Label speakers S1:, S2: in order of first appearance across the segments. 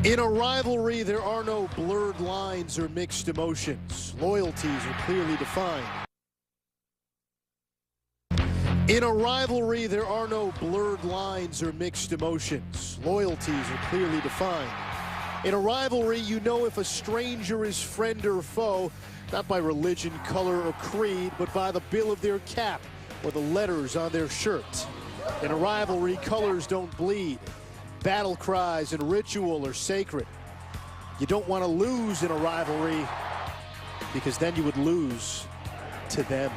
S1: In a rivalry, there are no blurred lines or mixed emotions. Loyalties are clearly defined. In a rivalry, there are no blurred lines or mixed emotions. Loyalties are clearly defined. In a rivalry, you know if a stranger is friend or foe, not by religion, color, or creed, but by the bill of their cap or the letters on their shirt. In a rivalry, colors don't bleed. Battle cries and ritual are sacred. You don't want to lose in a rivalry because then you would lose to them.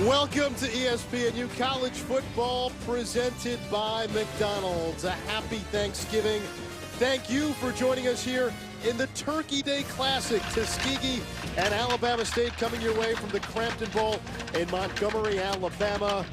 S1: Welcome to ESPNU College Football presented by McDonald's. A happy Thanksgiving. Thank you for joining us here in the Turkey Day Classic. Tuskegee and Alabama State coming your way from the Cramton Bowl in Montgomery, Alabama.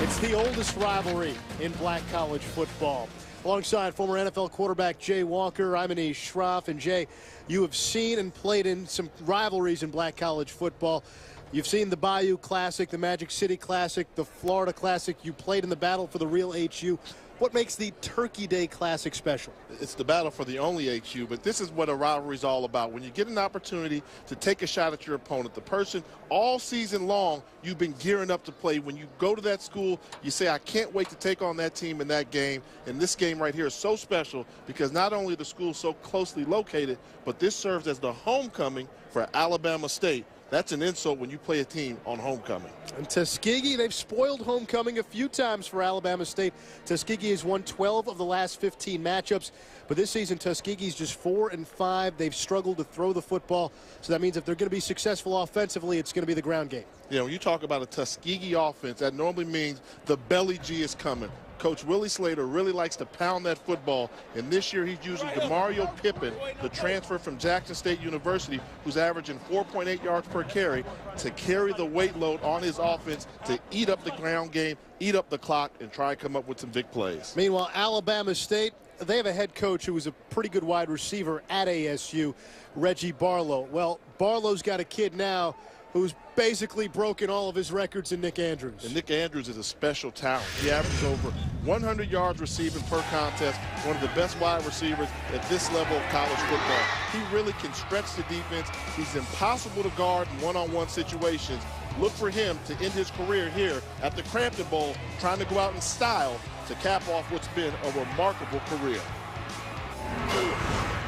S1: It's the oldest rivalry in black college football. Alongside former NFL quarterback Jay Walker, I'm Anish Shroff. And Jay, you have seen and played in some rivalries in black college football. You've seen the Bayou Classic, the Magic City Classic, the Florida Classic. You played in the battle for the real HU. What makes the Turkey Day Classic special?
S2: It's the battle for the only HU, but this is what a rivalry is all about. When you get an opportunity to take a shot at your opponent, the person all season long you've been gearing up to play. When you go to that school, you say, I can't wait to take on that team in that game. And this game right here is so special because not only the school so closely located, but this serves as the homecoming for Alabama State. That's an insult when you play a team on homecoming. And
S1: Tuskegee, they've spoiled homecoming a few times for Alabama State. Tuskegee has won 12 of the last 15 matchups, but this season Tuskegee's just 4-5. They've struggled to throw the football, so that means if they're going to be successful offensively, it's going to be the ground game.
S2: You know, when you talk about a Tuskegee offense, that normally means the belly G is coming. Coach Willie Slater really likes to pound that football, and this year he's using DeMario Pippin, the transfer from Jackson State University, who's averaging 4.8 yards per carry, to carry the weight load on his offense to eat up the ground game, eat up the clock, and try and come up with some big plays.
S1: Meanwhile, Alabama State, they have a head coach who was a pretty good wide receiver at ASU, Reggie Barlow. Well, Barlow's got a kid now who's basically broken all of his records in Nick Andrews.
S2: And Nick Andrews is a special talent. He averages over 100 yards receiving per contest, one of the best wide receivers at this level of college football. He really can stretch the defense. He's impossible to guard in one-on-one situations. Look for him to end his career here at the Cramton Bowl, trying to go out in style to cap off what's been a remarkable career.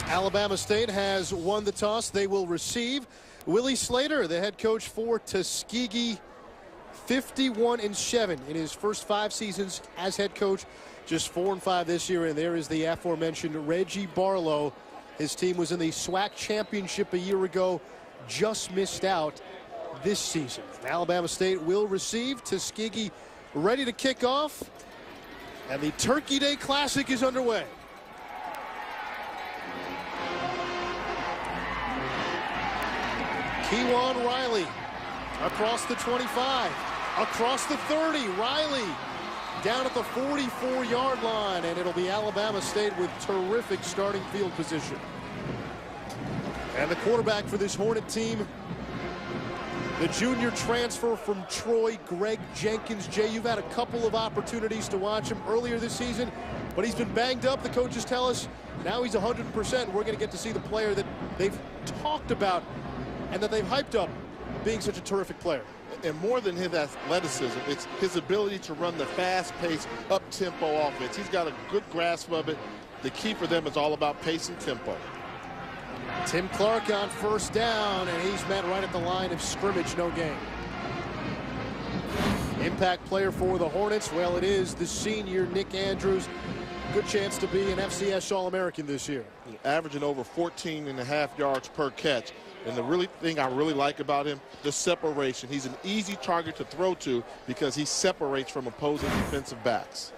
S1: Alabama State has won the toss. They will receive. Willie Slater, the head coach for Tuskegee, 51-7 in his first 5 seasons as head coach, just 4-5 this year. And there is the aforementioned Reggie Barlow. His team was in the SWAC championship a year ago, just missed out this season. Alabama State will receive. Tuskegee ready to kick off, and the Turkey Day Classic is underway. Kewan Riley across the 25, across the 30. Riley down at the 44-yard line, and it'll be Alabama State with terrific starting field position. And the quarterback for this Hornet team, the junior transfer from Troy, Greg Jenkins. Jay, you've had a couple of opportunities to watch him earlier this season, but he's been banged up. The coaches tell us now he's 100%. We're going to get to see the player that they've talked about and that they've hyped up being such a terrific player.
S2: And more than his athleticism, it's his ability to run the fast-paced, up-tempo offense. He's got a good grasp of it. The key for them is all about pace and tempo.
S1: Tim Clark on first down, and he's met right at the line of scrimmage, no gain. Impact player for the Hornets, well, it is the senior Nick Andrews. Good chance to be an FCS All-American this year.
S2: Averaging over 14.5 yards per catch. And the thing I really like about him, the separation. He's an easy target to throw to because he separates from opposing defensive backs.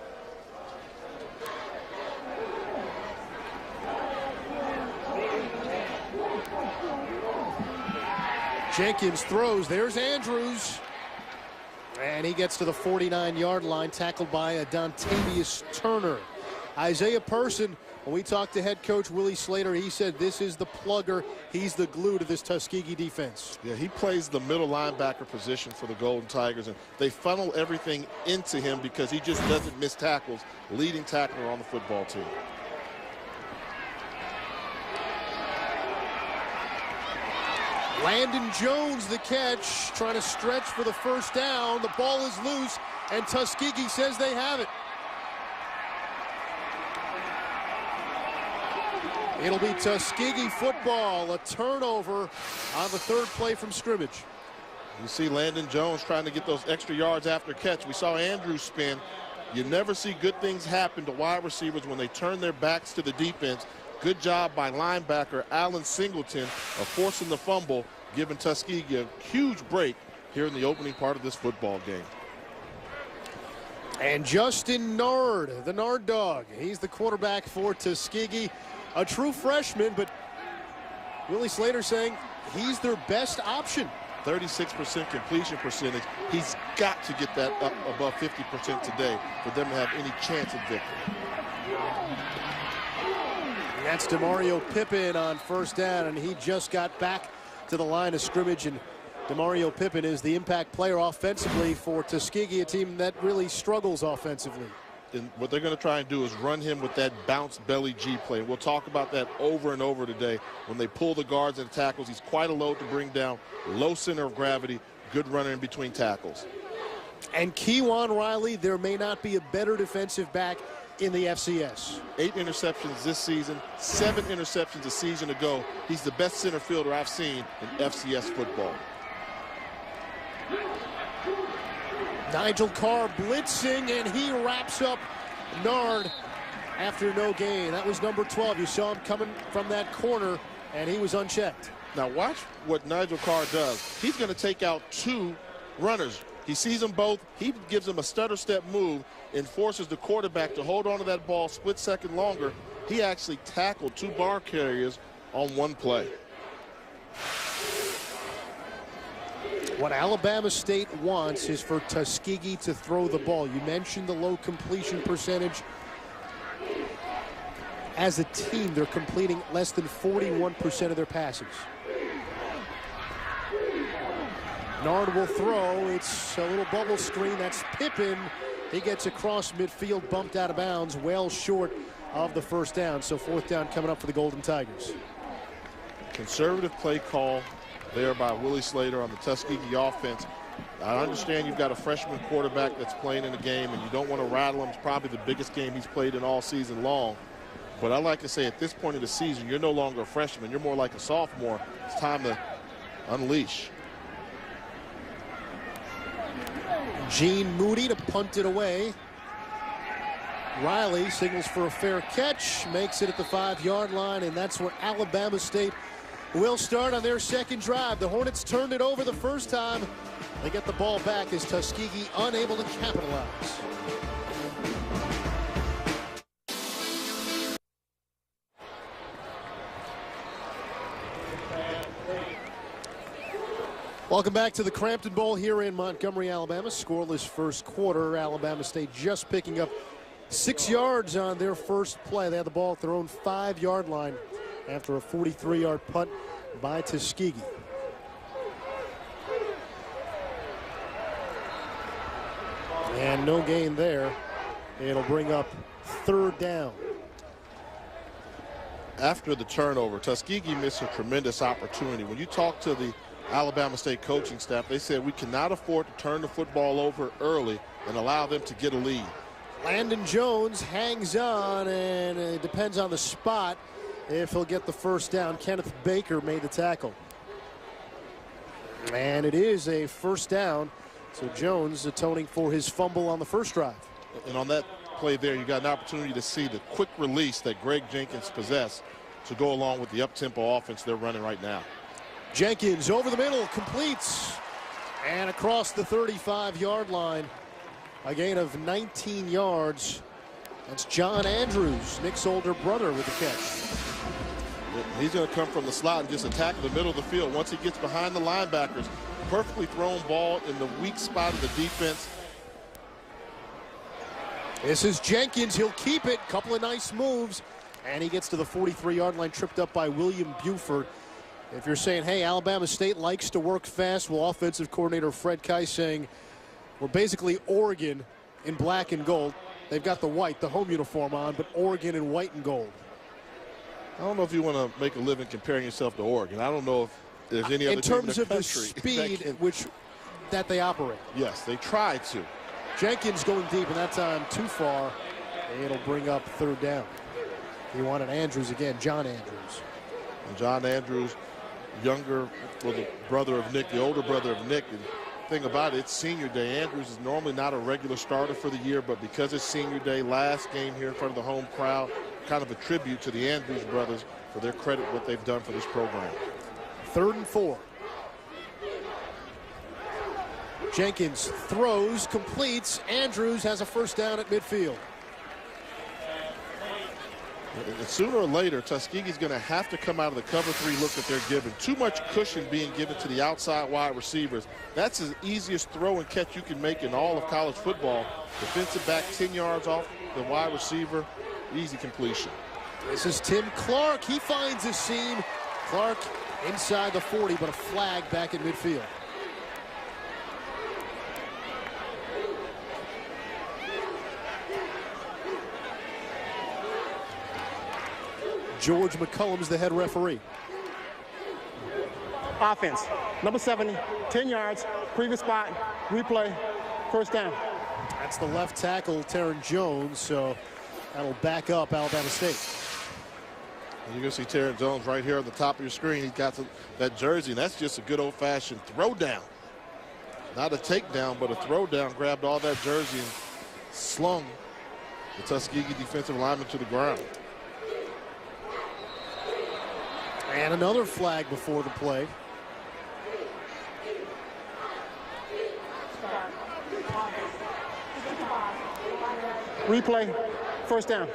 S1: Jenkins throws. There's Andrews. And he gets to the 49-yard line, tackled by Dontavius Turner. Isaiah Person When we talked to head coach Willie Slater, he said this is the plugger. He's the glue to this Tuskegee defense.
S2: Yeah, he plays the middle linebacker position for the Golden Tigers, and they funnel everything into him because he just doesn't miss tackles, leading tackler on the football team.
S1: Landon Jones, the catch, trying to stretch for the first down. The ball is loose, and Tuskegee says they have it. It'll be Tuskegee football, a turnover on the third play from scrimmage.
S2: You see Landon Jones trying to get those extra yards after catch. We saw Andrews spin. You never see good things happen to wide receivers when they turn their backs to the defense. Good job by linebacker Alan Singleton of forcing the fumble, giving Tuskegee a huge break here in the opening part of this football game.
S1: And Justin Nard, the Nard dog, he's the quarterback for Tuskegee. A true freshman, but Willie Slater saying he's their best option.
S2: 36% completion percentage. He's got to get that up above 50% today for them to have any chance of victory.
S1: And that's DeMario Pippin on first down, and he just got back to the line of scrimmage. And DeMario Pippin is the impact player offensively for Tuskegee, a team that really struggles offensively.
S2: And what they're going to try and do is run him with that bounce belly G play. We'll talk about that over and over today. When they pull the guards and tackles, he's quite a load to bring down. Low center of gravity, good runner in between tackles.
S1: And Kewan Riley, there may not be a better defensive back in the FCS.
S2: 8 interceptions this season, 7 interceptions a season ago. He's the best center fielder I've seen in FCS football.
S1: Nigel Carr blitzing, and he wraps up Nard after no gain. That was number 12. You saw him coming from that corner, and he was unchecked.
S2: Now watch what Nigel Carr does. He's going to take out 2 runners. He sees them both. He gives them a stutter step move and forces the quarterback to hold on to that ball split second longer. He actually tackled 2 bar carriers on one play.
S1: What Alabama State wants is for Tuskegee to throw the ball. You mentioned the low completion percentage. As a team, they're completing less than 41% of their passes. Nard will throw. It's a little bubble screen. That's Pippin. He gets across midfield, bumped out of bounds, well short of the first down. So fourth down coming up for the Golden Tigers.
S2: Conservative play call there by Willie Slater on the Tuskegee offense. I understand you've got a freshman quarterback that's playing in the game and you don't want to rattle him. It's probably the biggest game he's played in all season long. But I like to say at this point of the season, you're no longer a freshman. You're more like a sophomore. It's time to unleash.
S1: Gene Moody to punt it away. Riley signals for a fair catch, makes it at the 5-yard line, and that's where Alabama State will start on their second drive. The Hornets turned it over the first time. They get the ball back as Tuskegee unable to capitalize. Welcome back to the Cramton Bowl here in Montgomery, Alabama. Scoreless first quarter. Alabama State just picking up 6 yards on their first play. They had the ball at their own 5-yard line after a 43-yard punt by Tuskegee. And no gain there. It'll bring up third down.
S2: After the turnover, Tuskegee missed a tremendous opportunity. When you talk to the Alabama State coaching staff, they said we cannot afford to turn the football over early and allow them to get a lead.
S1: Landon Jones hangs on, and it depends on the spot if he'll get the first down. Kenneth Baker made the tackle. And it is a first down. So Jones atoning for his fumble on the first drive.
S2: And on that play there, you got an opportunity to see the quick release that Greg Jenkins possessed to go along with the up-tempo offense they're running right now.
S1: Jenkins over the middle, completes, and across the 35-yard line. A gain of 19 yards. That's John Andrews, Nick's older brother, with the catch.
S2: He's going to come from the slot and just attack the middle of the field. Once he gets behind the linebackers, perfectly thrown ball in the weak spot of the defense.
S1: This is Jenkins. He'll keep it. Couple of nice moves. And he gets to the 43-yard line, tripped up by William Buford. If you're saying, hey, Alabama State likes to work fast, well, offensive coordinator Fred Keiss saying we're basically Oregon in black and gold. They've got the white, the home uniform on, but Oregon in white and gold.
S2: I don't know if you want to make a living comparing yourself to Oregon. I don't know if there's any other
S1: in terms
S2: team
S1: of
S2: in
S1: the
S2: country
S1: speed that they operate.
S2: Yes, they tried to.
S1: Jenkins going deep, and that time too far. It'll bring up third down. He wanted Andrews again, John Andrews.
S2: And John Andrews, younger, well, the brother of Nick, the older brother of Nick. And the thing about it, it's senior day. Andrews is normally not a regular starter for the year, but because it's senior day, last game here in front of the home crowd, kind of a tribute to the Andrews brothers for their credit, what they've done for this program.
S1: 3rd and 4. Jenkins throws, completes. Andrews has a first down at midfield.
S2: And sooner or later, Tuskegee's going to have to come out of the cover 3 look that they're given. Too much cushion being given to the outside wide receivers. That's the easiest throw and catch you can make in all of college football. Defensive back 10 yards off the wide receiver, easy completion.
S1: This is Tim Clark. He finds a seam. Clark inside the 40, but a flag back in midfield. George McCullum's the head referee.
S3: Offense, number 70, 10 yards, previous spot, replay, first down.
S1: That's the left tackle, Taron Jones, so that'll back up Alabama State.
S2: And you're going to see Taron Jones right here on the top of your screen. He's got that jersey, and that's just a good old-fashioned throw down. Not a takedown, but a throw down. Grabbed all that jersey and slung the Tuskegee defensive lineman to the ground.
S1: And another flag before the play.
S3: Replay, first down.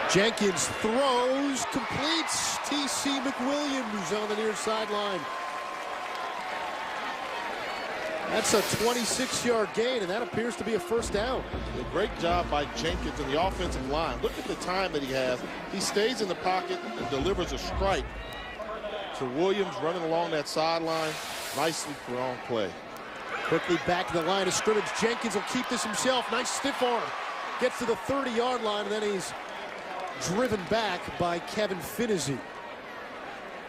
S1: Jenkins throws, completes. T.C. McWilliams on the near sideline. That's a 26-yard gain, and that appears to be a first down.
S2: A great job by Jenkins and the offensive line. Look at the time that he has. He stays in the pocket and delivers a strike to Williams running along that sideline. Nicely thrown play.
S1: Quickly back to the line of scrimmage. Jenkins will keep this himself. Nice stiff arm. Gets to the 30-yard line, and then he's driven back by Kevin Finney.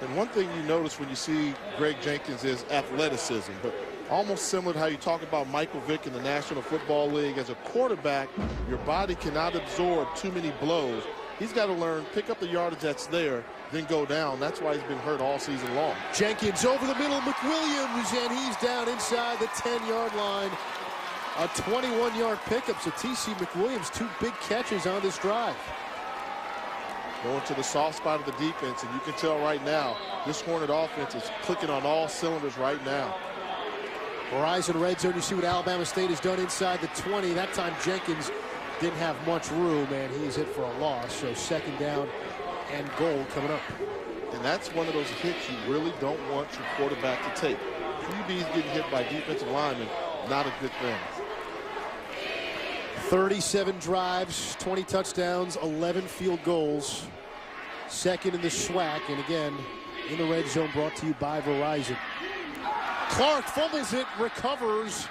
S2: And one thing you notice when you see Greg Jenkins is athleticism, but almost similar to how you talk about Michael Vick in the National Football League. As a quarterback, your body cannot absorb too many blows. He's got to learn, pick up the yardage that's there, then go down. That's why he's been hurt all season long.
S1: Jenkins over the middle, McWilliams, and he's down inside the 10-yard line. A 21-yard pickup, so T.C. McWilliams, 2 big catches on this drive.
S2: Going to the soft spot of the defense, and you can tell right now, this Hornet offense is clicking on all cylinders right now.
S1: Verizon Red Zone, you see what Alabama State has done inside the 20. That time Jenkins didn't have much room, and he's hit for a loss. So second down and goal coming up.
S2: And that's one of those hits you really don't want your quarterback to take. QB's getting hit by defensive linemen, not a good thing.
S1: 37 drives, 20 touchdowns, 11 field goals. Second in the SWAC, and again, in the red zone, brought to you by Verizon. Clark fumbles it, recovers,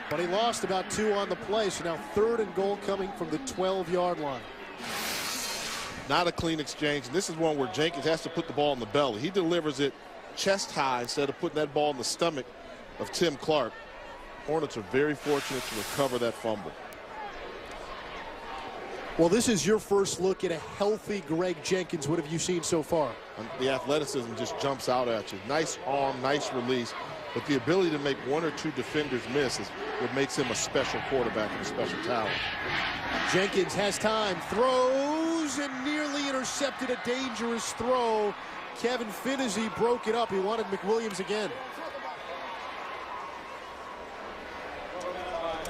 S1: but he lost about 2 on the play. So now 3rd and goal coming from the 12-yard line.
S2: Not a clean exchange, and this is one where Jenkins has to put the ball in the belly. He delivers it chest high instead of putting that ball in the stomach of Tim Clark. Hornets are very fortunate to recover that fumble.
S1: Well, this is your first look at a healthy Greg Jenkins. What have you seen so far?
S2: The athleticism just jumps out at you. Nice arm, nice release. But the ability to make 1 or 2 defenders miss is what makes him a special quarterback and a special talent.
S1: Jenkins has time, throws, and nearly intercepted a dangerous throw. Kevin Finney broke it up. He wanted McWilliams again.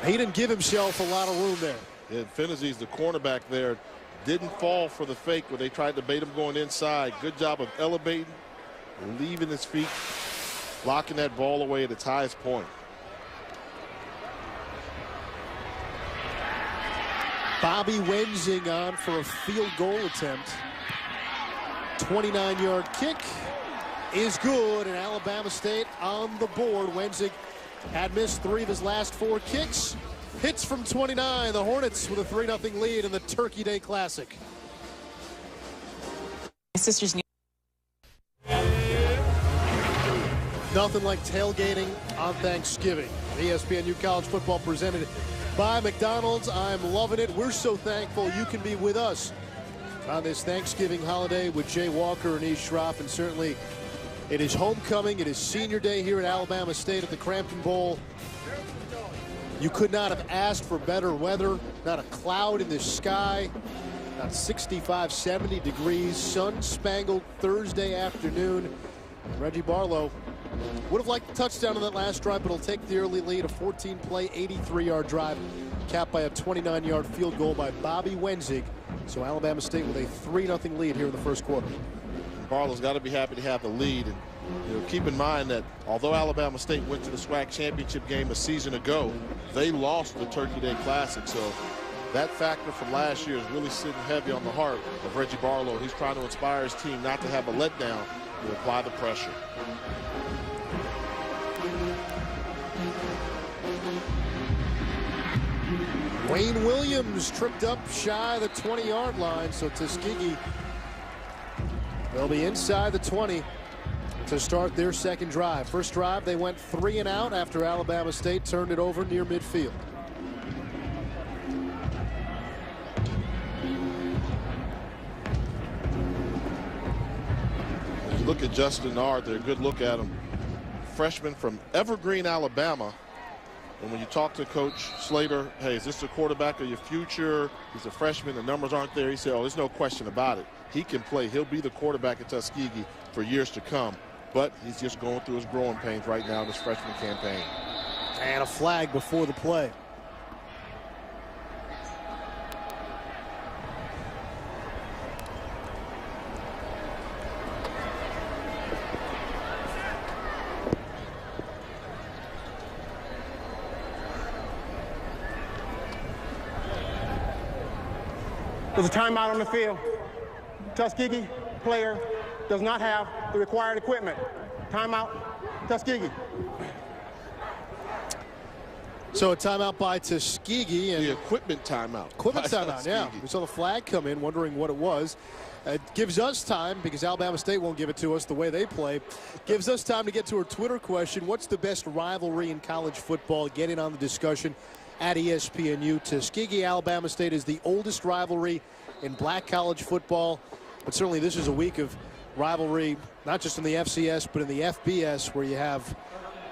S1: He didn't give himself a lot of room there.
S2: And Finney's the cornerback there. didn't fall for the fake where they tried to bait him going inside. Good job of elevating, leaving his feet, locking that ball away at its highest point.
S1: Bobby Wenzing on for a field goal attempt. 29-yard kick is good, and Alabama State on the board. Wenzing had missed 3 of his last 4 kicks. Hits from 29. The Hornets with a 3-0 lead in the Turkey Day Classic.
S4: My sister's
S1: Nothing like tailgating on Thanksgiving. ESPNU College Football presented by McDonald's. I'm loving it. We're so thankful you can be with us on this Thanksgiving holiday with Jay Walker and E. Schroff. And certainly it is homecoming. It is senior day here at Alabama State at the Cramton Bowl. You could not have asked for better weather. Not a cloud in the sky. About 65, 70 degrees. Sun-spangled Thursday afternoon. Reggie Barlow would have liked the touchdown on that last drive, but he'll take the early lead. A 14-play, 83-yard drive, capped by a 29-yard field goal by Bobby Wenzing. So Alabama State with a 3-0 lead here in the first quarter.
S2: Barlow's got to be happy to have the lead. And keep in mind that although Alabama State went to the SWAC championship game a season ago, they lost the Turkey Day Classic. So that factor from last year is really sitting heavy on the heart of Reggie Barlow. He's trying to inspire his team not to have a letdown, to apply the pressure.
S1: Wayne Williams tripped up shy of the 20-yard line, so Tuskegee will be inside the 20 to start their second drive. First drive, they went 3 and out after Alabama State turned it over near midfield.
S2: Look at Justin Nard there. Good look at him. Freshman from Evergreen, Alabama. And when you talk to Coach Slater, hey, is this the quarterback of your future? He's a freshman. The numbers aren't there. He said, oh, there's no question about it. He can play. He'll be the quarterback at Tuskegee for years to come. But he's just going through his growing pains right now in this freshman campaign.
S1: And a flag before the play.
S3: There's a timeout on the field. Tuskegee player does not have the required equipment. Timeout, Tuskegee.
S1: So a timeout by Tuskegee. And
S2: the equipment timeout.
S1: Equipment timeout, yeah. We saw the flag come in, wondering what it was. It gives us time, because Alabama State won't give it to us the way they play. Gives us time to get to our Twitter question. What's the best rivalry in college football? Get in on the discussion at ESPNU. Tuskegee, Alabama State is the oldest rivalry in black college football. But certainly this is a week of rivalry, not just in the FCS, but in the FBS, where you have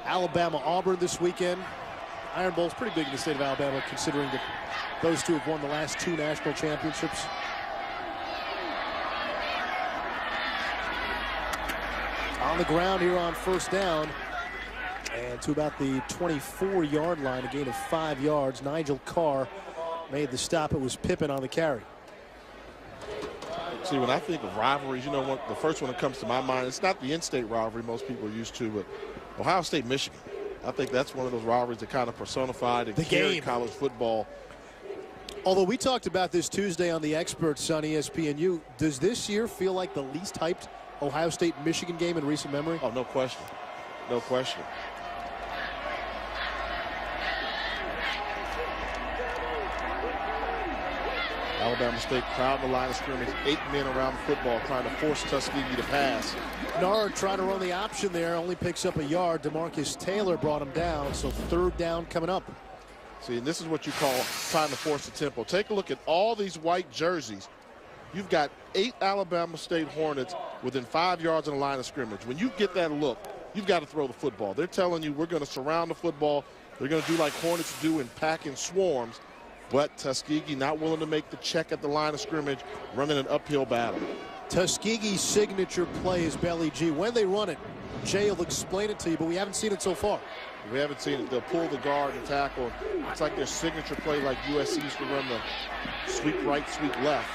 S1: Alabama-Auburn this weekend. Iron Bowl's pretty big in the state of Alabama, considering that those two have won the last 2 national championships. On the ground here on first down, and to about the 24-yard line, a gain of 5 yards. Nigel Carr made the stop. It was Pippen on the carry.
S2: See, when I think of rivalries, you know what, the first one that comes to my mind, it's not the in-state rivalry most people are used to, but Ohio State, Michigan. I think that's one of those rivalries that kind of personified and carried college football.
S1: Although we talked about this Tuesday on the Experts on ESPNU, does this year feel like the least hyped Ohio State-Michigan game in recent memory?
S2: Oh, no question. No question. Alabama State crowding the line of scrimmage, 8 men around the football trying to force Tuskegee to pass.
S1: Nard trying to run the option there, only picks up a yard. DeMarcus Taylor brought him down, so third down coming up.
S2: See, and this is what you call trying to force the tempo. Take a look at all these white jerseys. You've got 8 Alabama State Hornets within 5 yards of the line of scrimmage. When you get that look, you've got to throw the football. They're telling you we're going to surround the football. They're going to do like Hornets do and pack in swarms. But Tuskegee not willing to make the check at the line of scrimmage, running an uphill battle.
S1: Tuskegee's signature play is belly G. When they run it, Jay will explain it to you, but we haven't seen it so far.
S2: We haven't seen it. They'll pull the guard and tackle. It's like their signature play, like USC used to run the sweep right, sweep left.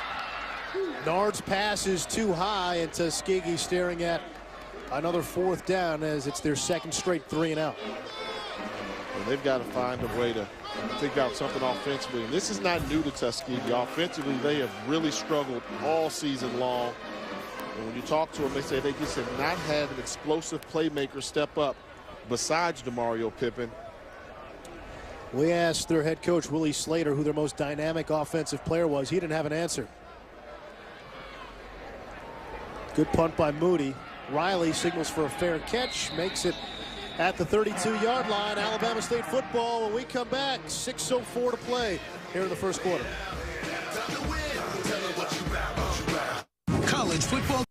S1: Nard's pass is too high, and Tuskegee staring at another 4th down as it's their 2nd straight 3 and out.
S2: And they've got to find a way to figure out something offensively. And this is not new to Tuskegee. Offensively, they have really struggled all season long. And when you talk to them, they say they just have not had an explosive playmaker step up besides DeMario Pippin.
S1: We asked their head coach, Willie Slater, who their most dynamic offensive player was. He didn't have an answer. Good punt by Moody. Riley signals for a fair catch, makes it at the 32-yard line. Alabama State football. When we come back, 6:04 to play here in the first quarter.
S4: College football.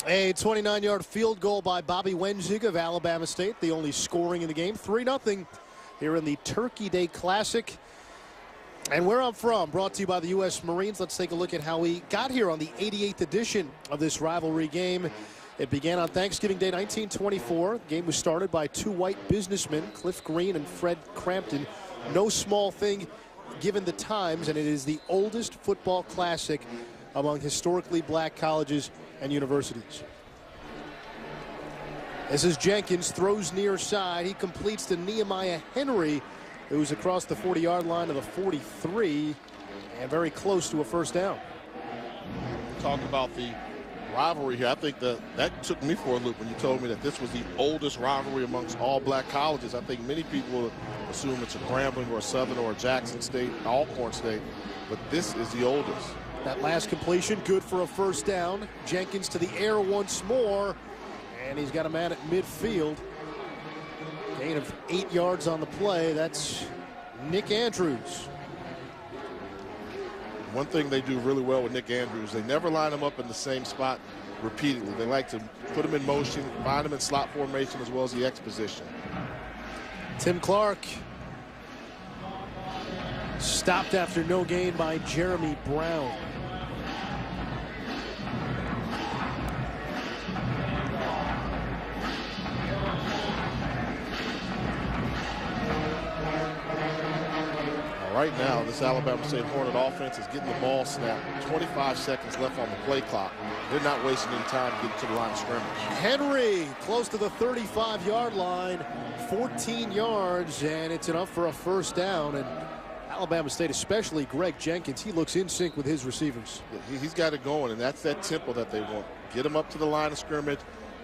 S1: A 29-yard field goal by Bobby Wenzig of Alabama State, the only scoring in the game. 3-0 here in the Turkey Day Classic. And where I'm from, brought to you by the U.S. Marines. Let's take a look at how we got here on the 88th edition of this rivalry game. It began on Thanksgiving Day 1924. The game was started by 2 white businessmen, Cliff Green and Fred Cramton. No small thing given the times, and it is the oldest football classic among historically black colleges and universities. This is Jenkins, throws near side. He completes to Nehemiah Henry, who's across the 40-yard line of the 43 and very close to a 1st down.
S2: Talk about the rivalry here. I think that took me for a loop when you told me that this was the oldest rivalry amongst all black colleges. I think many people assume it's a Grambling or a Southern or a Jackson State, Alcorn State, but this is the oldest.
S1: That last completion, good for a 1st down. Jenkins to the air once more, and he's got a man at midfield. Gain of 8 yards on the play. That's Nick Andrews.
S2: One thing they do really well with Nick Andrews, they never line him up in the same spot repeatedly. They like to put him in motion, find him in slot formation as well as the X position.
S1: Tim Clark stopped after no gain by Jeremy Brown.
S2: Right now, this Alabama State Hornet offense is getting the ball snapped. 25 seconds left on the play clock. They're not wasting any time to get to the line of scrimmage.
S1: Henry close to the 35-yard line, 14 yards, and it's enough for a 1st down. And Alabama State, especially Greg Jenkins, he looks in sync with his receivers.
S2: Yeah, he's got it going, and that's that tempo that they want. Get him up to the line of scrimmage.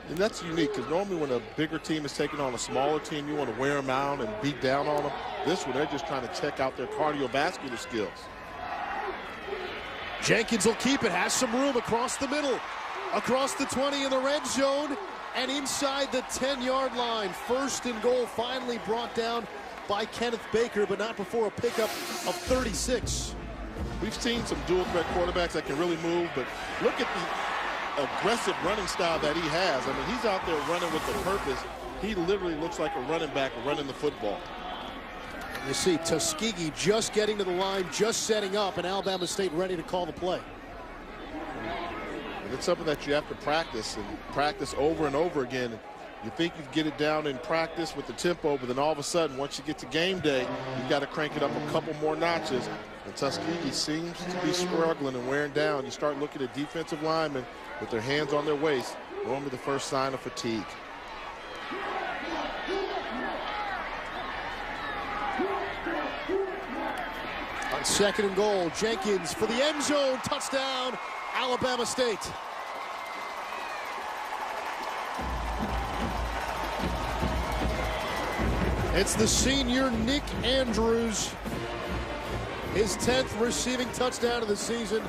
S2: And that's unique because normally when a bigger team is taking on a smaller team, you want to wear them out and beat down on them. This one, they're just trying to check out their cardiovascular skills.
S1: Jenkins will keep it, has some room across the middle, across the 20 in the red zone, and inside the 10-yard line. 1st and goal finally brought down by Kenneth Baker, but not before a pickup of 36.
S2: We've seen some dual threat quarterbacks that can really move, but look at the aggressive running style that he has. I mean, he's out there running with a purpose. He literally looks like a running back running the football.
S1: You see Tuskegee just getting to the line, just setting up, and Alabama State ready to call the play.
S2: And it's something that you have to practice and practice over and over again. You think you get it down in practice with the tempo, but then all of a sudden, once you get to game day, you've got to crank it up a couple more notches. And Tuskegee seems to be struggling and wearing down. You start looking at defensive linemen with their hands on their waist, normally the first sign of fatigue.
S1: On 2nd and goal, Jenkins for the end zone, touchdown, Alabama State. It's the senior Nick Andrews, his 10th receiving touchdown of the season.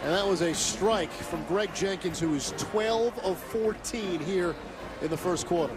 S1: And that was a strike from Greg Jenkins, who is 12 of 14 here in the 1st quarter.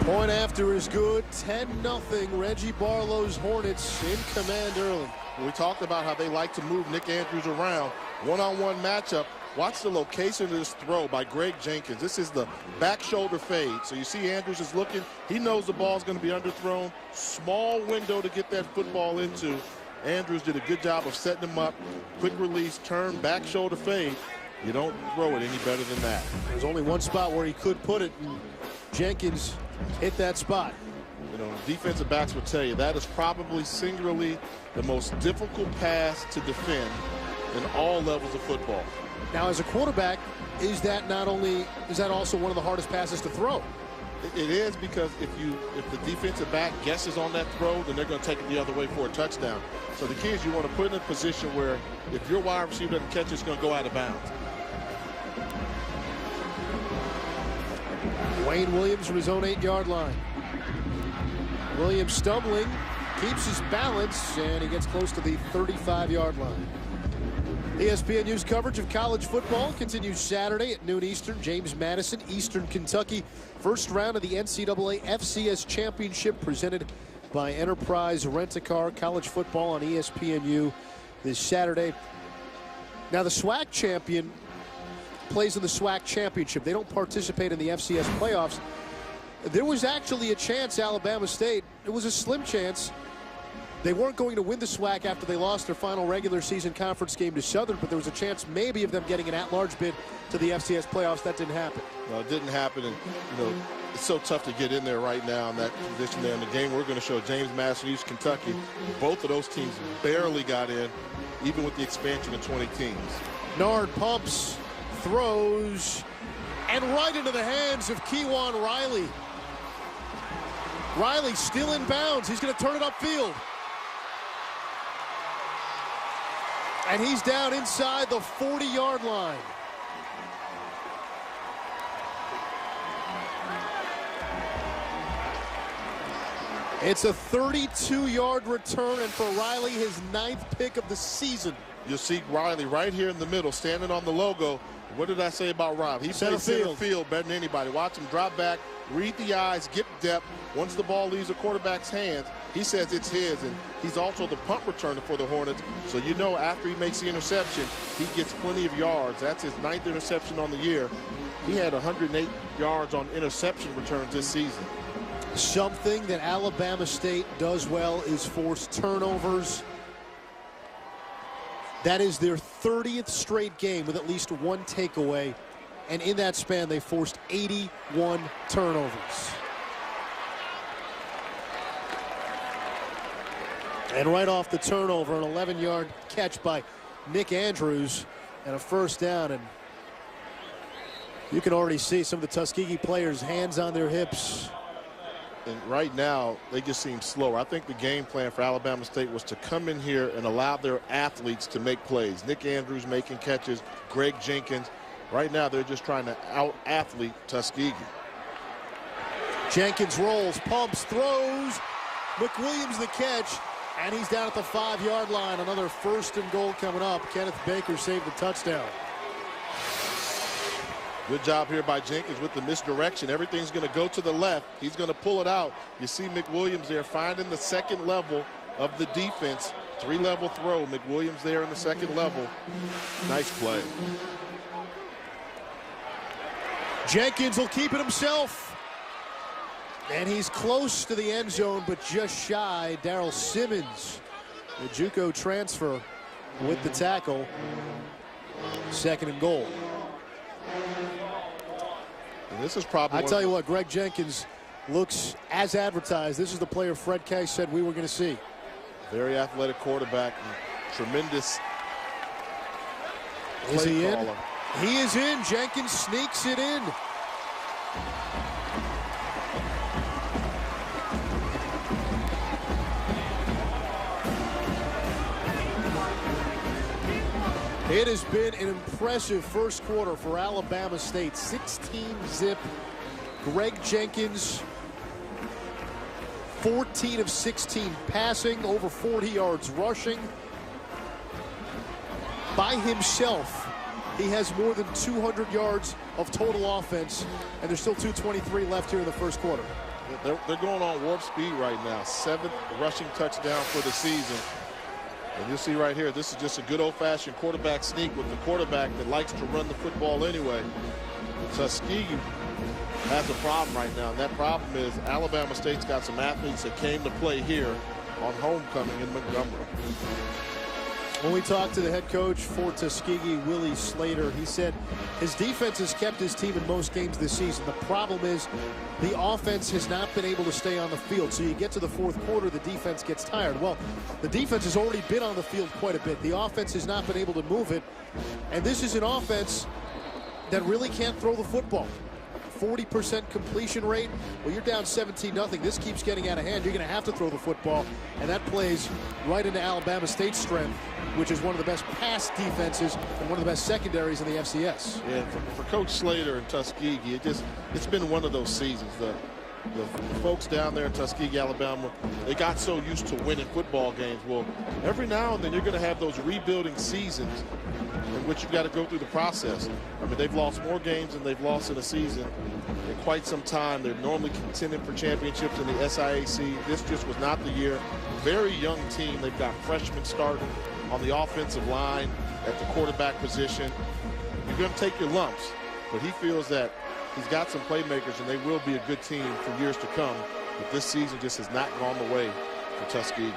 S1: Point after is good. 10-0. Reggie Barlow's Hornets in command early.
S2: We talked about how they like to move Nick Andrews around. One-on-one matchup. Watch the location of this throw by Greg Jenkins. This is the back shoulder fade. So you see Andrews is looking. He knows the ball's going to be underthrown. Small window to get that football into. Andrews did a good job of setting him up. Quick release, turn, back shoulder fade. You don't throw it any better than that.
S1: There's only one spot where he could put it, and Jenkins hit that spot.
S2: You know, defensive backs will tell you that is probably singularly the most difficult pass to defend in all levels of football.
S1: Now, as a quarterback, is that also one of the hardest passes to throw?
S2: It is, because if the defensive back guesses on that throw, then they're going to take it the other way for a touchdown. So the key is you want to put it in a position where if your wide receiver doesn't catch it, it's going to go out of bounds.
S1: Wayne Williams from his own 8-yard line. Williams stumbling, keeps his balance, and he gets close to the 35-yard line. ESPNU's coverage of college football continues Saturday at noon Eastern. James Madison, Eastern Kentucky. First round of the NCAA FCS Championship presented by Enterprise Rent-A-Car. College football on ESPNU this Saturday. Now, the SWAC champion plays in the SWAC championship. They don't participate in the FCS playoffs. There was actually a chance Alabama State, it was a slim chance. They weren't going to win the SWAC after they lost their final regular season conference game to Southern, but there was a chance maybe of them getting an at-large bid to the FCS playoffs. That didn't happen.
S2: No, it didn't happen, and you know, it's so tough to get in there right now in that position there. In the game we're going to show, James Madison, East Kentucky, both of those teams barely got in, even with the expansion of 20 teams.
S1: Nard pumps, throws, and right into the hands of Kewan Riley. Riley still in bounds. He's going to turn it upfield. And he's down inside the 40-yard line. It's a 32-yard return, and for Riley, his 9th pick of the season.
S2: You'll see Riley right here in the middle, standing on the logo. What did I say about Riley? He plays center field better than anybody. Watch him drop back, read the eyes, get depth. Once the ball leaves the quarterback's hands, he says it's his, and he's also the punt returner for the Hornets. So you know after he makes the interception, he gets plenty of yards. That's his 9th interception on the year. He had 108 yards on interception returns this season.
S1: Something that Alabama State does well is force turnovers. That is their 30th straight game with at least one takeaway. And in that span, they forced 81 turnovers. And right off the turnover, an 11-yard catch by Nick Andrews and a first down. And you can already see some of the Tuskegee players' hands on their hips.
S2: And right now, they just seem slower. I think the game plan for Alabama State was to come in here and allow their athletes to make plays. Nick Andrews making catches, Greg Jenkins. Right now, they're just trying to out-athlete Tuskegee.
S1: Jenkins rolls, pumps, throws. McWilliams the catch, and he's down at the 5-yard line. Another 1st and goal coming up. Kenneth Baker saved the touchdown.
S2: Good job here by Jenkins with the misdirection. Everything's going to go to the left. He's going to pull it out. You see McWilliams there finding the 2nd level of the defense. 3-level throw. McWilliams there in the 2nd level. Nice play.
S1: Jenkins will keep it himself. And he's close to the end zone, but just shy. Darrell Simmons, the JUCO transfer, with the tackle. 2nd and goal.
S2: And this is probably.
S1: I tell you what, Greg Jenkins looks as advertised. This is the player Fred Kay said we were going to see.
S2: Very athletic quarterback. Tremendous.
S1: Is he in? He is in. Jenkins sneaks it in. It has been an impressive first quarter for Alabama State. 16-zip. Greg Jenkins, 14 of 16 passing, over 40 yards rushing. By himself, he has more than 200 yards of total offense, and there's still 2:23 left here in the first quarter.
S2: They're going on warp speed right now. 7th rushing touchdown for the season. And you'll see right here, this is just a good old-fashioned quarterback sneak with the quarterback that likes to run the football anyway. Tuskegee has a problem right now, and that problem is Alabama State's got some athletes that came to play here on homecoming in Montgomery.
S1: When we talked to the head coach for Tuskegee, Willie Slater, he said his defense has kept his team in most games this season. The problem is the offense has not been able to stay on the field. So you get to the fourth quarter, the defense gets tired. Well, the defense has already been on the field quite a bit. The offense has not been able to move it. And this is an offense that really can't throw the football. 40% completion rate. Well, you're down 17-0. This keeps getting out of hand. You're going to have to throw the football, and that plays right into Alabama State's strength, which is one of the best pass defenses and one of the best secondaries in the FCS.
S2: Yeah, for Coach Slater and Tuskegee, it's been one of those seasons. The folks down there in Tuskegee, Alabama, they got so used to winning football games. Well, every now and then you're going to have those rebuilding seasons in which you've got to go through the process. I mean, they've lost more games than they've lost in a season in quite some time. They're normally contending for championships in the SIAC. This just was not the year. Very young team. They've got freshmen starting on the offensive line at the quarterback position. You're going to take your lumps, but he feels that he's got some playmakers and they will be a good team for years to come. But this season just has not gone the way for Tuskegee.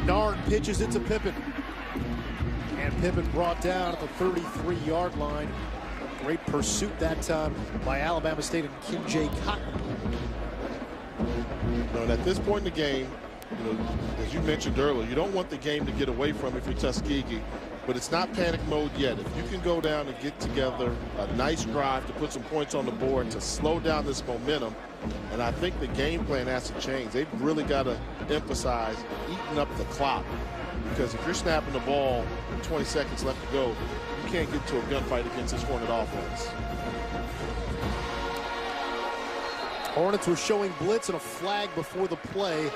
S1: Narn pitches it to Pippen. And Pippen brought down at the 33-yard line. Great pursuit that time by Alabama State and Kim J. Cotton.
S2: And at this point in the game, you know, as you mentioned earlier, you don't want the game to get away from if you're Tuskegee, but it's not panic mode yet. If you can go down and get together a nice drive to put some points on the board to slow down this momentum, and I think the game plan has to change. They've really got to emphasize eating up the clock, because if you're snapping the ball with 20 seconds left to go, you can't get to a gunfight against this Hornet offense.
S1: Hornets were showing blitz and a flag before the play.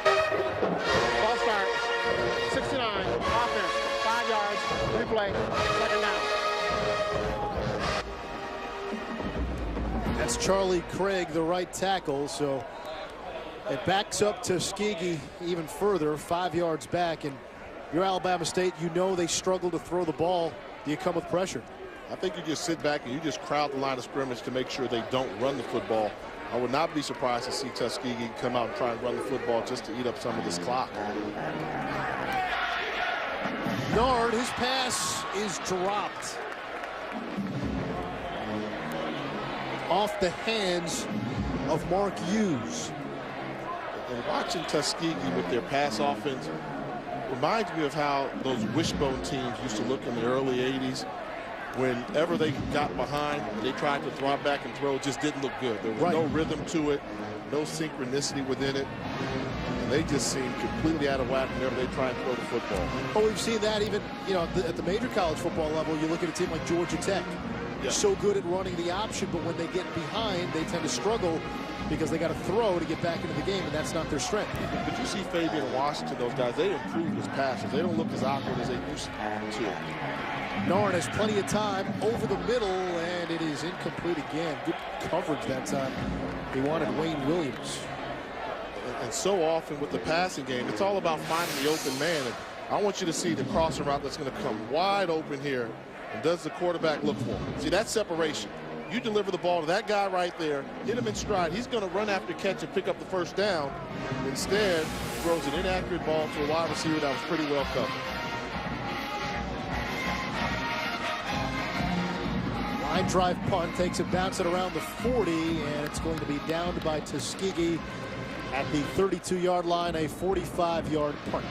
S3: Ball start. 69. Offense. 5 yards. Replay. Second down.
S1: That's Charlie Craig, the right tackle. So it backs up Tuskegee even further, 5 yards back. And you're Alabama State. You know they struggle to throw the ball. Do you come with pressure?
S2: I think you just sit back and you just crowd the line of scrimmage to make sure they don't run the football. I would not be surprised to see Tuskegee come out and try and run the football just to eat up some of this clock.
S1: Nard, his pass is dropped off the hands of Mark Hughes.
S2: And watching Tuskegee with their pass offense reminds me of how those wishbone teams used to look in the early 80s. Whenever they got behind, they tried to throw back and throw. It just didn't look good. There was no rhythm to it, no synchronicity within it. And they just seem completely out of whack whenever they try and throw the football.
S1: Oh, we've seen that even, you know, at the major college football level. You look at a team like Georgia Tech. They're so good at running the option, but when they get behind, they tend to struggle because they got to throw to get back into the game, and that's not their strength.
S2: But you see Fabian Washington, those guys, they improved as passers. They don't look as awkward as they used to.
S1: Narn has plenty of time over the middle, and it is incomplete again. Good coverage that time. He wanted Wayne Williams.
S2: And so often with the passing game, it's all about finding the open man. And I want you to see the crossing route that's going to come wide open here. And does the quarterback look for him? See, that's separation. You deliver the ball to that guy right there, hit him in stride. He's going to run after catch and pick up the first down. Instead, throws an inaccurate ball to a wide receiver that was pretty well covered.
S1: Line drive punt takes it bouncing around the 40, and it's going to be downed by Tuskegee at the 32-yard line, a 45-yard punt.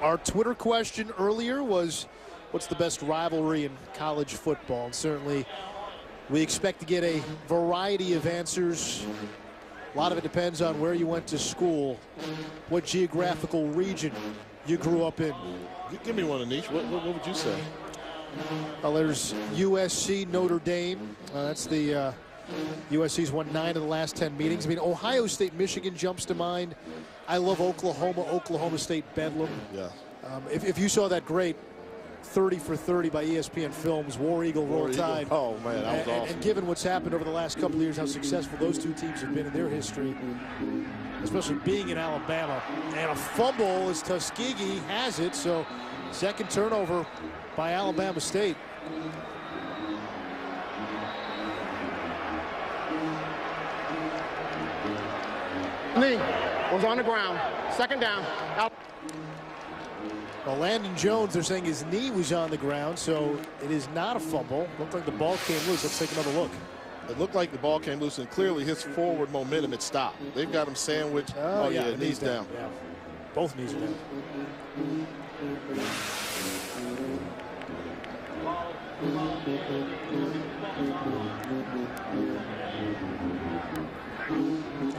S1: Our Twitter question earlier was, what's the best rivalry in college football? And certainly we expect to get a variety of answers. A lot of it depends on where you went to school, what geographical region you grew up in.
S2: Give me one, Anish. What would you say?
S1: Well, there's USC, Notre Dame. That's the USC's won 9 of the last 10 meetings. I mean, Ohio State, Michigan jumps to mind. I love Oklahoma, Oklahoma State, Bedlam.
S2: Yeah.
S1: If you saw that great 30 for 30 by ESPN Films, War Eagle, Roll Tide.
S2: Oh, man, that was awesome.
S1: And given what's happened over the last couple of years, how successful those two teams have been in their history, especially being in Alabama. And a fumble as Tuskegee has it, so second turnover by Alabama State.
S3: Knee was on the ground. Second down. Out.
S1: Well, Landon Jones, they're saying his knee was on the ground, so it is not a fumble. Looked like the ball came loose. Let's take another look.
S2: It looked like the ball came loose, and clearly his forward momentum had stopped. They've got him sandwiched. Oh yeah, knees down.
S1: Yeah. Both knees are down.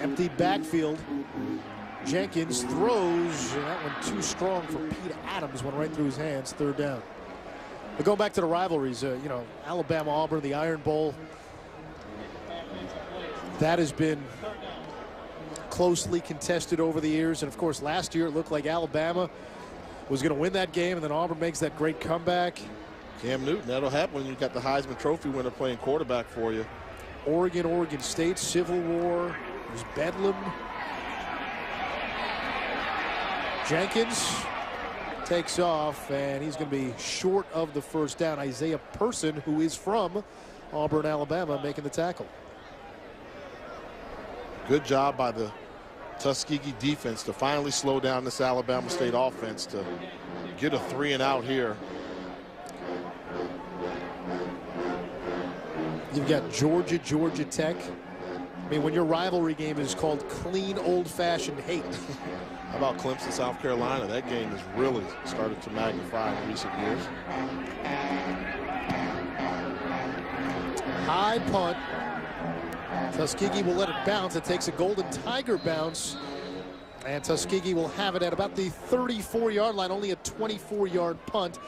S1: Empty backfield. Jenkins throws, and that one too strong for Pete Adams. Went right through his hands. Third down. But going back to the rivalries, you know, Alabama-Auburn, the Iron Bowl. That has been closely contested over the years. And, of course, last year it looked like Alabama was going to win that game, and then Auburn makes that great comeback.
S2: Cam Newton, that'll happen when you've got the Heisman Trophy winner playing quarterback for you.
S1: Oregon State, Civil War. There's Bedlam. Jenkins takes off, and he's going to be short of the first down. Isaiah Person, who is from Auburn, Alabama, making the tackle.
S2: Good job by the Tuskegee defense to finally slow down this Alabama State offense to get a 3-and-out here.
S1: You've got Georgia Tech. I mean, when your rivalry game is called clean, old-fashioned hate.
S2: How about Clemson, South Carolina? That game has really started to magnify in recent years.
S1: High punt. Tuskegee will let it bounce. It takes a Golden Tiger bounce. And Tuskegee will have it at about the 34-yard line, only a 24-yard punt.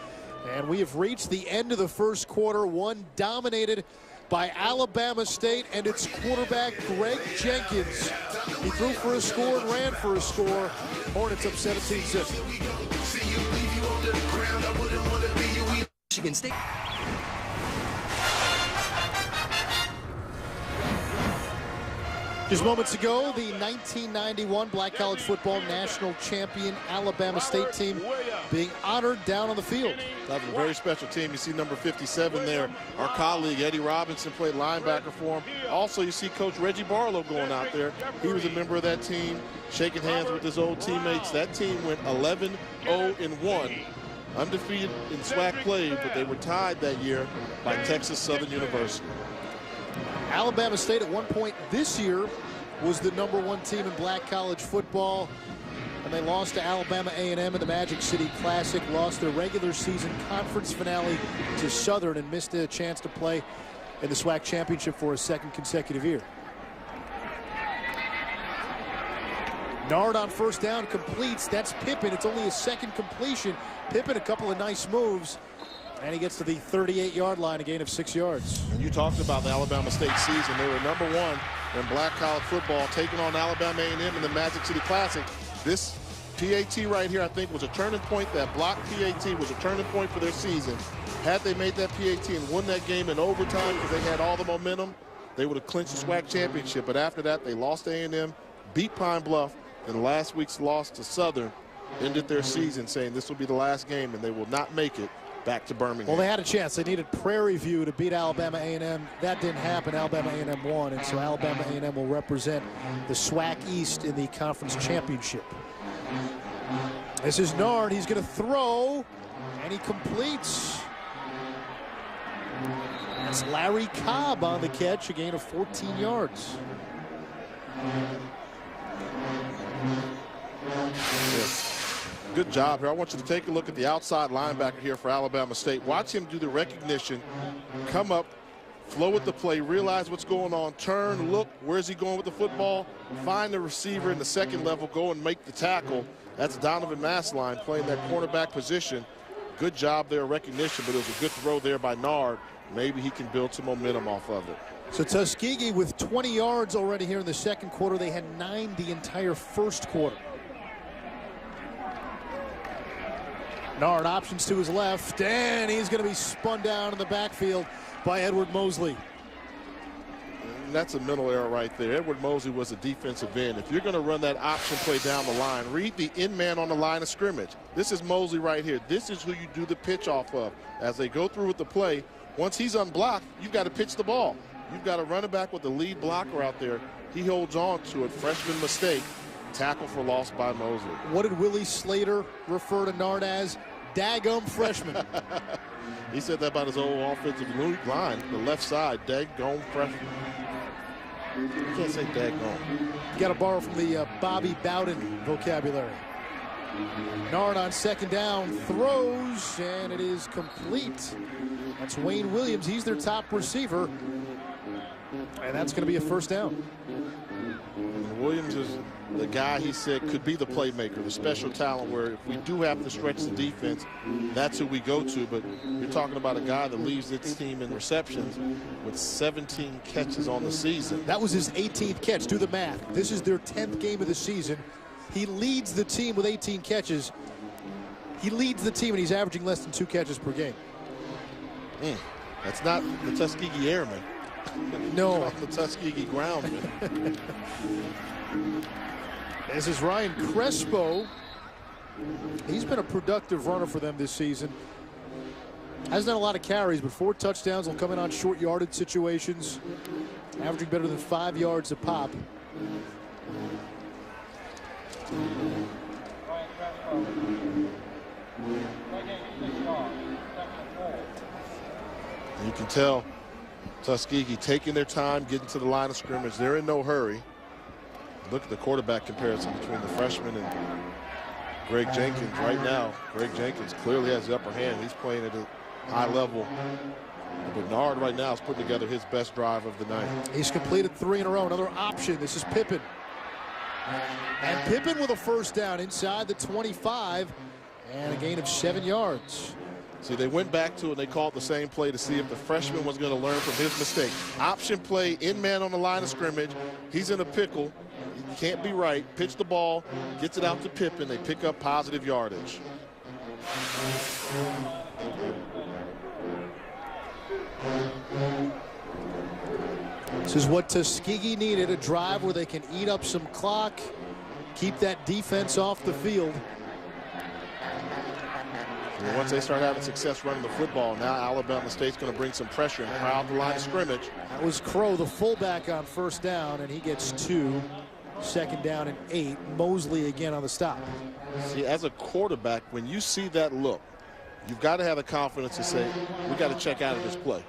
S1: And we have reached the end of the first quarter, one dominated by Alabama State and its quarterback, Greg Jenkins. He threw for a score and ran for a score. Hornets up 17-6.
S4: Michigan State.
S1: Just moments ago, the 1991 Black College Football National Champion Alabama State team being honored down on the field.
S2: That was a very special team. You see number 57 there. Our colleague Eddie Robinson played linebacker for him. Also, you see Coach Reggie Barlow going out there. He was a member of that team, shaking hands with his old teammates. That team went 11-0-1. Undefeated in SWAC play, but they were tied that year by Texas Southern University.
S1: Alabama State at one point this year was the #1 team in Black College football, and they lost to Alabama A&M in the Magic City Classic, lost their regular season conference finale to Southern, and missed a chance to play in the SWAC championship for a second consecutive year. Nard on first down completes. That's Pippen. It's only his second completion. Pippen, a couple of nice moves. And he gets to the 38-yard line, a gain of 6 yards.
S2: And you talked about the Alabama State season. They were #1 in Black College football, taking on Alabama A&M in the Magic City Classic. This PAT right here, I think, was a turning point. That blocked PAT was a turning point for their season. Had they made that PAT and won that game in overtime because they had all the momentum, they would have clinched the SWAC championship. But after that, they lost to A&M, beat Pine Bluff, and last week's loss to Southern ended their season, saying this will be the last game, and they will not make it back to Birmingham.
S1: Well, they had a chance. They needed Prairie View to beat Alabama A&M. That didn't happen. Alabama A&M won, and so Alabama A&M will represent the SWAC East in the conference championship. This is Nard. He's going to throw, and he completes. That's Larry Cobb on the catch, a gain of 14 yards.
S2: Yes. Good job here. I want you to take a look at the outside linebacker here for Alabama State. Watch him do the recognition, come up, flow with the play, realize what's going on, turn, look, where's he going with the football, find the receiver in the second level, go and make the tackle. That's Donovan Massline playing that cornerback position. Good job there, recognition, but it was a good throw there by Nard. Maybe he can build some momentum off of it.
S1: So Tuskegee with 20 yards already here in the second quarter. They had 9 the entire first quarter. Nard options to his left, and he's going to be spun down in the backfield by Edward Mosley.
S2: Thornton, that's a mental error right there. Edward Mosley was a defensive end. If you're going to run that option play down the line, read the in man on the line of scrimmage. This is Mosley right here. This is who you do the pitch off of. As they go through with the play, once he's unblocked, you've got to pitch the ball. You've got to run it back with the lead blocker out there. He holds on to it. Freshman mistake. Tackle for loss by Mosley.
S1: What did Willie Slater refer to Nard as? Daggum freshman.
S2: He said that about his old offensive line, the left side. Daggum freshman. You can't say daggum.
S1: You got to borrow from the Bobby Bowden vocabulary. Nard on second down throws, and it is complete. That's Wayne Williams. He's their top receiver, and that's going to be a first down.
S2: And Williams is the guy he said could be the playmaker, the special talent where if we do have to stretch the defense, that's who we go to. But you're talking about a guy that leads its team in receptions with 17 catches on the season.
S1: That was his 18th catch. Do the math. This is their 10th game of the season. He leads the team with 18 catches. He leads the team, and he's averaging less than 2 catches per game.
S2: That's not the Tuskegee Airmen.
S1: No.
S2: The Tuskegee Groundmen.
S1: This is Ryan Crespo. He's been a productive runner for them this season. Hasn't done a lot of carries, but 4 touchdowns will come in on short yardage situations. Averaging better than 5 yards a pop.
S2: You can tell Tuskegee taking their time, getting to the line of scrimmage. They're in no hurry. Look at the quarterback comparison between the freshman and Greg Jenkins right now. Greg Jenkins clearly has the upper hand. He's playing at a high level. Bernard right now is putting together his best drive of the night.
S1: He's completed 3 in a row. Another option. This is Pippen. And Pippen with a first down inside the 25 and a gain of 7 yards.
S2: See, they went back to it and they called the same play to see if the freshman was going to learn from his mistake. Option play, in man on the line of scrimmage. He's in a pickle. He can't be right. Pitch the ball, gets it out to Pippen. They pick up positive yardage.
S1: This is what Tuskegee needed, a drive where they can eat up some clock, keep that defense off the field.
S2: And once they start having success running the football, now Alabama State's going to bring some pressure and crowd the line of scrimmage.
S1: That was Crow, the fullback, on first down, and he gets 2. Second down and 8. Mosley again on the stop.
S2: See, as a quarterback, when you see that look, you've got to have the confidence to say, we got to check out of this play.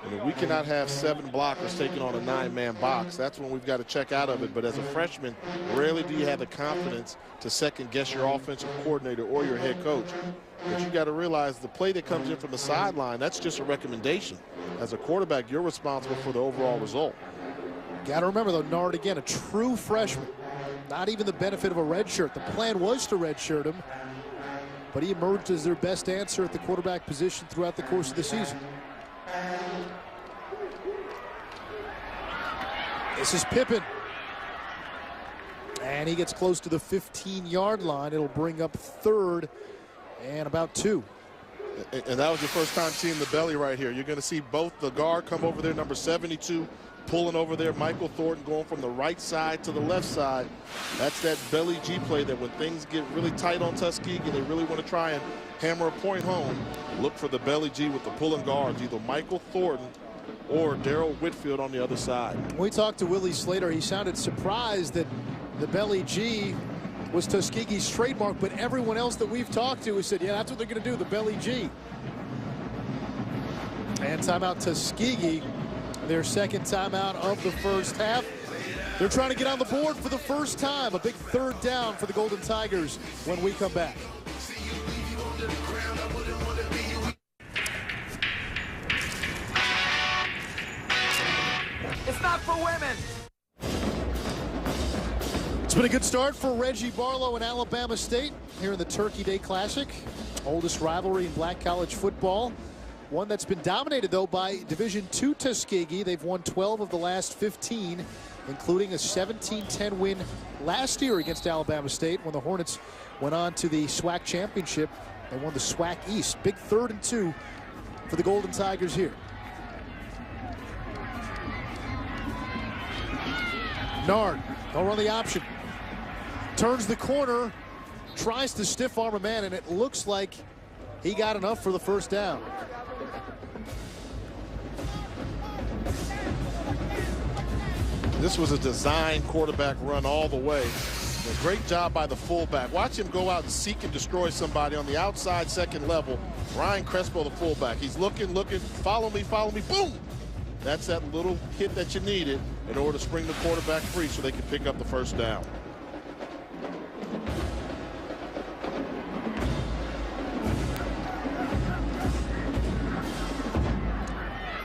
S2: And if we cannot have 7 blockers taking on a 9-man box, that's when we've got to check out of it. But as a freshman, rarely do you have the confidence to second-guess your offensive coordinator or your head coach. But you got to realize the play that comes in from the sideline, that's just a recommendation. As a quarterback, you're responsible for the overall result.
S1: Got to remember, though, Nard, again, a true freshman. Not even the benefit of a red shirt. The plan was to redshirt him, but he emerged as their best answer at the quarterback position throughout the course of the season. This is Pippen. And he gets close to the 15-yard line. It'll bring up 3rd and about 2.
S2: And that was your first time seeing the belly right here. You're going to see both the guard come over there, number 72, pulling over there. Michael Thornton going from the right side to the left side. That's that belly G play that when things get really tight on Tuskegee, they really want to try and hammer a point home. Look for the belly G with the pulling guards, either Michael Thornton or Darrell Whitfield on the other side.
S1: When we talked to Willie Slater, he sounded surprised that the belly G was Tuskegee's trademark, but everyone else that we've talked to has said, yeah, that's what they're going to do, the belly G. And timeout Tuskegee, their second timeout of the first half. They're trying to get on the board for the first time. A big 3rd down for the Golden Tigers when we come back.
S4: It's not for women.
S1: It's been a good start for Reggie Barlow and Alabama State here in the Turkey Day Classic. Oldest rivalry in black college football. One that's been dominated, though, by Division II Tuskegee. They've won 12 of the last 15, including a 17-10 win last year against Alabama State when the Hornets went on to the SWAC championship. They won the SWAC East. Big 3rd and 2 for the Golden Tigers here. Nard, they'll run the option. Turns the corner, tries to stiff arm a man, and it looks like he got enough for the first down.
S2: This was a design quarterback run all the way. A great job by the fullback. Watch him go out and seek and destroy somebody on the outside second level. Ryan Crespo, the fullback. He's looking, follow me, boom! That's that little hit that you needed in order to spring the quarterback free so they can pick up the first down.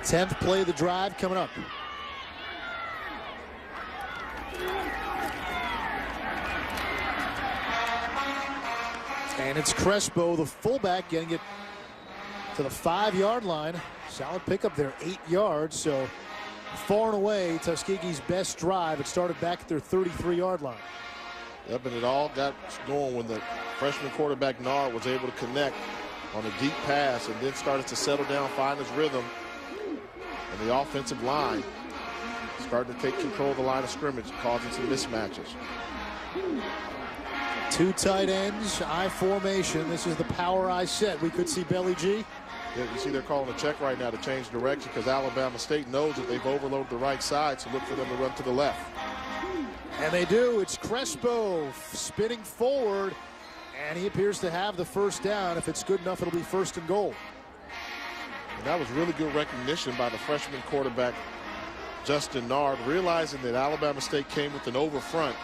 S1: Tenth play of the drive coming up. And it's Crespo, the fullback, getting it to the 5-yard line. Solid pickup there, 8 yards. So far and away, Tuskegee's best drive. It started back at their 33-yard line.
S2: Yep, and it all got going when the freshman quarterback Nard was able to connect on a deep pass and then started to settle down, find his rhythm. And the offensive line started to take control of the line of scrimmage, causing some mismatches.
S1: Two tight ends, I formation. This is the power I set. We could see Belly G.
S2: Yeah, you see they're calling a check right now to change direction because Alabama State knows that they've overloaded the right side, so look for them to run to the left.
S1: And they do. It's Crespo spinning forward, and he appears to have the first down. If it's good enough, it'll be 1st and goal.
S2: And that was really good recognition by the freshman quarterback, Justin Nard, realizing that Alabama State came with an over front,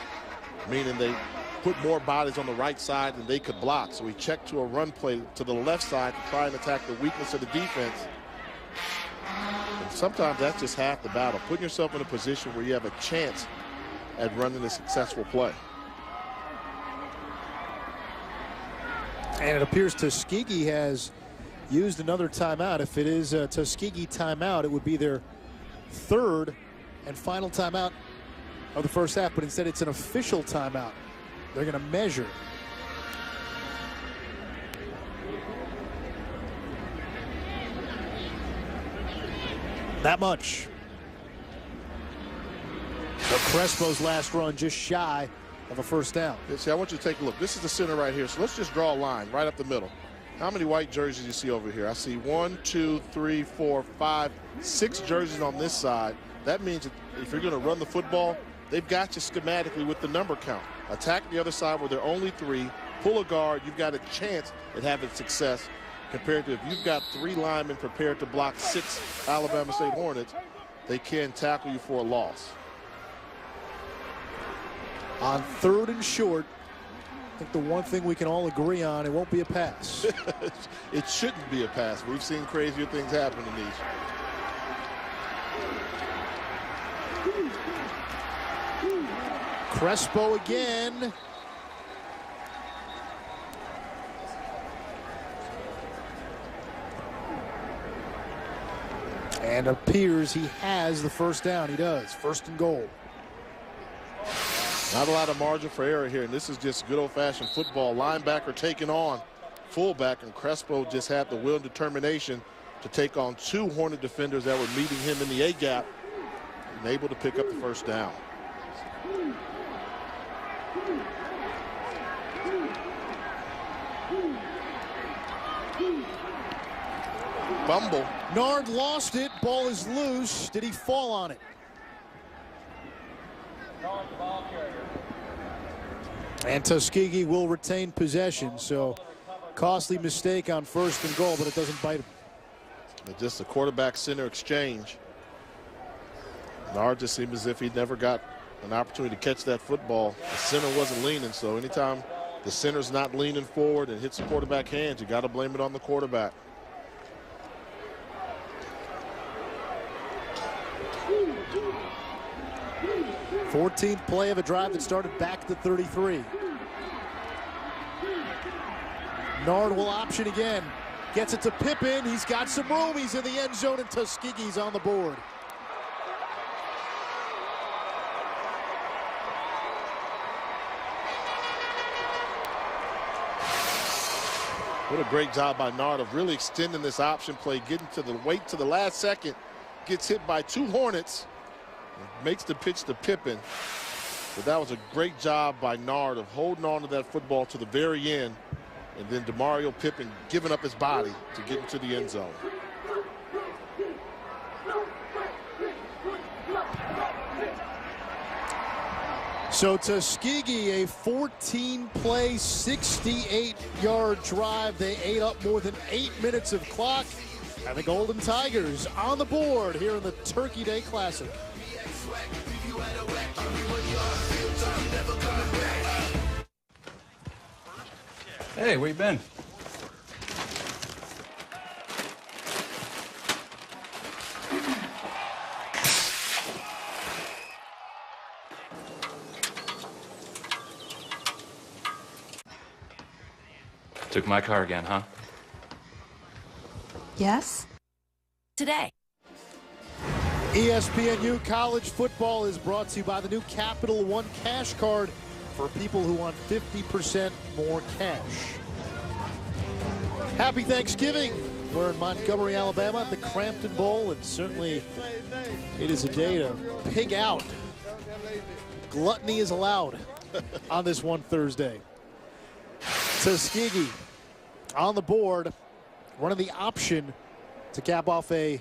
S2: meaning they put more bodies on the right side than they could block. So he checked to a run play to the left side to try and attack the weakness of the defense. And sometimes that's just half the battle, putting yourself in a position where you have a chance at running a successful play.
S1: And it appears Tuskegee has used another timeout. If it is a Tuskegee timeout, it would be their 3rd and final timeout of the first half, but instead it's an official timeout. They're going to measure. That much. So Crespo's last run just shy of a first down.
S2: See, I want you to take a look. This is the center right here. So let's just draw a line right up the middle. How many white jerseys do you see over here? I see 1, 2, 3, 4, 5, 6 jerseys on this side. That means that if you're going to run the football, they've got you schematically with the number count. Attack the other side where there are only 3. Pull a guard. You've got a chance at having success compared to if you've got 3 linemen prepared to block 6 Alabama State Hornets, they can tackle you for a loss.
S1: On 3rd and short, I think the one thing we can all agree on, it won't be a pass.
S2: It shouldn't be a pass. We've seen crazier things happen in these.
S1: Crespo again. And appears he has the first down. He does. 1st and goal.
S2: Not a lot of margin for error here, and this is just good old-fashioned football. Linebacker taking on fullback, and Crespo just had the will and determination to take on 2 Hornet defenders that were meeting him in the A-gap and able to pick up the first down. Fumble.
S1: Nard lost it. Ball is loose. Did he fall on it? And Tuskegee will retain possession. So costly mistake on 1st and goal, but it doesn't bite him.
S2: It's just a quarterback center exchange. Nard just seemed as if he never got an opportunity to catch that football. The center wasn't leaning, so anytime the center's not leaning forward and hits the quarterback hands, you got to blame it on the quarterback.
S1: Fourteenth play of a drive that started back at the 33. Nard will option again. Gets it to Pippen. He's got some room. He's in the end zone, and Tuskegee's on the board.
S2: What a great job by Nard of really extending this option play, getting to the wait to the last second, gets hit by 2 Hornets, makes the pitch to Pippen, But that was a great job by Nard of holding on to that football to the very end, and then DeMario Pippin giving up his body to get into the end zone.
S1: So Tuskegee, a 14-play, 68-yard drive. They ate up more than 8 minutes of clock. And the Golden Tigers on the board here in the Turkey Day Classic.
S5: Hey, where you been? Took my car again, huh?
S6: Yes?
S7: Today.
S1: ESPNU College Football is brought to you by the new Capital One Cash Card for people who want 50% more cash. Happy Thanksgiving. We're in Montgomery, Alabama at the Cramton Bowl, and certainly it is a day to pig out. Gluttony is allowed on this one Thursday. Tuskegee on the board, running the option to cap off a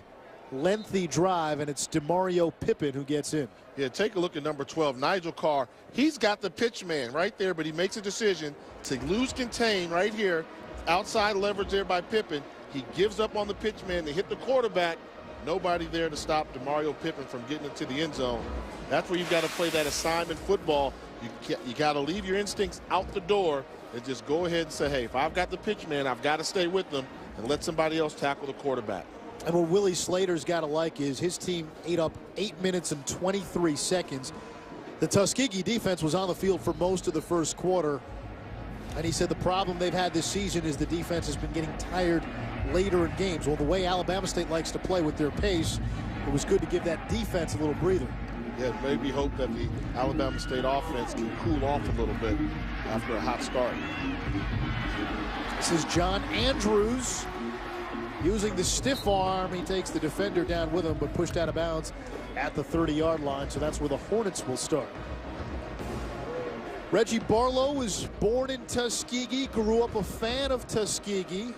S1: lengthy drive, and it's DeMario Pippin who gets in.
S2: Yeah, take a look at number 12, Nigel Carr. He's got the pitch man right there, but he makes a decision to lose contain right here. Outside leverage there by Pippin. He gives up on the pitch man to hit the quarterback. Nobody there to stop DeMario Pippin from getting into the end zone. That's where you've got to play that assignment football. You got to leave your instincts out the door and just go ahead and say, hey, if I've got the pitch man, I've got to stay with them and let somebody else tackle the quarterback.
S1: And what Willie Slater's got to like is his team ate up 8 minutes and 23 seconds. The Tuskegee defense was on the field for most of the first quarter. And he said the problem they've had this season is the defense has been getting tired later in games. Well, the way Alabama State likes to play with their pace, it was good to give that defense a little breather.
S2: Yeah, maybe hope that the Alabama State offense can cool off a little bit after a hot start.
S1: This is John Andrews using the stiff arm. He takes the defender down with him, but pushed out of bounds at the 30-yard line. So that's where the Hornets will start. Reggie Barlow was born in Tuskegee, grew up a fan of Tuskegee.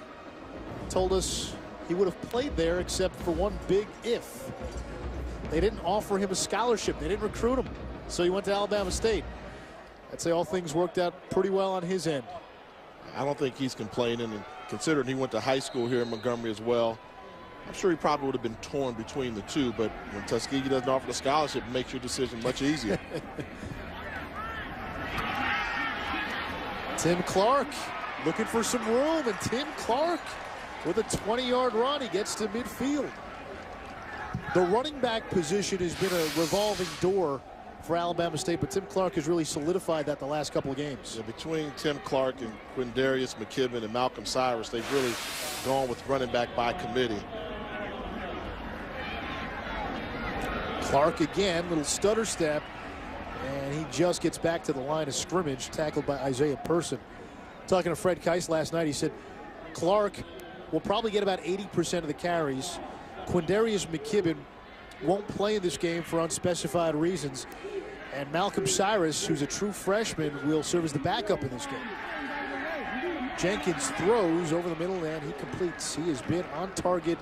S1: Told us he would have played there except for one big if. They didn't offer him a scholarship. They didn't recruit him. So he went to Alabama State. I'd say all things worked out pretty well on his end.
S2: I don't think he's complaining, and considering he went to high school here in Montgomery as well, I'm sure he probably would have been torn between the two, but when Tuskegee doesn't offer the scholarship, it makes your decision much easier.
S1: Tim Clark looking for some room, and Tim Clark with a 20-yard run. He gets to midfield. The running back position has been a revolving door for Alabama State, but Tim Clark has really solidified that the last couple of games.
S2: Yeah, between Tim Clark and Quindarius McKibben and Malcolm Cyrus, they've really gone with running back by committee.
S1: Clark again, little stutter step, and he just gets back to the line of scrimmage, tackled by Isaiah Person. Talking to Fred Keiss last night, he said Clark will probably get about 80% of the carries. Quindarius McKibben won't play in this game for unspecified reasons. And Malcolm Cyrus, who's a true freshman, will serve as the backup in this game. Jenkins throws over the middle, and he completes. He has been on target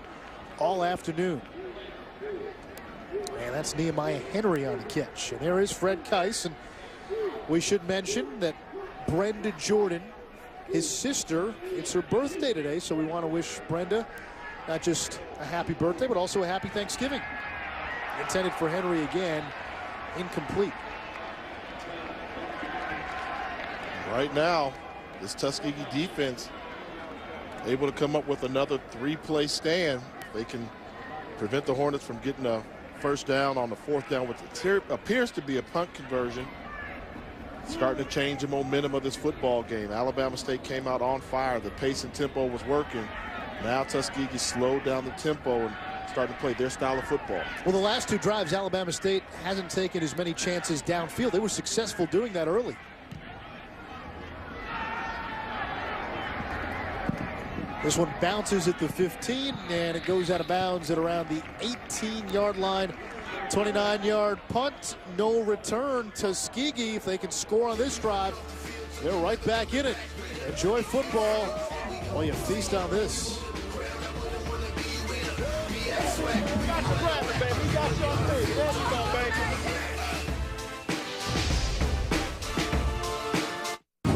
S1: all afternoon. And that's Nehemiah Henry on the catch. And there is Fred Keiss. And we should mention that Brenda Jordan, his sister, it's her birthday today, so we want to wish Brenda not just a happy birthday, but also a happy Thanksgiving. Intended for Henry again, incomplete.
S2: Right now, this Tuskegee defense able to come up with another three-play stand. They can prevent the Hornets from getting a first down on the fourth down, which appears to be a punt conversion. Starting to change the momentum of this football game. Alabama State came out on fire. The pace and tempo was working. Now Tuskegee slowed down the tempo and starting to play their style of football.
S1: Well, the last two drives, Alabama State hasn't taken as many chances downfield. They were successful doing that early. This one bounces at the 15, and it goes out of bounds at around the 18-yard line 29-yard punt, no return. Tuskegee, if they can score on this drive, they're right back in it. Enjoy football while you feast on this.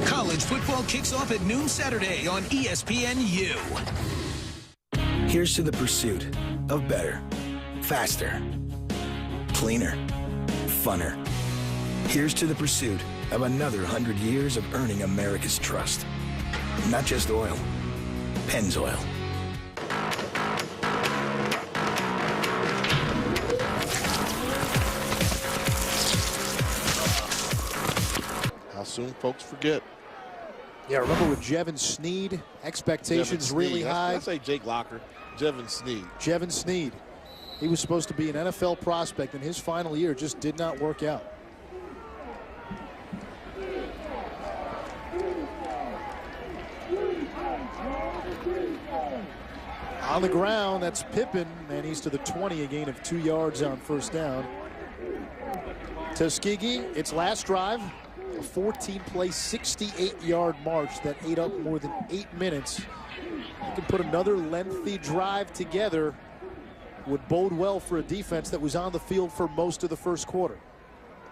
S4: College football kicks off at noon Saturday on ESPNU.
S6: Here's to the pursuit of better, faster, cleaner, funner. Here's to the pursuit of another 100 years of earning America's trust. Not just oil, Pennzoil.
S2: How soon folks forget.
S1: Yeah, remember with Jevin Sneed, expectations really high.
S2: I say Jake Locker, Jevin Sneed.
S1: Jevin Sneed. He was supposed to be an NFL prospect, and his final year just did not work out. On the ground, that's Pippen, and he's to the 20, a gain of 2 yards on first down. Tuskegee, its last drive, a 14-play, 68-yard march that ate up more than 8 minutes. You can put another lengthy drive together, would bode well for a defense that was on the field for most of the first quarter.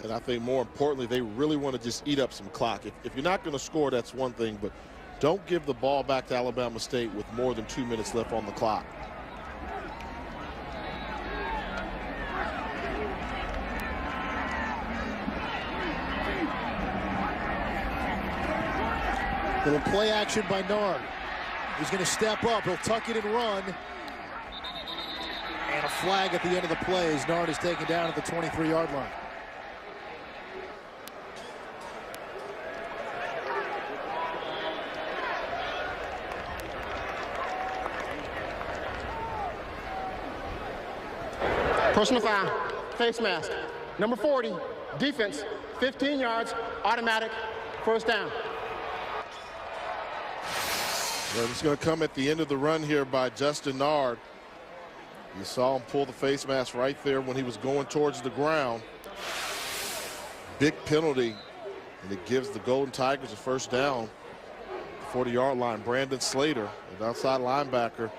S2: And I think more importantly, they really want to just eat up some clock. If you're not going to score, that's one thing, but don't give the ball back to Alabama State with more than 2 minutes left on the clock.
S1: Little play action by Nard. He's going to step up. He'll tuck it and run. And a flag at the end of the play as Nard is taken down at the 23-yard line.
S3: Personal foul, face mask. Number 40, defense, 15 yards, automatic, first down.
S2: Well, it's going to come at the end of the run here by Justin Nard. You saw him pull the face mask right there when he was going towards the ground. Big penalty, and it gives the Golden Tigers a first down. 40-yard line. Brandon Slater, an outside linebacker.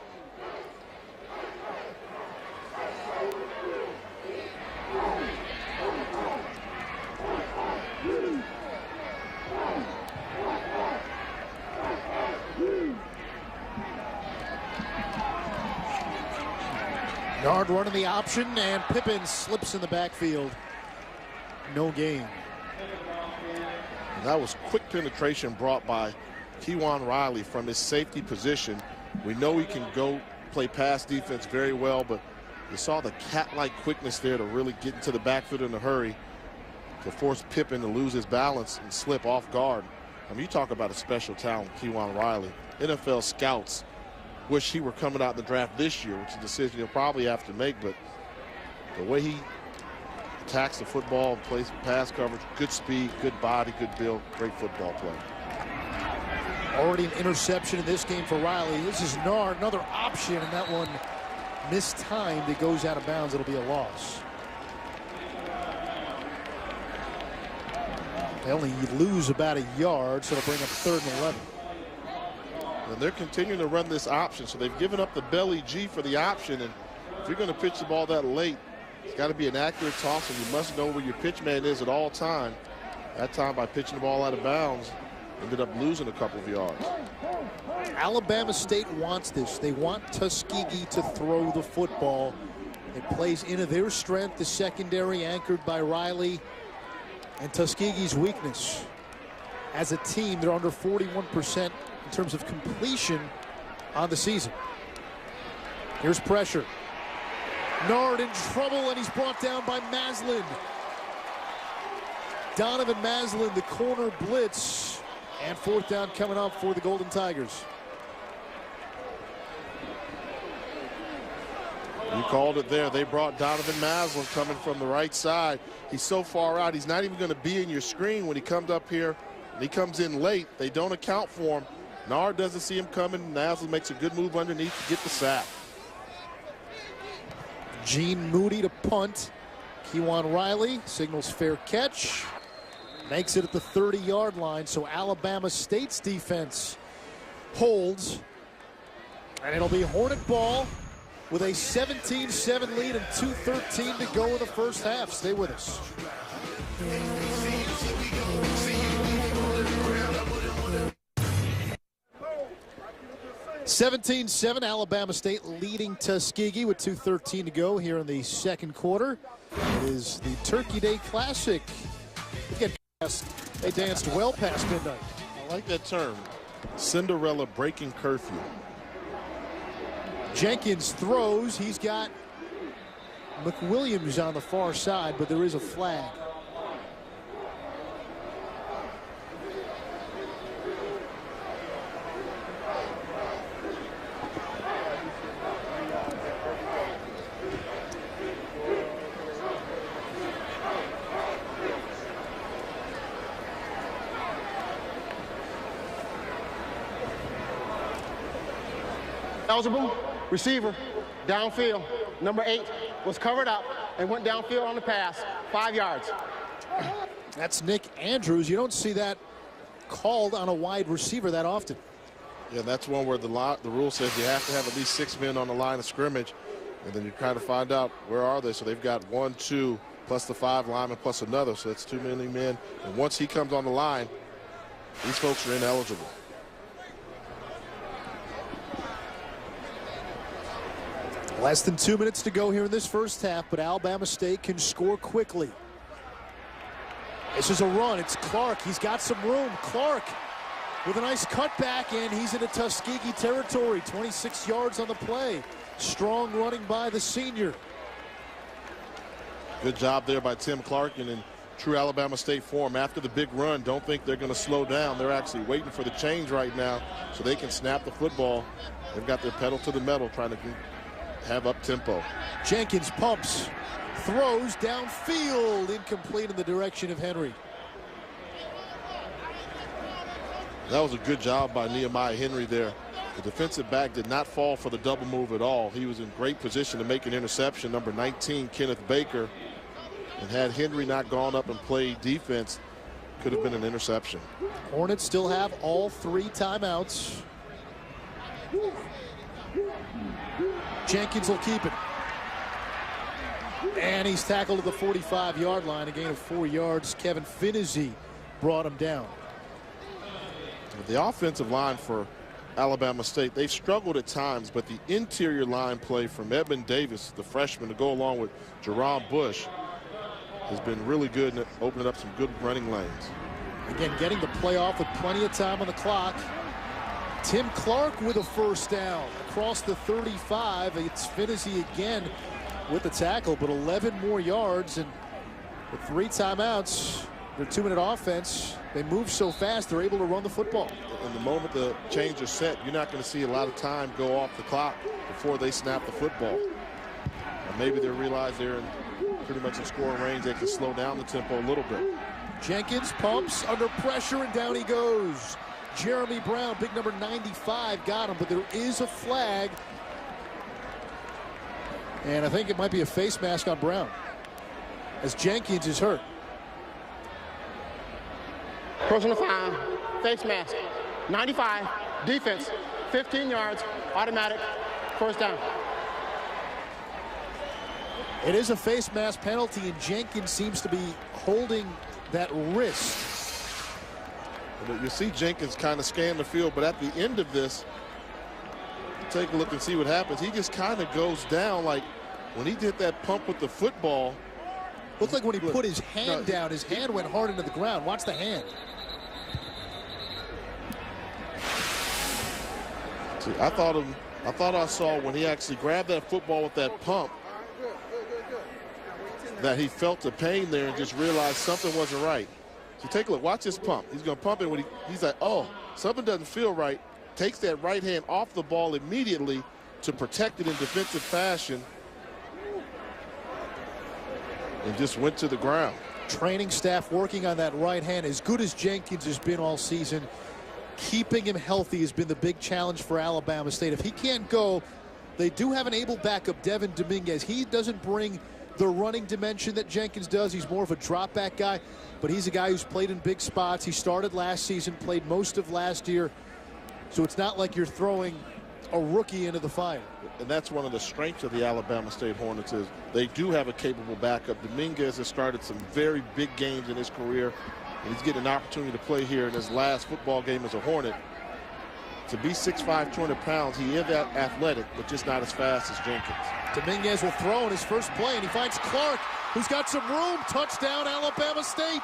S1: Nard running the option, and Pippen slips in the backfield. No gain.
S2: That was quick penetration brought by Kewan Riley from his safety position. We know he can go play pass defense very well, but you saw the cat-like quickness there to really get into the backfield in a hurry to force Pippen to lose his balance and slip off guard. I mean, you talk about a special talent, Kewan Riley. NFL scouts wish he were coming out in the draft this year, which is a decision he'll probably have to make, but the way he attacks the football and plays pass coverage, good speed, good body, good build, great football play.
S1: Already an interception in this game for Riley. This is Nard, another option, and that one mistimed. It goes out of bounds. It'll be a loss. They only lose about a yard, so it'll bring up 3rd and 11.
S2: And they're continuing to run this option, so they've given up the belly G for the option, and if you're going to pitch the ball that late, it's got to be an accurate toss, and you must know where your pitch man is at all time. That time, by pitching the ball out of bounds, ended up losing a couple of yards.
S1: Alabama State wants this. They want Tuskegee to throw the football. It plays into their strength, the secondary anchored by Riley, and Tuskegee's weakness. As a team, they're under 41% in terms of completion on the season. Here's pressure. Nard in trouble, and he's brought down by Maslin. Donovan Maslin, the corner blitz, and 4th down coming up for the Golden Tigers.
S2: You called it there. They brought Donovan Maslin coming from the right side. He's so far out, he's not even going to be in your screen when he comes up here. And he comes in late. They don't account for him. Nard doesn't see him coming. Maslin makes a good move underneath to get the sack.
S1: Gene Moody to punt. Kewan Riley signals fair catch. Makes it at the 30-yard line, so Alabama State's defense holds. And it'll be Hornet ball with a 17-7 lead and 2:13 to go in the first half. Stay with us. 17-7, Alabama State leading Tuskegee with 2:13 to go here in the second quarter. It is the Turkey Day Classic. They danced well past midnight.
S2: I like that term, Cinderella breaking curfew.
S1: Jenkins throws. He's got McWilliams on the far side, but there is a flag.
S3: Eligible receiver downfield. Number 8 was covered up and went downfield on the pass, 5 yards.
S1: That's Nick Andrews. You don't see that called on a wide receiver that often.
S2: Yeah, that's one where the rule says you have to have at least 6 men on the line of scrimmage, and then you kind of find out where are they. So they've got 1, 2, plus the 5 linemen plus another, so that's too many men. And once he comes on the line, these folks are ineligible.
S1: Less than 2 minutes to go here in this first half, but Alabama State can score quickly. This is a run. It's Clark. He's got some room. Clark with a nice cutback, and he's into Tuskegee territory. 26 yards on the play. Strong running by the senior.
S2: Good job there by Tim Clark, and in true Alabama State form, after the big run, don't think they're going to slow down. They're actually waiting for the change right now so they can snap the football. They've got their pedal to the metal trying to have up tempo.
S1: Jenkins pumps, throws downfield, incomplete in the direction of Henry.
S2: That was a good job by Nehemiah Henry there. The defensive back did not fall for the double move at all. He was in great position to make an interception. Number 19, Kenneth Baker. And had Henry not gone up and played defense, could have been an interception.
S1: Hornets still have all 3 timeouts. Jenkins will keep it. And he's tackled at the 45-yard line, a gain of 4 yards. Kevin Finney brought him down.
S2: The offensive line for Alabama State, they've struggled at times, but the interior line play from Edmund Davis, the freshman, to go along with Jerron Bush, has been really good in opening up some good running lanes.
S1: Again, getting the play off with plenty of time on the clock. Tim Clark with a first down across the 35. It's Finney again with the tackle, but 11 more yards, and with 3 timeouts, their 2-minute offense, they move so fast they're able to run the football.
S2: And the moment the change is set, you're not going to see a lot of time go off the clock before they snap the football. And maybe they realize they're in pretty much in scoring range. They can slow down the tempo a little bit.
S1: Jenkins pumps under pressure, and down he goes. Jeremy Brown, big number 95, got him, but there is a flag. And I think it might be a face mask on Brown, as Jenkins is hurt.
S3: Personal foul, face mask, 95, defense, 15 yards, automatic, first down.
S1: It is a face mask penalty, and Jenkins seems to be holding that wrist.
S2: You see Jenkins kind of scan the field, but at the end of this, take a look and see what happens. He just kind of goes down, like when he did that pump with the football.
S1: Looked like when he put his hand down, his hand went hard into the ground. Watch the hand.
S2: See, I thought I saw when he actually grabbed that football with that pump that he felt the pain there and just realized something wasn't right. So take a look, watch this pump. He's going to pump it when he's like, oh, something doesn't feel right. Takes that right hand off the ball immediately to protect it in defensive fashion and just went to the ground.
S1: Training staff working on that right hand. As good as Jenkins has been all season, keeping him healthy has been the big challenge for Alabama State. If he can't go, they do have an able backup, Devin Dominguez. He doesn't bring the running dimension that Jenkins does. He's more of a drop back guy, but he's a guy who's played in big spots. He started last season, played most of last year. So it's not like you're throwing a rookie into the fire.
S2: And that's one of the strengths of the Alabama State Hornets is they do have a capable backup. Dominguez has started some very big games in his career, and he's getting an opportunity to play here in his last football game as a Hornet. To be 6'5", 200 pounds, he is that athletic, but just not as fast as Jenkins.
S1: Dominguez will throw in his first play, and he finds Clark, who's got some room. Touchdown, Alabama State.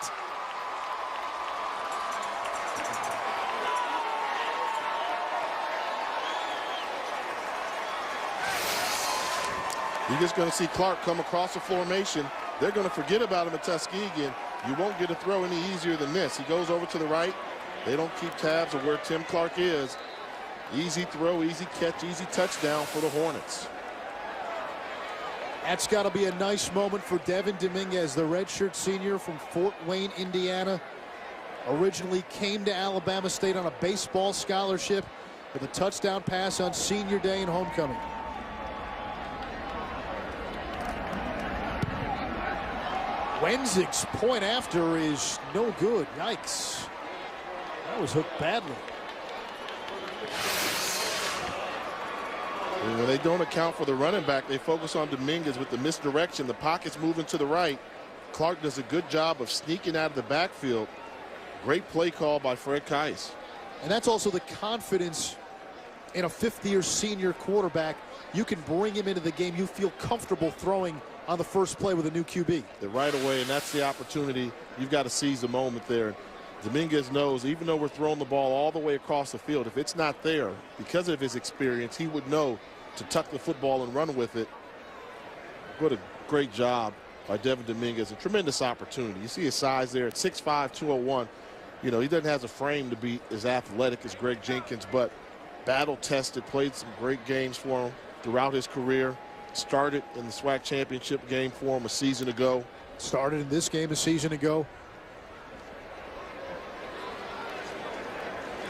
S2: You're just going to see Clark come across the formation. They're going to forget about him at Tuskegee, and you won't get a throw any easier than this. He goes over to the right. They don't keep tabs of where Tim Clark is. Easy throw, easy catch, easy touchdown for the Hornets.
S1: That's got to be a nice moment for Devin Dominguez, the redshirt senior from Fort Wayne, Indiana. Originally came to Alabama State on a baseball scholarship with a touchdown pass on senior day and homecoming. Wenzig's point after is no good. Yikes. That was hooked badly.
S2: And when they don't account for the running back, they focus on Dominguez with the misdirection. The pocket's moving to the right. Clark does a good job of sneaking out of the backfield. Great play call by Fred Kais.
S1: And that's also the confidence in a fifth-year senior quarterback. You can bring him into the game. You feel comfortable throwing on the first play with a new QB.
S2: The right away, and that's the opportunity. You've got to seize the moment there. Dominguez knows, even though we're throwing the ball all the way across the field, if it's not there, because of his experience, he would know to tuck the football and run with it. What a great job by Devin Dominguez. A tremendous opportunity. You see his size there at 6'5", 201. You know, he doesn't have a frame to be as athletic as Greg Jenkins, but battle-tested, played some great games for him throughout his career. Started in the SWAC championship game for him a season ago.
S1: Started in this game a season ago.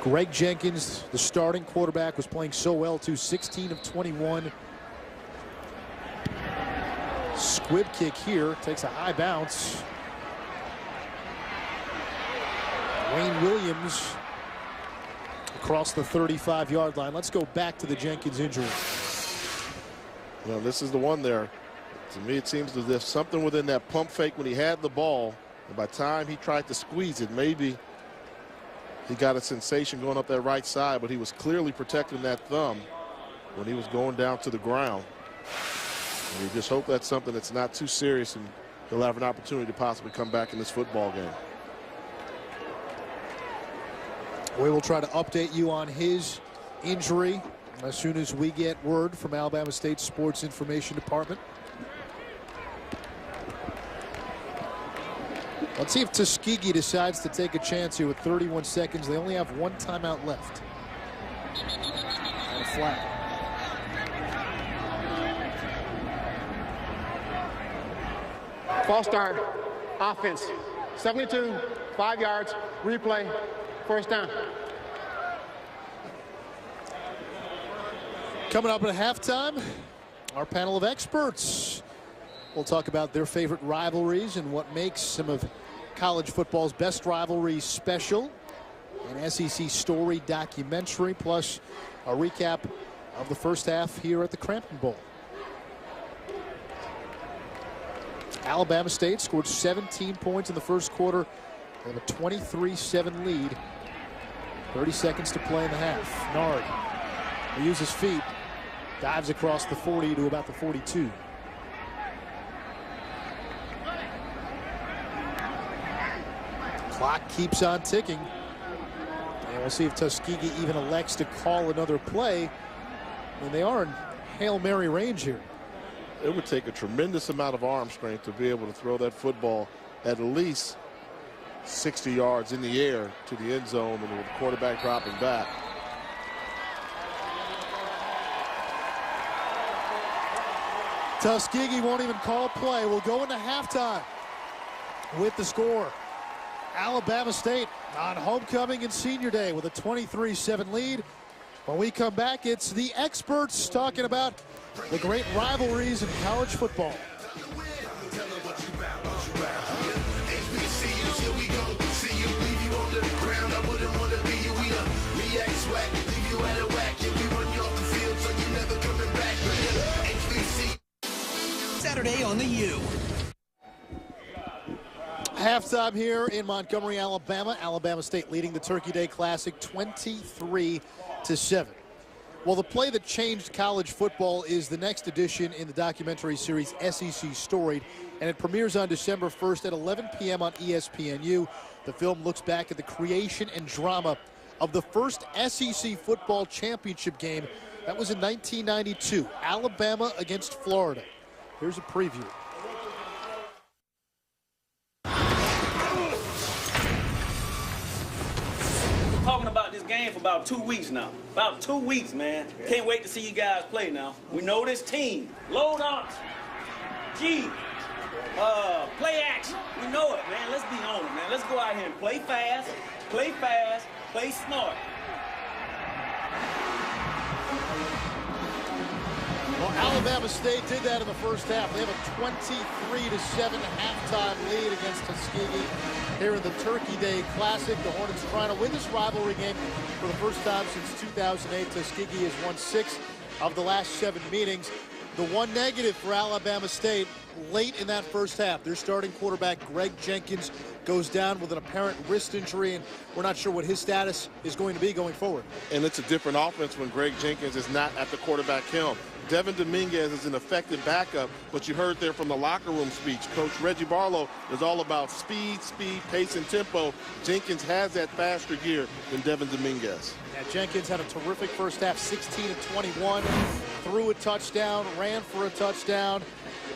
S1: Greg Jenkins, the starting quarterback, was playing so well too. 16 of 21. Squib kick here, takes a high bounce. Wayne Williams across the 35-yard line. Let's go back to the Jenkins injury.
S2: You know, this is the one there. To me, it seems as if something within that pump fake when he had the ball, and by the time he tried to squeeze it, maybe he got a sensation going up that right side, but he was clearly protecting that thumb when he was going down to the ground. And you just hope that's something that's not too serious, and he'll have an opportunity to possibly come back in this football game.
S1: We will try to update you on his injury as soon as we get word from Alabama State Sports Information Department. Let's see if Tuskegee decides to take a chance here with 31 seconds. They only have one timeout left. And a flag.
S3: False start. Offense. 72, 5 yards. Replay. First down.
S1: Coming up at halftime, our panel of experts. We'll talk about their favorite rivalries and what makes some of college football's best rivalries special. An SEC story documentary, plus a recap of the first half here at the Cramton Bowl. Alabama State scored 17 points in the first quarter. They have a 23-7 lead. 30 seconds to play in the half. Nard will use his feet. Dives across the 40 to about the 42. Clock keeps on ticking. And we'll see if Tuskegee even elects to call another play. And they are in Hail Mary range here.
S2: It would take a tremendous amount of arm strength to be able to throw that football at least 60 yards in the air to the end zone, and with the quarterback dropping back.
S1: Tuskegee won't even call play. We'll go into halftime with the score. Alabama State on homecoming and senior day with a 23-7 lead. When we come back, it's the experts talking about the great rivalries in college football.
S4: Saturday on the U.
S1: Halftime here in Montgomery, Alabama. Alabama State leading the Turkey Day Classic 23-7. Well, the play that changed college football is the next edition in the documentary series SEC Storied, and it premieres on December 1st at 11 p.m. on ESPNU. The film looks back at the creation and drama of the first SEC football championship game. That was in 1992, Alabama against Florida. Here's a preview.
S7: Talking about this game for about 2 weeks now. About 2 weeks, man. Can't wait to see you guys play now. We know this team. Load ups. G. Play action. We know it, man. Let's be on it, man. Let's go out here and play fast, play smart.
S1: Well, Alabama State did that in the first half. They have a 23-7 halftime lead against Tuskegee here in the Turkey Day Classic. The Hornets trying to win this rivalry game for the first time since 2008. Tuskegee has won 6 of the last 7 meetings. The one negative for Alabama State late in that first half, their starting quarterback Greg Jenkins goes down with an apparent wrist injury, and we're not sure what his status is going to be going forward.
S2: And it's a different offense when Greg Jenkins is not at the quarterback helm. Devin Dominguez is an effective backup, but you heard there from the locker room speech, Coach Reggie Barlow is all about speed, pace, and tempo. Jenkins has that faster gear than Devin Dominguez.
S1: Yeah, Jenkins had a terrific first half, 16-21, threw a touchdown, ran for a touchdown.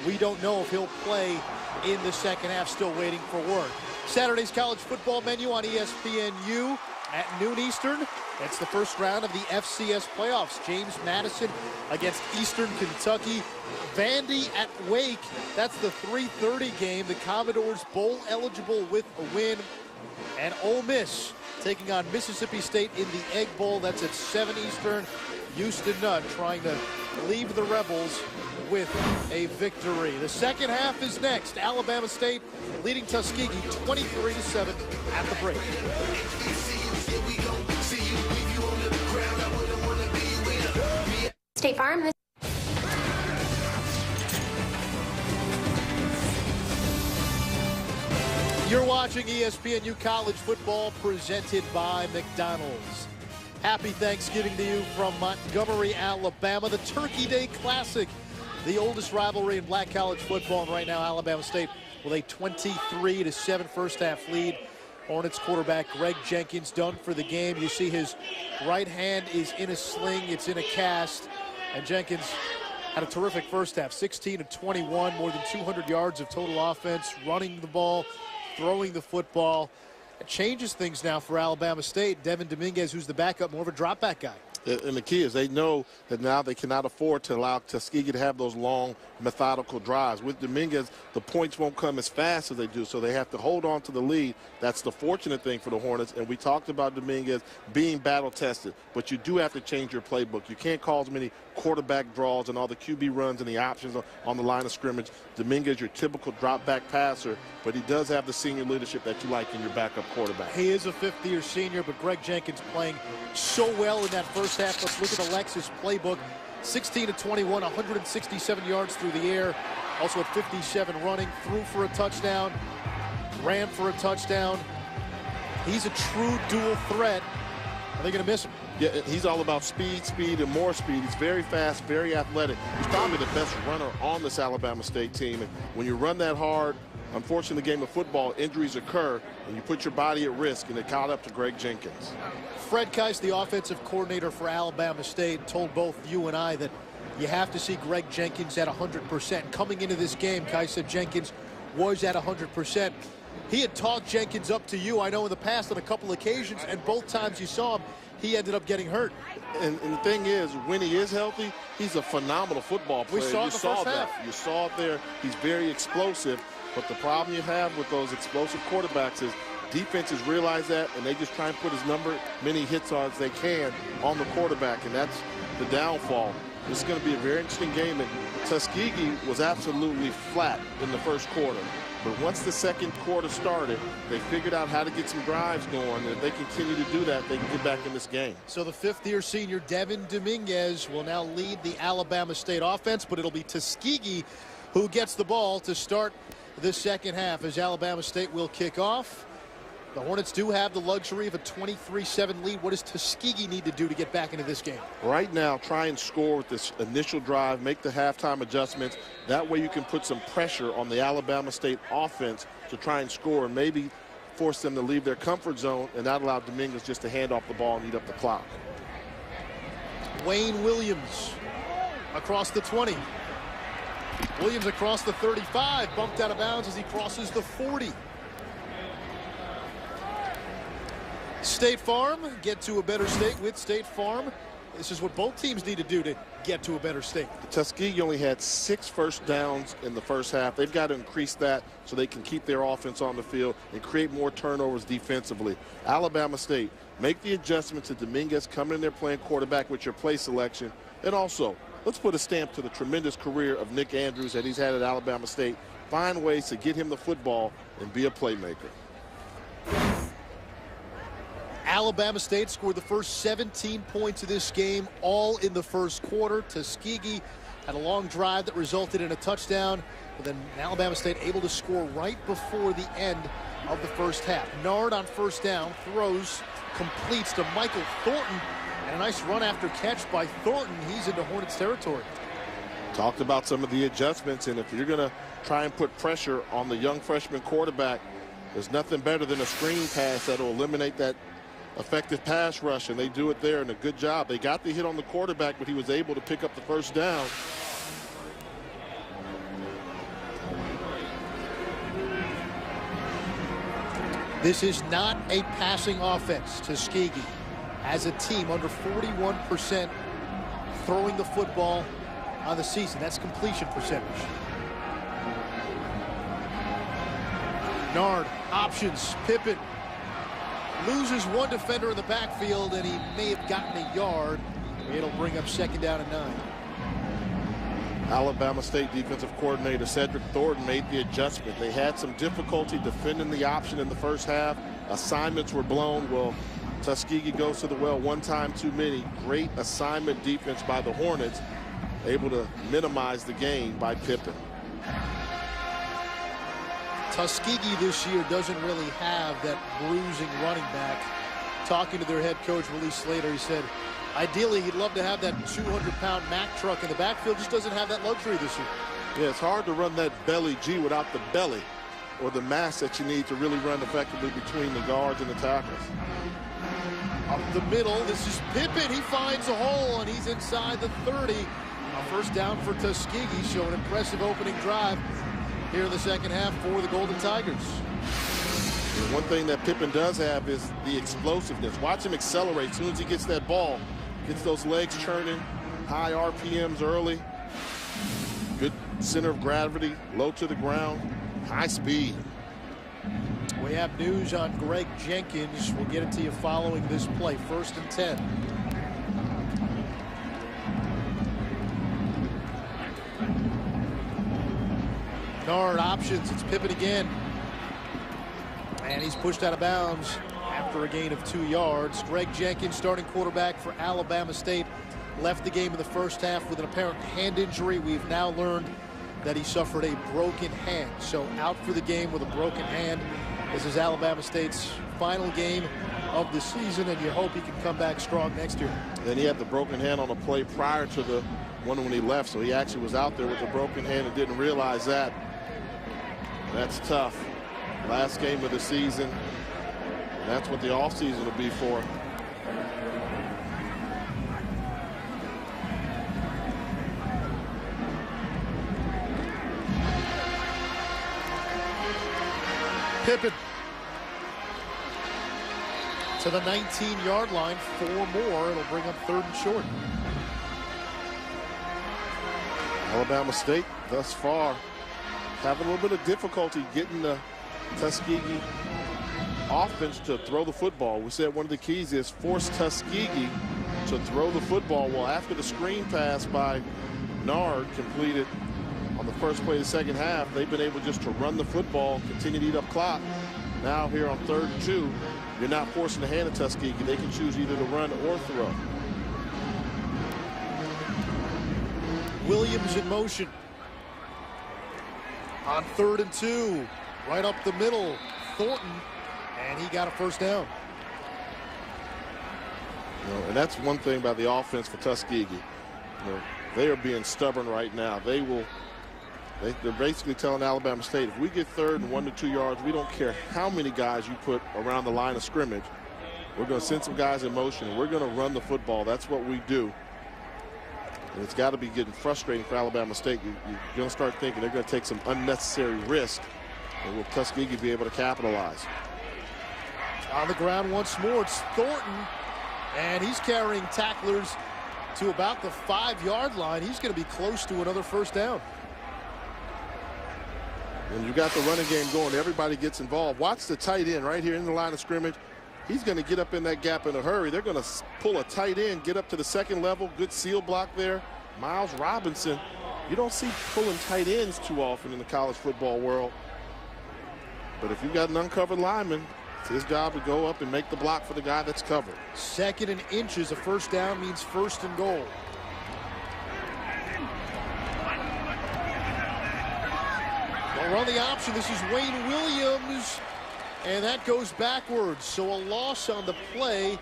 S1: We don't know if he'll play in the second half, still waiting for word. Saturday's college football menu on ESPNU at noon Eastern. That's the first round of the FCS playoffs. James Madison against Eastern Kentucky. Vandy at Wake. That's the 3:30 game. The Commodores bowl eligible with a win. And Ole Miss taking on Mississippi State in the Egg Bowl. That's at 7 Eastern. Houston Nutt trying to leave the Rebels with a victory. The second half is next. Alabama State leading Tuskegee 23-7 at the break.
S8: State Farm.
S1: You're watching ESPNU College Football presented by McDonald's. Happy Thanksgiving to you from Montgomery, Alabama. The Turkey Day Classic, the oldest rivalry in black college football. And right now, Alabama State with a 23-7 first half lead. Hornets quarterback Greg Jenkins done for the game. You see his right hand is in a sling. It's in a cast. And Jenkins had a terrific first half, 16-21, more than 200 yards of total offense, running the ball, throwing the football. It changes things now for Alabama State. Devin Dominguez, who's the backup, more of a drop back guy.
S2: And the key is they know that now they cannot afford to allow Tuskegee to have those long, methodical drives. With Dominguez, the points won't come as fast as they do, so they have to hold on to the lead. That's the fortunate thing for the Hornets. And we talked about Dominguez being battle-tested, but you do have to change your playbook. You can't call as many quarterback draws and all the QB runs and the options on the line of scrimmage. Dominguez, your typical drop-back passer, but he does have the senior leadership that you like in your backup quarterback.
S1: He is a fifth-year senior, but Greg Jenkins playing so well in that first half. Let's look at Alexis' playbook. 16-21, 167 yards through the air. Also at 57 running, threw for a touchdown, ran for a touchdown. He's a true dual threat. Are they going to miss him?
S2: Yeah, he's all about speed, and more speed. He's very fast, very athletic. He's probably the best runner on this Alabama State team. And when you run that hard, unfortunately, in the game of football, injuries occur, and you put your body at risk, and it caught up to Greg Jenkins.
S1: Fred Kice, the offensive coordinator for Alabama State, told both you and I that you have to see Greg Jenkins at 100%. Coming into this game, Kice said Jenkins was at 100%. He had talked Jenkins up to you, I know, in the past on a couple occasions, and both times you saw him, he ended up getting hurt.
S2: And the thing is, when he is healthy, he's a phenomenal football player.
S1: We saw it in the first half.
S2: You saw it there. He's very explosive. But the problem you have with those explosive quarterbacks is defenses realize that, and they just try and put as many hits on as they can on the quarterback, and that's the downfall. This is going to be a very interesting game, and Tuskegee was absolutely flat in the first quarter. But once the second quarter started, they figured out how to get some drives going, and if they continue to do that, they can get back in this game.
S1: So the fifth-year senior Devin Dominguez will now lead the Alabama State offense, but it'll be Tuskegee who gets the ball to start the second half as Alabama State will kick off. The Hornets do have the luxury of a 23-7 lead. What does Tuskegee need to do to get back into this game?
S2: Right now, try and score with this initial drive, make the halftime adjustments. That way you can put some pressure on the Alabama State offense to try and score and maybe force them to leave their comfort zone and not allow Dominguez just to hand off the ball and eat up the clock.
S1: Wayne Williams across the 20. Williams across the 35, bumped out of bounds as he crosses the 40. State Farm, get to a better state with State Farm. This is what both teams need to do to get to a better state.
S2: Tuskegee only had 6 first downs in the first half. They've got to increase that so they can keep their offense on the field and create more turnovers defensively. Alabama State, make the adjustment to Dominguez coming in there playing quarterback with your play selection. And also, let's put a stamp to the tremendous career of Nick Andrews that he's had at Alabama State. Find ways to get him the football and be a playmaker.
S1: Alabama State scored the first 17 points of this game, all in the first quarter. Tuskegee had a long drive that resulted in a touchdown, but then Alabama State able to score right before the end of the first half. Nard on first down, throws, completes to Michael Thornton, and a nice run after catch by Thornton. He's into Hornets territory.
S2: Talked about some of the adjustments, and if you're going to try and put pressure on the young freshman quarterback, there's nothing better than a screen pass that will eliminate that effective pass rush, and they do it there, and a good job. They got the hit on the quarterback, but he was able to pick up the first down.
S1: This is not a passing offense. Tuskegee as a team under 41% throwing the football on the season. That's completion percentage. Nard, options, Pippen. Loses one defender in the backfield, and he may have gotten a yard. It'll bring up second down and 9.
S2: Alabama State defensive coordinator Cedric Thornton made the adjustment. They had some difficulty defending the option in the first half. Assignments were blown. Well, Tuskegee goes to the well one time too many. Great assignment defense by the Hornets, able to minimize the gain by Pippen.
S1: Tuskegee this year doesn't really have that bruising running back. Talking to their head coach, Willie Slater, he said, ideally, he'd love to have that 200-pound Mack truck in the backfield. Just doesn't have that luxury this year.
S2: Yeah, it's hard to run that belly G without the belly or the mass that you need to really run effectively between the guards and the tackles.
S1: Up the middle, this is Pippen. He finds a hole, and he's inside the 30. A first down for Tuskegee, so an impressive opening drive here in the second half for the Golden Tigers.
S2: And one thing that Pippen does have is the explosiveness. Watch him accelerate as soon as he gets that ball. Gets those legs churning, high RPMs early. Good center of gravity, low to the ground, high speed.
S1: We have news on Greg Jenkins. We'll get it to you following this play. 1st and 10. Nard options. It's Pippen again. And he's pushed out of bounds after a gain of 2 yards. Greg Jenkins, starting quarterback for Alabama State, left the game in the first half with an apparent hand injury. We've now learned that he suffered a broken hand. So out for the game with a broken hand. This is Alabama State's final game of the season, and you hope he can come back strong next year.
S2: Then he had the broken hand on a play prior to the one when he left, so he actually was out there with a broken hand and didn't realize that. That's tough. Last game of the season. And that's what the offseason will be for.
S1: Pippen to the 19-yard line. 4 more. It'll bring up 3rd and short.
S2: Alabama State thus far having a little bit of difficulty getting the Tuskegee offense to throw the football. We said one of the keys is force Tuskegee to throw the football. Well, after the screen pass by Nard completed on the first play of the second half, they've been able just to run the football, continue to eat up clock. Now here on 3rd and 2, you're not forcing the hand of Tuskegee. They can choose either to run or throw.
S1: Williams in motion. On 3rd and 2, right up the middle, Thornton, and he got a first down.
S2: And that's one thing about the offense for Tuskegee. They are being stubborn right now. They're basically telling Alabama State, if we get 3rd and 1 to 2 yards, we don't care how many guys you put around the line of scrimmage. We're going to send some guys in motion, and we're going to run the football. That's what we do. And it's got to be getting frustrating for Alabama State. You're going to start thinking they're going to take some unnecessary risk, and will Tuskegee be able to capitalize?
S1: On the ground once more, it's Thornton, and he's carrying tacklers to about the 5-yard line. He's going to be close to another first down.
S2: When you got the running game going, everybody gets involved. Watch the tight end right here in the line of scrimmage. He's going to get up in that gap in a hurry. They're going to pull a tight end, get up to the 2nd level. Good seal block there. Miles Robinson. You don't see pulling tight ends too often in the college football world. But if you've got an uncovered lineman, it's his job to go up and make the block for the guy that's covered.
S1: 2nd and inches. A first down means 1st and goal. They'll run the option. This is Wayne Williams. And that goes backwards. So a loss on the play.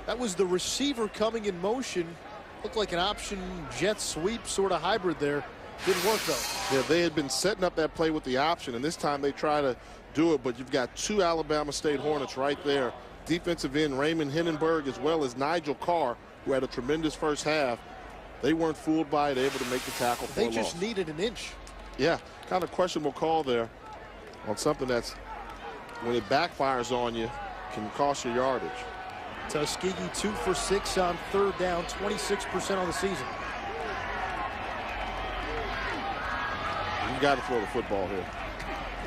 S1: That was the receiver coming in motion. Looked like an option jet sweep sort of hybrid there. Didn't work though.
S2: Yeah, they had been setting up that play with the option, and this time they try to do it, but you've got 2 Alabama State Hornets right there. Defensive end Raymond Hindenburg as well as Nigel Carr, who had a tremendous first half. They weren't fooled by it, able to make the tackle for a loss.
S1: They just needed an inch.
S2: Yeah, kind of questionable call there on something that's, when it backfires on you, can cost you yardage.
S1: Tuskegee 2 for 6 on 3rd down, 26% on the season.
S2: You got to throw the football here.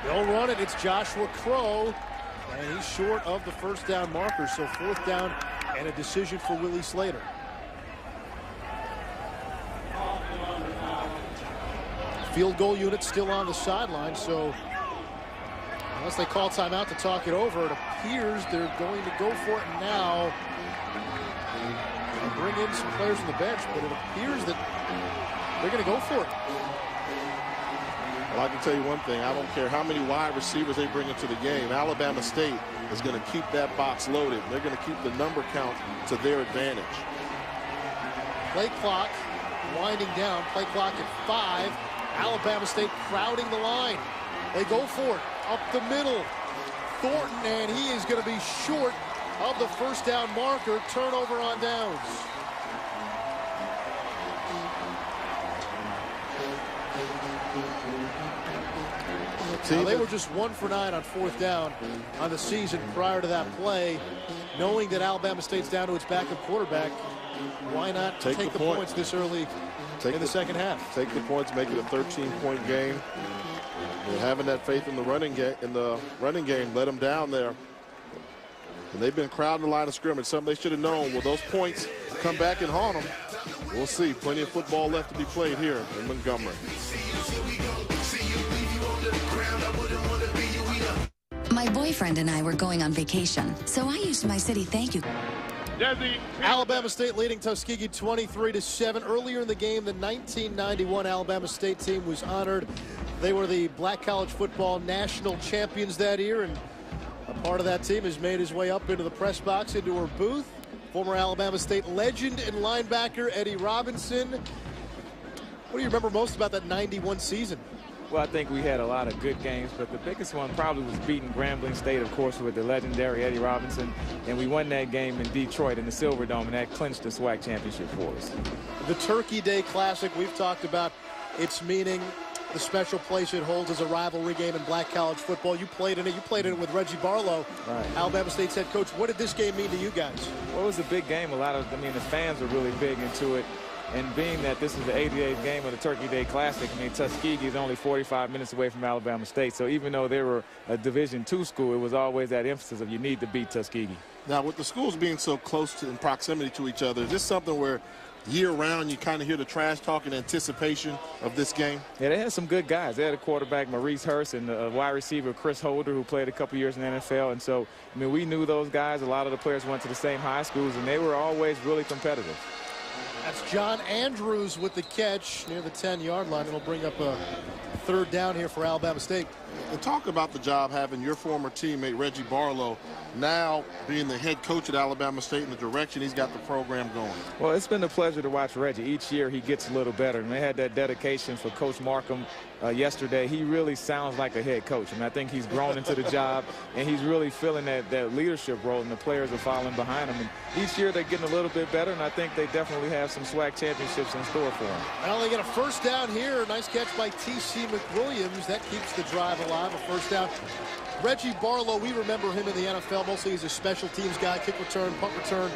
S1: They'll run it. It's Joshua Crow, and he's short of the first down marker. So 4th down and a decision for Willie Slater. Field goal unit still on the sideline, so unless they call timeout to talk it over, it appears they're going to go for it now. And bring in some players on the bench, but it appears that they're going to go for it.
S2: Well, I can tell you one thing. I don't care how many wide receivers they bring into the game. Alabama State is going to keep that box loaded. They're going to keep the number count to their advantage.
S1: Play clock winding down. Play clock at 5. Alabama State crowding the line. They go for it. Up the middle. Thornton, and he is going to be short of the first down marker. Turnover on downs. Now, they were just 1 for 9 on 4th down on the season prior to that play. Knowing that Alabama State's down to its backup quarterback, why not take the points this early in the second half?
S2: Take the points, make it a 13-point game. And having that faith in the running game, let them down there. And they've been crowding the line of scrimmage. Something they should have known. Will those points come back and haunt them? We'll see. Plenty of football left to be played here in Montgomery.
S8: My boyfriend and I were going on vacation, so I used my city thank you.
S1: Alabama State leading Tuskegee 23-7. Earlier in the game, the 1991 Alabama State team was honored. They were the Black College Football National Champions that year, and a part of that team has made his way up into the press box, into her booth. Former Alabama State legend and linebacker Eddie Robinson. What do you remember most about that 91 season?
S9: Well, I think we had a lot of good games, but the biggest one probably was beating Grambling State, of course, with the legendary Eddie Robinson. And we won that game in Detroit in the Silverdome, and that clinched the SWAC championship for us.
S1: The Turkey Day Classic, we've talked about its meaning, the special place it holds as a rivalry game in black college football. You played in it. You played in it with Reggie Barlow,
S9: right,
S1: Alabama State's head coach. What did this game mean to you guys?
S9: Well, it was a big game. The fans were really big into it. And being that this is the 88th game of the Turkey Day Classic, Tuskegee is only 45 minutes away from Alabama State. So even though they were a Division II school, it was always that emphasis of you need to beat Tuskegee.
S2: Now, with the schools being so close in proximity to each other, is this something where year-round you kind of hear the trash talk in anticipation of this game?
S9: Yeah, they had some good guys. They had a quarterback, Maurice Hurst, and a wide receiver, Chris Holder, who played a couple years in the NFL. And so, we knew those guys. A lot of the players went to the same high schools, and they were always really competitive.
S1: That's John Andrews with the catch near the 10-yard line. It'll bring up a third down here for Alabama State.
S2: And talk about the job having your former teammate Reggie Barlow now being the head coach at Alabama State and the direction he's got the program going.
S9: Well, it's been a pleasure to watch Reggie. Each year he gets a little better. And they had that dedication for Coach Markham yesterday. He really sounds like a head coach. And I think he's grown into the job, and he's really feeling that leadership role, and the players are following behind him. And each year they're getting a little bit better, and I think they definitely have some SWAC championships in store for them.
S1: Well, they get a first down here. Nice catch by T.C. McWilliams. That keeps the drive alive. A first down. Reggie Barlow, we remember him in the NFL. Mostly he's a special teams guy, kick return, punt return.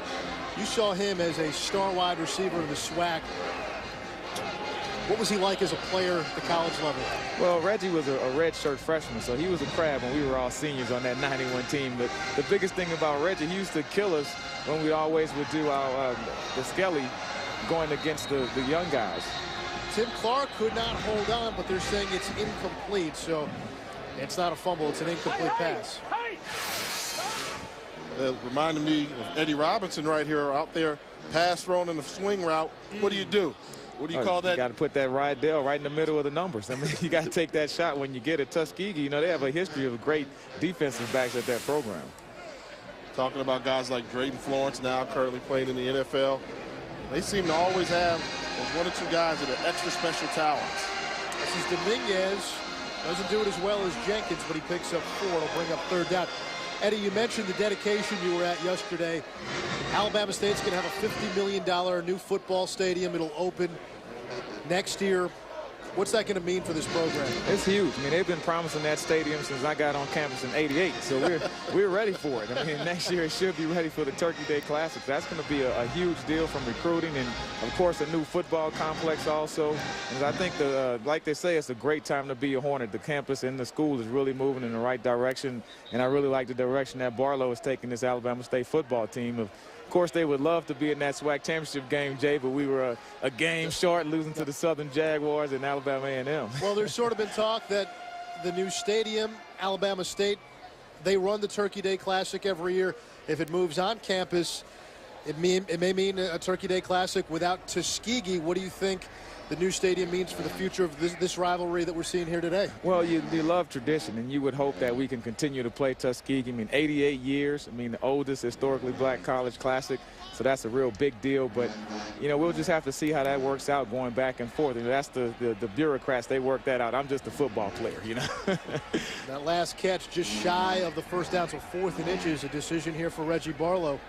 S1: You saw him as a star wide receiver in the SWAC. What was he like as a player at the college level?
S9: Well, Reggie was a redshirt freshman, so he was a crab when we were all seniors on that 91 team. But the biggest thing about Reggie, he used to kill us when we always would do our the Skelly going against the young guys.
S1: Tim Clark could not hold on, but they're saying it's incomplete, so it's not a fumble, it's an incomplete pass.
S2: Reminded me of Eddie Robinson right here out there, pass thrown in the swing route. What do you do? What do you call that?
S9: You got to put that Rydell right in the middle of the numbers. I mean, you got to take that shot when you get it. Tuskegee, you know, they have a history of great defensive backs at that program.
S2: Talking about guys like Drayton Florence now currently playing in the NFL. They seem to always have one or two guys that are extra special talents.
S1: This is Dominguez. Doesn't do it as well as Jenkins, but he picks up 4. It'll bring up third down. Eddie, you mentioned the dedication you were at yesterday. Alabama State's going to have a $50 million new football stadium. It'll open next year. What's that going to mean for this program?
S9: It's huge. I mean, they've been promising that stadium since I got on campus in '88, so we're ready for it. I mean, next year it should be ready for the Turkey Day Classic. That's going to be a huge deal from recruiting, and of course a new football complex also. And I think like they say, it's a great time to be a Hornet. The campus and the school is really moving in the right direction, and I really like the direction that Barlow is taking this Alabama State football team. Of course, they would love to be in that SWAC championship game, Jay, but we were a game short, losing to the Southern Jaguars and Alabama A&M.
S1: Well, there's sort of been talk that the new stadium, Alabama State, they run the Turkey Day Classic every year. If it moves on campus, it may mean a Turkey Day Classic without Tuskegee. What do you think the new stadium means for the future of this rivalry that we're seeing here today?
S9: Well, you love tradition, and you would hope that we can continue to play Tuskegee. I mean, 88 years. I mean, the oldest historically black college classic. So that's a real big deal. But, you know, we'll just have to see how that works out going back and forth. And that's the bureaucrats. They work that out. I'm just a football player, you know.
S1: That last catch just shy of the first down, so 4th and inches. A decision here for Reggie Barlow.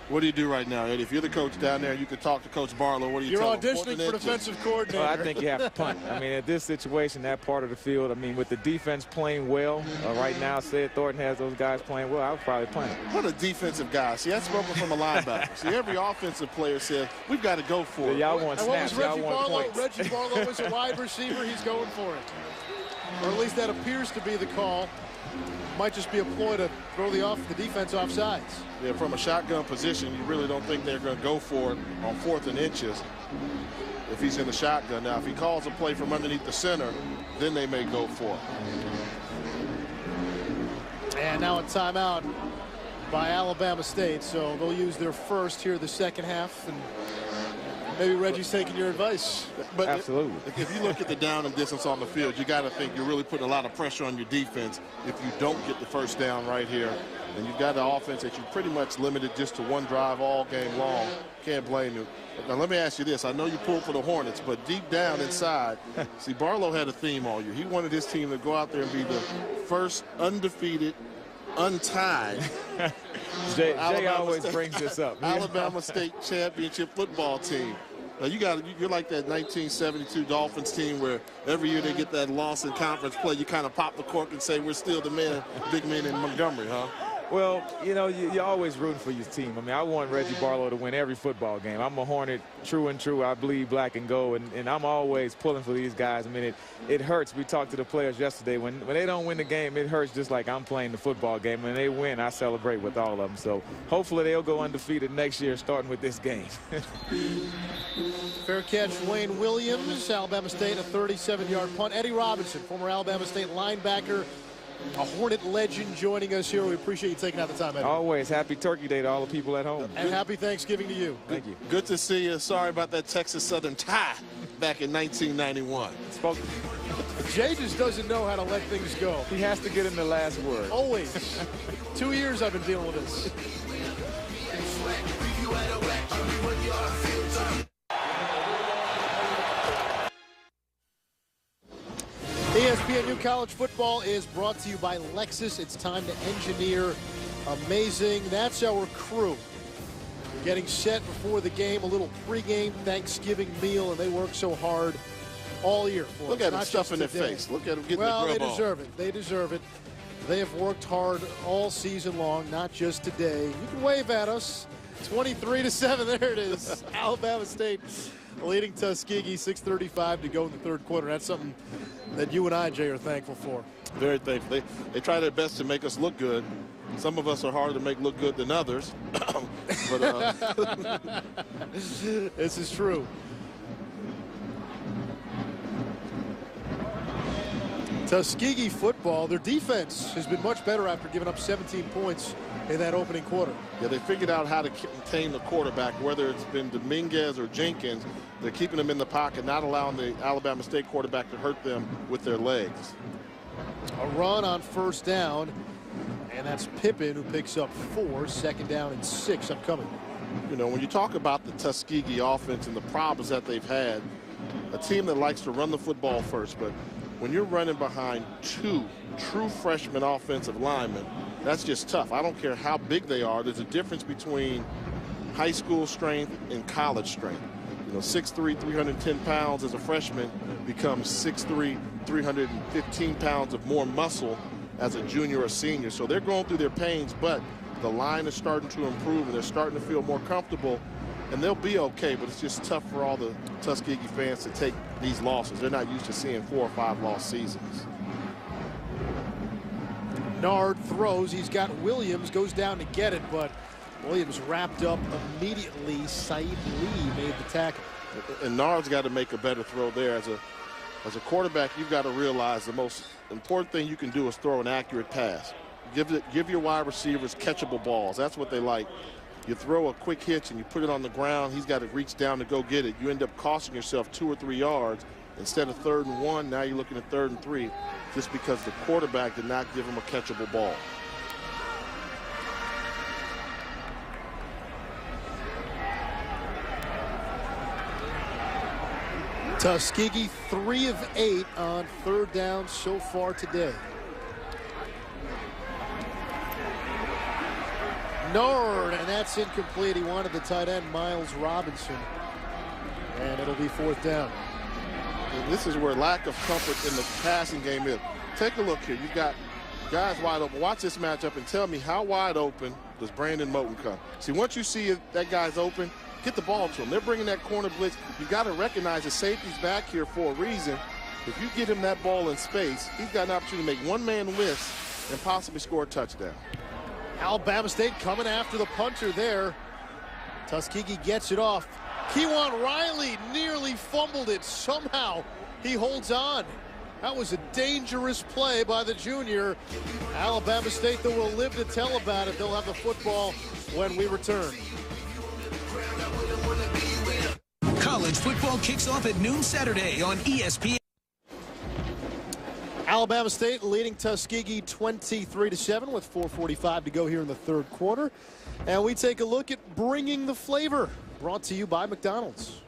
S2: What do you do right now, Eddie? If you're the coach down there, you could talk to Coach Barlow. What do you tell him?
S1: You're auditioning for defensive coordinator.
S9: Well, I think you have to punt. I mean, at this situation, that part of the field, I mean, with the defense playing well right now, Sid Thornton has those guys playing well, I would probably punt.
S2: What a defensive guy. See, that's spoken from a linebacker. See, every offensive player says, we've got to go for it.
S9: Y'all want snaps, y'all want points.
S1: Reggie Barlow was a wide receiver. He's going for it. Or at least that appears to be the call. Might just be a ploy to throw the defense off sides.
S2: Yeah, from a shotgun position, you really don't think they're going to go for it on 4th and inches if he's in the shotgun. Now, if he calls a play from underneath the center, then they may go for it.
S1: And now a timeout by Alabama State, so they'll use their first here the second half. And maybe Reggie's taking your advice.
S2: But
S9: absolutely.
S2: If you look at the down and distance on the field, you got to think you're really putting a lot of pressure on your defense if you don't get the first down right here. And you've got the offense that you pretty much limited just to one drive all game long. Can't blame you. Now, let me ask you this. I know you pulled for the Hornets, but deep down inside, see, Barlow had a theme all year. He wanted his team to go out there and be the first undefeated, untied.
S9: Jay always brings this up.
S2: Alabama State championship football team. Now you're like that 1972 Dolphins team where every year they get that loss in conference play. You kind of pop the cork and say we're still the big men in Montgomery, huh?
S9: Well, you know, you're always rooting for your team. I mean, I want Reggie Barlow to win every football game. I'm a Hornet, true and true. I bleed black and gold, and I'm always pulling for these guys. I mean, it hurts. We talked to the players yesterday. When they don't win the game, it hurts just like I'm playing the football game. When they win, I celebrate with all of them. So hopefully they'll go undefeated next year, starting with this game.
S1: Fair catch, Wayne Williams. Alabama State, a 37-yard punt. Eddie Robinson, former Alabama State linebacker, A Hornet legend joining us here. We appreciate you taking out the time, Eddie.
S9: Always. Happy Turkey Day to all the people at home.
S1: And happy Thanksgiving to you.
S9: Thank you.
S2: Good to see you. Sorry about that Texas Southern tie back in 1991.
S1: Jay just doesn't know how to let things go.
S9: He has to get in the last word.
S1: Always. 2 years I've been dealing with this. ESPNU College Football is brought to you by Lexus. It's time to engineer amazing. That's our crew. Getting set before the game, a little pregame Thanksgiving meal, and they work so hard all year for us.
S2: Look at them stuffing their face. Look at them getting the grub on.
S1: Well, they deserve it. They deserve it. They have worked hard all season long, not just today. You can wave at us. 23-7. There it is. Alabama State leading Tuskegee. 6:35 to go in the third quarter. That's something that you and I, Jay, are thankful for.
S2: Very thankful. They try their best to make us look good. Some of us are harder to make look good than others. But
S1: this is true. Tuskegee football, their defense has been much better after giving up 17 points in that opening quarter.
S2: Yeah, they figured out how to contain the quarterback, whether it's been Dominguez or Jenkins. They're keeping them in the pocket, not allowing the Alabama State quarterback to hurt them with their legs.
S1: A run on first down, and that's Pippen who picks up 4. Second down and 6 upcoming.
S2: You know, when you talk about the Tuskegee offense and the problems that they've had, a team that likes to run the football first, but when you're running behind 2 true freshman offensive linemen, that's just tough. I don't care how big they are. There's a difference between high school strength and college strength. You know, 6'3", 310 pounds as a freshman becomes 6'3", 315 pounds of more muscle as a junior or senior. So they're going through their pains, but the line is starting to improve and they're starting to feel more comfortable, and they'll be okay, but it's just tough for all the Tuskegee fans to take these losses. They're not used to seeing 4 or 5 loss seasons.
S1: Nard throws. He's got Williams, goes down to get it, but Williams wrapped up immediately. Saeed Lee made the tackle.
S2: And Nard's got to make a better throw there. As a quarterback, you've got to realize the most important thing you can do is throw an accurate pass. Give your wide receivers catchable balls. That's what they like. You throw a quick hitch and you put it on the ground, he's got to reach down to go get it. You end up costing yourself 2 or 3 yards. Instead of 3rd and 1, now you're looking at 3rd and 3 just because the quarterback did not give him a catchable ball.
S1: Tuskegee 3 of 8 on 3rd down so far today. Nord, and that's incomplete. He wanted the tight end, Miles Robinson. And it'll be 4th down.
S2: And this is where lack of comfort in the passing game is. Take a look here. You've got guys wide open. Watch this matchup and tell me how wide open does Brandon Moten come. See, once you see that guy's open, get the ball to him. They're bringing that corner blitz. You've got to recognize the safety's back here for a reason. If you get him that ball in space, he's got an opportunity to make one-man miss and possibly score a touchdown.
S1: Alabama State coming after the punter there. Tuskegee gets it off. Kewan Riley nearly fumbled it. Somehow he holds on. That was a dangerous play by the junior. Alabama State, though, will live to tell about it. They'll have the football when we return.
S4: College football kicks off at noon Saturday on ESPN.
S1: Alabama State leading Tuskegee 23-7 with 4:45 to go here in the 3rd quarter. And we take a look at bringing the flavor, brought to you by McDonald's.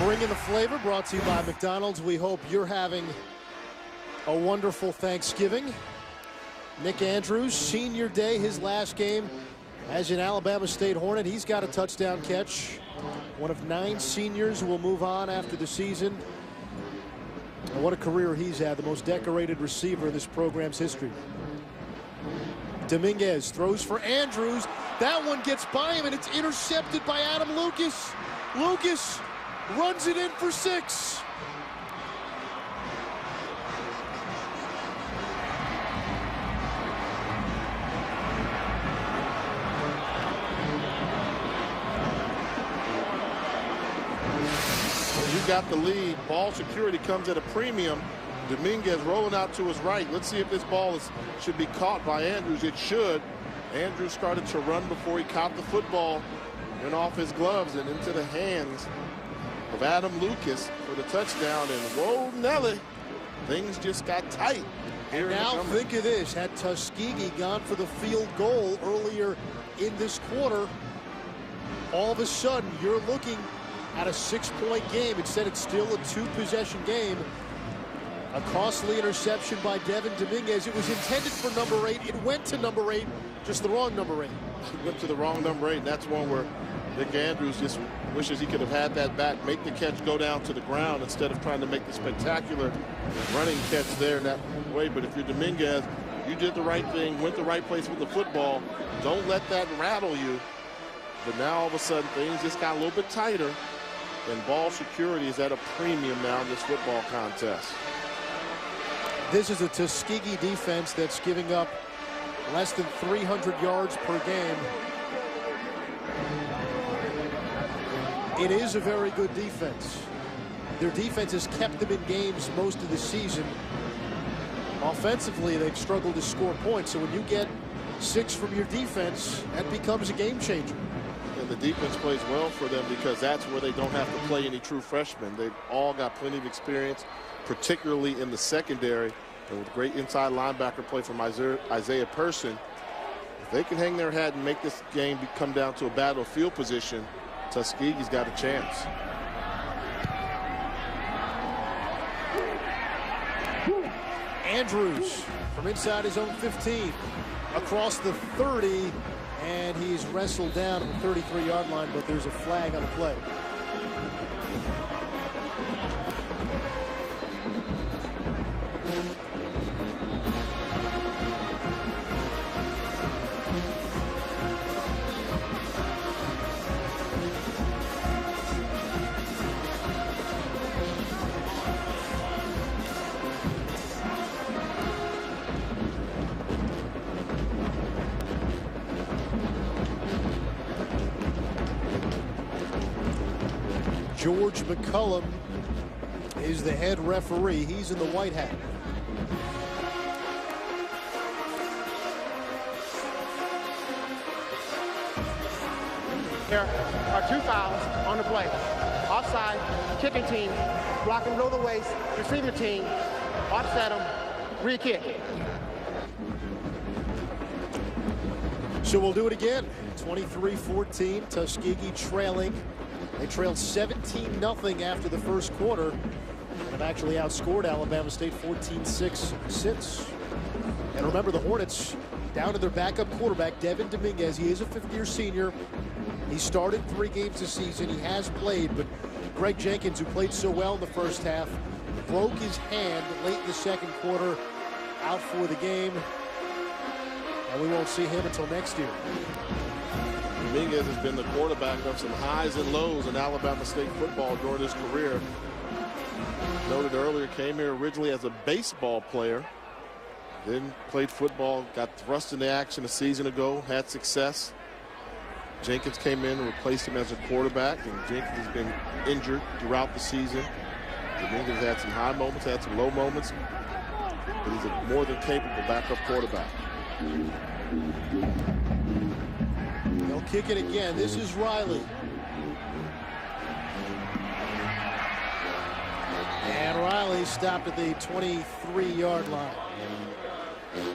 S1: Bringing the flavor, brought to you by McDonald's. We hope you're having a wonderful Thanksgiving. Nick Andrews, senior day, his last game as an Alabama State Hornet. He's got a touchdown catch. One of 9 seniors who will move on after the season. And what a career he's had, the most decorated receiver in this program's history. Dominguez throws for Andrews. That one gets by him, and it's intercepted by Adam Lucas. Lucas runs it in for 6.
S2: You got the lead. Ball security comes at a premium. Dominguez rolling out to his right. Let's see if this ball should be caught by Andrews. It should. Andrews started to run before he caught the football. Went off his gloves and into the hands of Adam Lucas for the touchdown. And whoa, Nelly, things just got tight.
S1: And now think of this. Had Tuskegee gone for the field goal earlier in this quarter, all of a sudden you're looking at a 6-point game. Instead, it's still a 2-possession game. A costly interception by Devin Dominguez. It was intended for number 8. It went to number 8, just the wrong number 8.
S2: It went to the wrong number 8, and that's one where Nick Andrews just wishes he could have had that back, make the catch, go down to the ground instead of trying to make the spectacular running catch there in that way. But if you're Dominguez, you did the right thing, went the right place with the football. Don't let that rattle you. But now all of a sudden things just got a little bit tighter, and ball security is at a premium now in this football contest.
S1: This is a Tuskegee defense that's giving up less than 300 yards per game. It is a very good defense. Their defense has kept them in games most of the season. Offensively, they've struggled to score points. So when you get 6 from your defense, that becomes a game changer.
S2: And the defense plays well for them because that's where they don't have to play any true freshmen. They've all got plenty of experience, particularly in the secondary, and with great inside linebacker play from Isaiah Person. If they can hang their hat and make this game come down to a battle of field position, Tuskegee's got a chance.
S1: Andrews from inside his own 15, across the 30, and he's wrestled down at the 33-yard line, but there's a flag on the play. George McCullum is the head referee. He's in the white hat.
S3: There are 2 fouls on the play. Offside, kicking team, blocking below the waist, receiving team, offset him, re-kick.
S1: So we'll do it again. 23-14, Tuskegee trailing. They trailed 17-0 after the first quarter and have actually outscored Alabama State 14-6 since. And remember, the Hornets down to their backup quarterback, Devin Dominguez. He is a 5th-year senior. He started 3 games this season. He has played, but Greg Jenkins, who played so well in the first half, broke his hand late in the second quarter, out for the game. And we won't see him until next year.
S2: Dominguez has been the quarterback of some highs and lows in Alabama State football during his career. Noted earlier, came here originally as a baseball player, then played football, got thrust into action a season ago, had success. Jenkins came in and replaced him as a quarterback, and Jenkins has been injured throughout the season. Dominguez had some high moments, had some low moments, but he's a more than capable backup quarterback.
S1: They'll kick it again. This is Riley. And Riley stopped at the 23-yard line.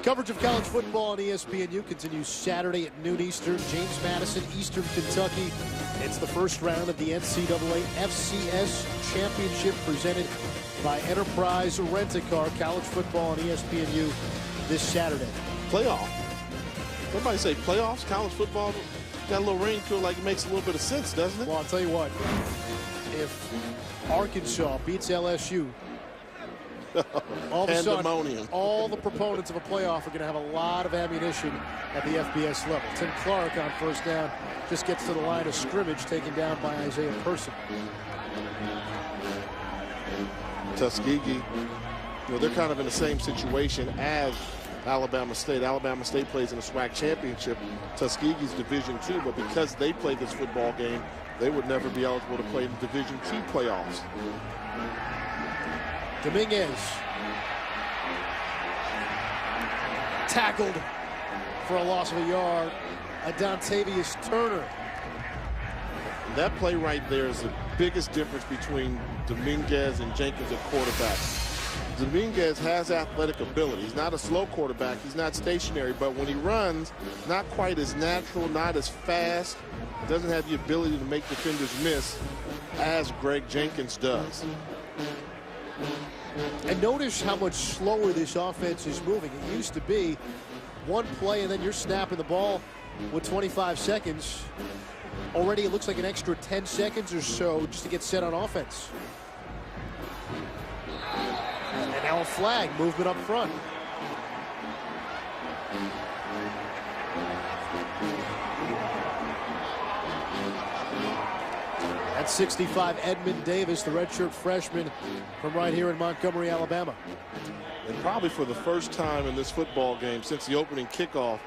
S1: Coverage of college football on ESPNU continues Saturday at noon Eastern. James Madison, Eastern Kentucky. It's the first round of the NCAA FCS Championship presented by Enterprise Rent-A-Car. College football on ESPNU this Saturday.
S2: Playoff. Somebody say playoffs, college football. Got a little ring to it, like it makes a little bit of sense, doesn't it?
S1: Well, I'll tell you what. If Arkansas beats LSU, All of a sudden,
S2: Pandemonium.
S1: all the proponents of a playoff are going to have a lot of ammunition at the FBS level. Tim Clark on first down just gets to the line of scrimmage, taken down by Isaiah Person.
S2: Tuskegee, they're kind of in the same situation as Alabama State. Alabama State plays in the SWAC championship. Tuskegee's Division II, but because they play this football game, they would never be eligible to play in the Division II playoffs.
S1: Dominguez tackled for a loss of a yard. Adontavius Turner.
S2: That play right there is the biggest difference between Dominguez and Jenkins at quarterback. Dominguez has athletic ability. He's not a slow quarterback. He's not stationary, but when he runs, not quite as natural, not as fast. Doesn't have the ability to make defenders miss as Greg Jenkins does.
S1: And notice how much slower this offense is moving. It used to be one play and then you're snapping the ball with 25 seconds. Already it looks like an extra 10 seconds or so just to get set on offense. And now a flag, movement up front. At 65, Edmund Davis, the redshirt freshman from right here in Montgomery, Alabama.
S2: And probably for the first time in this football game since the opening kickoff,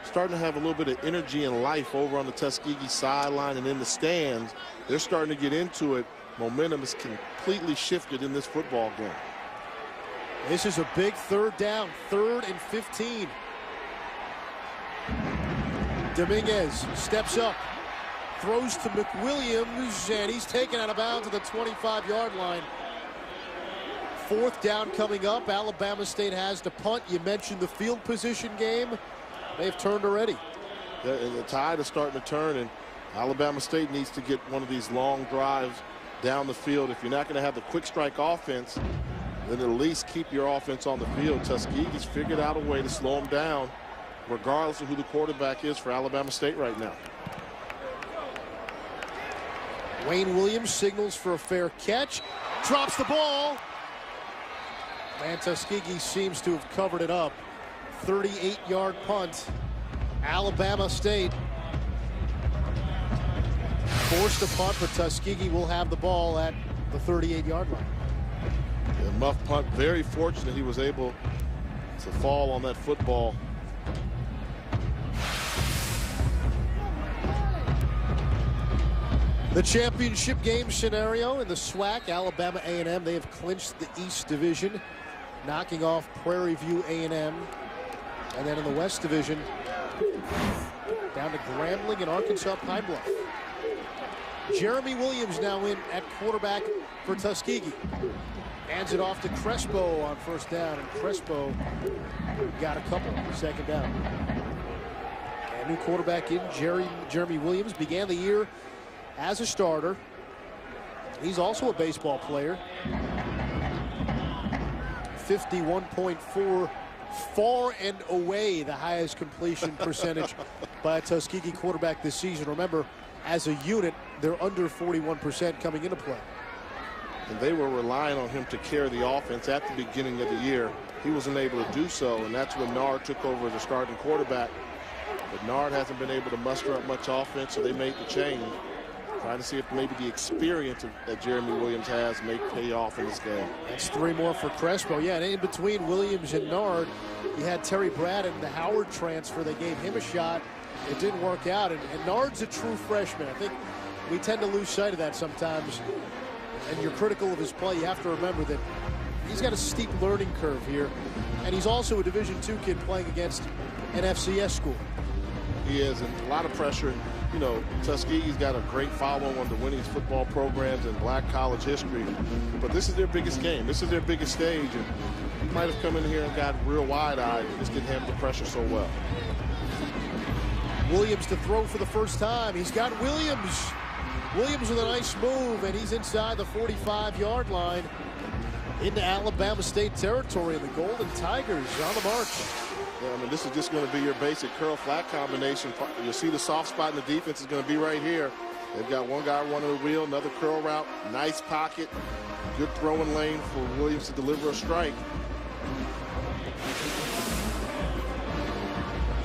S2: starting to have a little bit of energy and life over on the Tuskegee sideline and in the stands. They're starting to get into it. Momentum has completely shifted in this football game.
S1: This is a big third down, 3rd and 15. Dominguez steps up, throws to McWilliams, and he's taken out of bounds at the 25-yard line. 4th down coming up. Alabama State has to punt. You mentioned the field position game. They've turned already.
S2: The tide is starting to turn, and Alabama State needs to get one of these long drives down the field. If you're not going to have the quick strike offense, then at least keep your offense on the field. Tuskegee's figured out a way to slow them down, regardless of who the quarterback is for Alabama State right now.
S1: Wayne Williams signals for a fair catch, drops the ball, and Tuskegee seems to have covered it up. 38-yard punt. Alabama State forced a punt, but Tuskegee will have the ball at the 38-yard line.
S2: The muff punt, very fortunate he was able to fall on that football.
S1: The championship game scenario in the SWAC, Alabama A&M, they have clinched the East Division, knocking off Prairie View A&M. And then in the West Division, down to Grambling and Arkansas Pine Bluff. Jeremy Williams now in at quarterback for Tuskegee. Hands it off to Crespo on first down, and Crespo got a couple, 2nd down. And new quarterback in, Jeremy Williams, began the year as a starter. He's also a baseball player. 51.4, far and away the highest completion percentage by a Tuskegee quarterback this season. Remember, as a unit, they're under 41% coming into play.
S2: And they were relying on him to carry the offense at the beginning of the year. He wasn't able to do so, and that's when Nard took over as a starting quarterback. But Nard hasn't been able to muster up much offense, so they made the change. Trying to see if maybe the experience that Jeremy Williams has may pay off in this game.
S1: That's 3 more for Crespo. Yeah, and in between Williams and Nard, you had Terry Braden, the Howard transfer. They gave him a shot. It didn't work out. And Nard's a true freshman. I think we tend to lose sight of that sometimes. And you're critical of his play. You have to remember that he's got a steep learning curve here. And he's also a Division II kid playing against an FCS school.
S2: He is, and a lot of pressure. You know, Tuskegee's got a great following on the winningest football programs in Black college history. But this is their biggest game. This is their biggest stage. And he might have come in here and got real wide-eyed and just didn't handle the pressure so well.
S1: Williams to throw for the first time. He's got Williams. Williams with a nice move, and he's inside the 45-yard line into Alabama State territory. And the Golden Tigers on the march.
S2: Yeah, I mean, this is just going to be your basic curl flat combination. You'll see the soft spot in the defense is going to be right here. They've got one guy running the wheel, another curl route, nice pocket, good throwing lane for Williams to deliver a strike.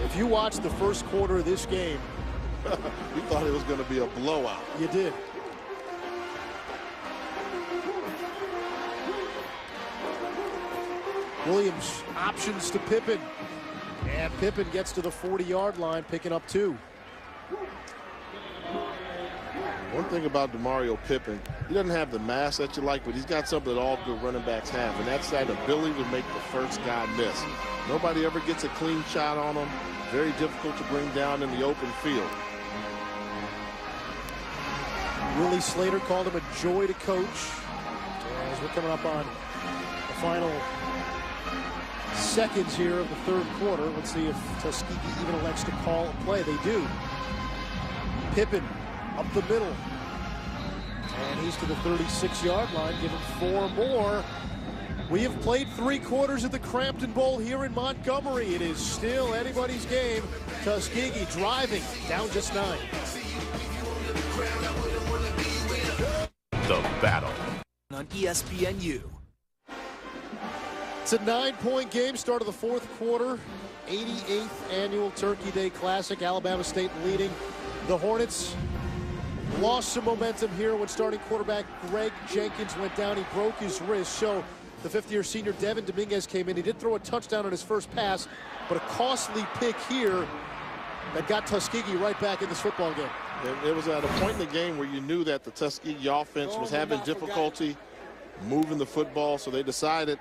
S1: If you watch the first quarter of this game,
S2: we thought it was going to be a blowout.
S1: You did. Williams options to Pippen. And Pippen gets to the 40-yard line, picking up 2.
S2: One thing about DeMario Pippen, he doesn't have the mass that you like, but he's got something that all good running backs have, and that's that ability to make the first guy miss. Nobody ever gets a clean shot on him. Very difficult to bring down in the open field.
S1: Willie Slater called him a joy to coach. As we're coming up on the final seconds here of the third quarter. Let's see if Tuskegee even elects to call a play. They do. Pippen up the middle. And he's to the 36-yard line, giving 4 more. We have played 3 quarters of the Cramton Bowl here in Montgomery. It is still anybody's game. Tuskegee driving, down just 9.
S10: The battle
S4: on ESPNU.
S1: It's a 9-point game, start of the fourth quarter. 88th annual Turkey Day Classic. Alabama State leading. The Hornets lost some momentum here when starting quarterback Greg Jenkins went down. He broke his wrist. So the 5th-year senior Devin Dominguez came in. He did throw a touchdown on his first pass, but a costly pick here that got Tuskegee right back in this football game.
S2: It was at a point in the game where you knew that the Tuskegee offense was having difficulty moving the football, so they decided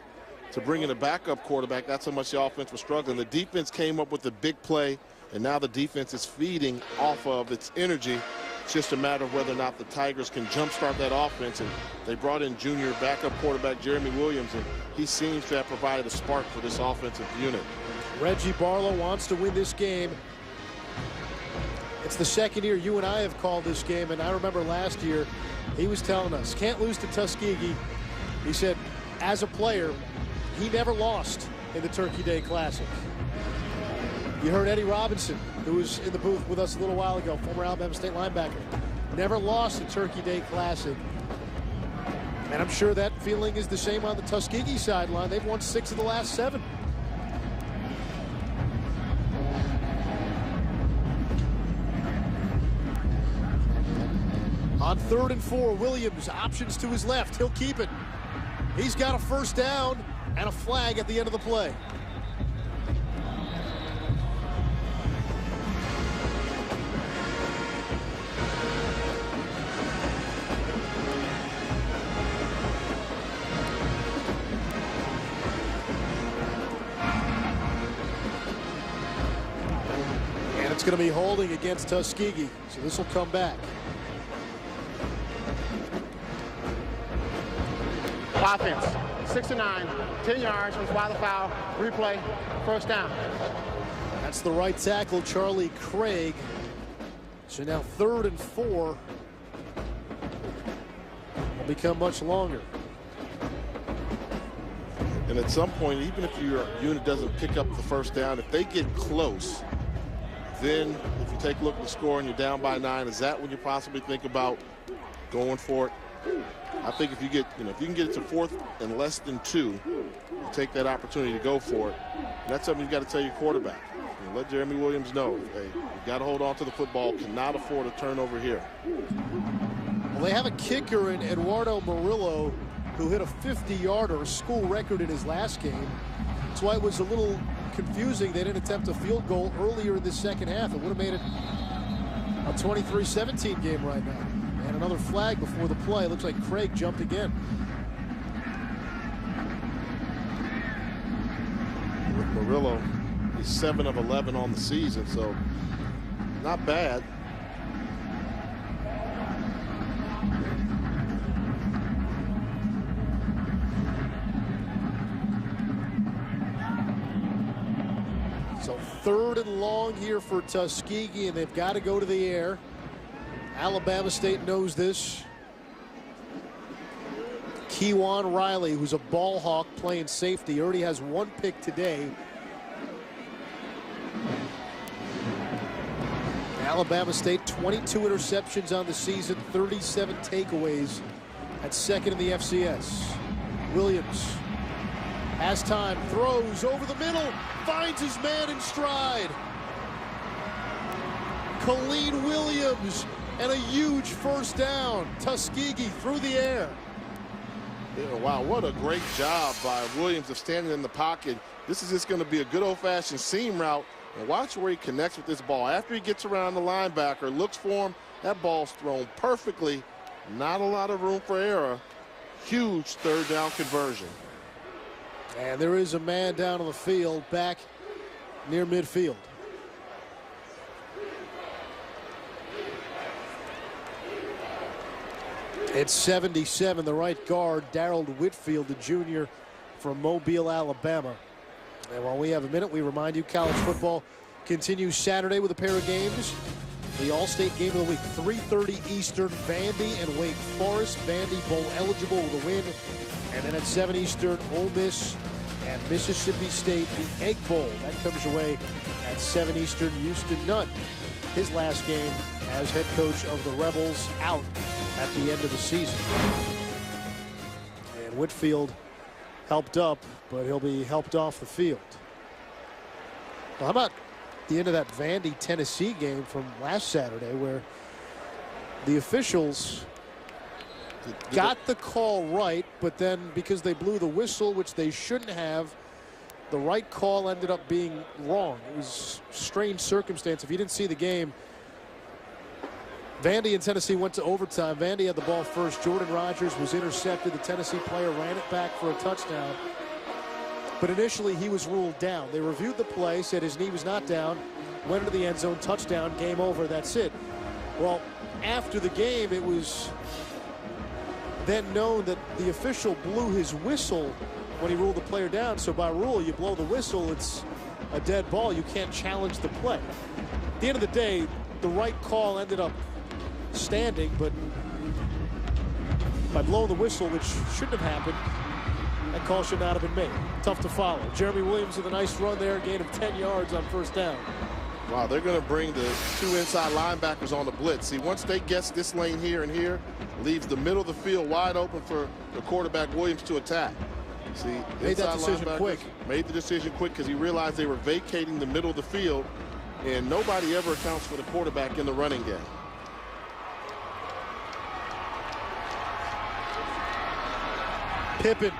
S2: to bring in a backup quarterback. That's how much the offense was struggling. The defense came up with a big play, and now the defense is feeding off of its energy. It's just a matter of whether or not the Tigers can jumpstart that offense, and they brought in junior backup quarterback Jeremy Williams, and he seems to have provided a spark for this offensive unit.
S1: Reggie Barlow wants to win this game. It's the second year you and I have called this game, and I remember last year he was telling us, can't lose to Tuskegee. He said, as a player, he never lost in the Turkey Day Classic. You heard Eddie Robinson, who was in the booth with us a little while ago, former Alabama State linebacker. Never lost the Turkey Day Classic. And I'm sure that feeling is the same on the Tuskegee sideline. They've won 6 of the last 7. On 3rd and 4, Williams options to his left. He'll keep it. He's got a first down and a flag at the end of the play. And it's going to be holding against Tuskegee, so this will come back.
S3: Offense, 6 to 9, 10 yards, was by the foul, replay, first down.
S1: That's the right tackle, Charlie Craig. So now 3rd and 4 will become much longer.
S2: And at some point, even if your unit doesn't pick up the first down, if they get close, then if you take a look at the score and you're down by 9, is that when you possibly think about going for it? I think if you get, if you can get it to 4th and less than 2, you take that opportunity to go for it. And that's something you've got to tell your quarterback. Let Jeremy Williams know, hey, you've got to hold on to the football, cannot afford a turnover here.
S1: Well, they have a kicker in Eduardo Murillo who hit a 50-yarder, a school record in his last game. That's why it was a little confusing. They didn't attempt a field goal earlier in the second half. It would have made it a 23-17 game right now. And another flag before the play. Looks like Craig jumped again.
S2: With Murillo, he's 7 of 11 on the season, so not bad.
S1: So 3rd and long here for Tuskegee, and they've got to go to the air. Alabama State knows this. Kewan Riley, who's a ball hawk playing safety, already has 1 pick today. Alabama State, 22 interceptions on the season, 37 takeaways at second in the FCS. Williams has time, throws over the middle, finds his man in stride. Colleen Williams, and a huge first down. Tuskegee through the air.
S2: Yeah, wow, what a great job by Williams of standing in the pocket. This is just going to be a good old-fashioned seam route. And watch where he connects with this ball. After he gets around the linebacker, looks for him, that ball's thrown perfectly. Not a lot of room for error. Huge third down conversion.
S1: And there is a man down on the field back near midfield. It's 77, the right guard, Darrell Whitfield, the junior from Mobile, Alabama. And while we have a minute, we remind you college football continues Saturday with a pair of games. The All-State game of the week, 3:30 Eastern, Vandy and Wake Forest. Vandy bowl eligible with a win. And then at 7 Eastern, Ole Miss and Mississippi State, the Egg Bowl. That comes your way at 7 Eastern. Houston Nutt, his last game as head coach of the Rebels, out at the end of the season. And Whitfield helped up, but he'll be helped off the field. Well, how about the end of that Vandy Tennessee game from last Saturday, where the officials got the call right, but then because they blew the whistle, which they shouldn't have, the right call ended up being wrong. It was a strange circumstance. If you didn't see the game, Vandy and Tennessee went to overtime. Vandy had the ball first. Jordan Rogers was intercepted. The Tennessee player ran it back for a touchdown. But initially he was ruled down. They reviewed the play, said his knee was not down, went into the end zone, touchdown, game over, that's it. Well, after the game, it was then known that the official blew his whistle when he ruled the player down. So by rule, you blow the whistle, it's a dead ball. You can't challenge the play. At the end of the day, the right call ended up standing, but by blowing the whistle, which shouldn't have happened, that call should not have been made. Tough to follow. Jeremy Williams with a nice run there, gain of 10 yards on first down.
S2: Wow, they're going to bring the two inside linebackers on the blitz. See, once they get this lane here and here, leaves the middle of the field wide open for the quarterback Williams to attack. See,
S1: made that decision quick.
S2: Made the decision quick because he realized they were vacating the middle of the field, and nobody ever accounts for the quarterback in the running game.
S1: Pippen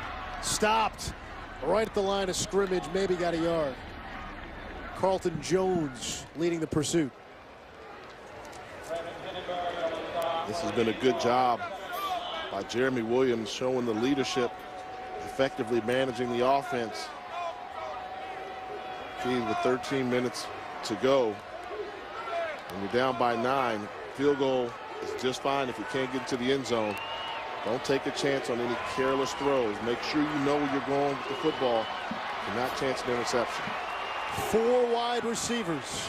S1: stopped right at the line of scrimmage, maybe got a yard. Carlton Jones leading the pursuit.
S2: This has been a good job by Jeremy Williams, showing the leadership, effectively managing the offense. With 13 minutes to go, and you're down by 9, field goal is just fine if you can't get into the end zone. Don't take a chance on any careless throws. Make sure you know where you're going with the football and not chance an interception.
S1: 4 wide receivers.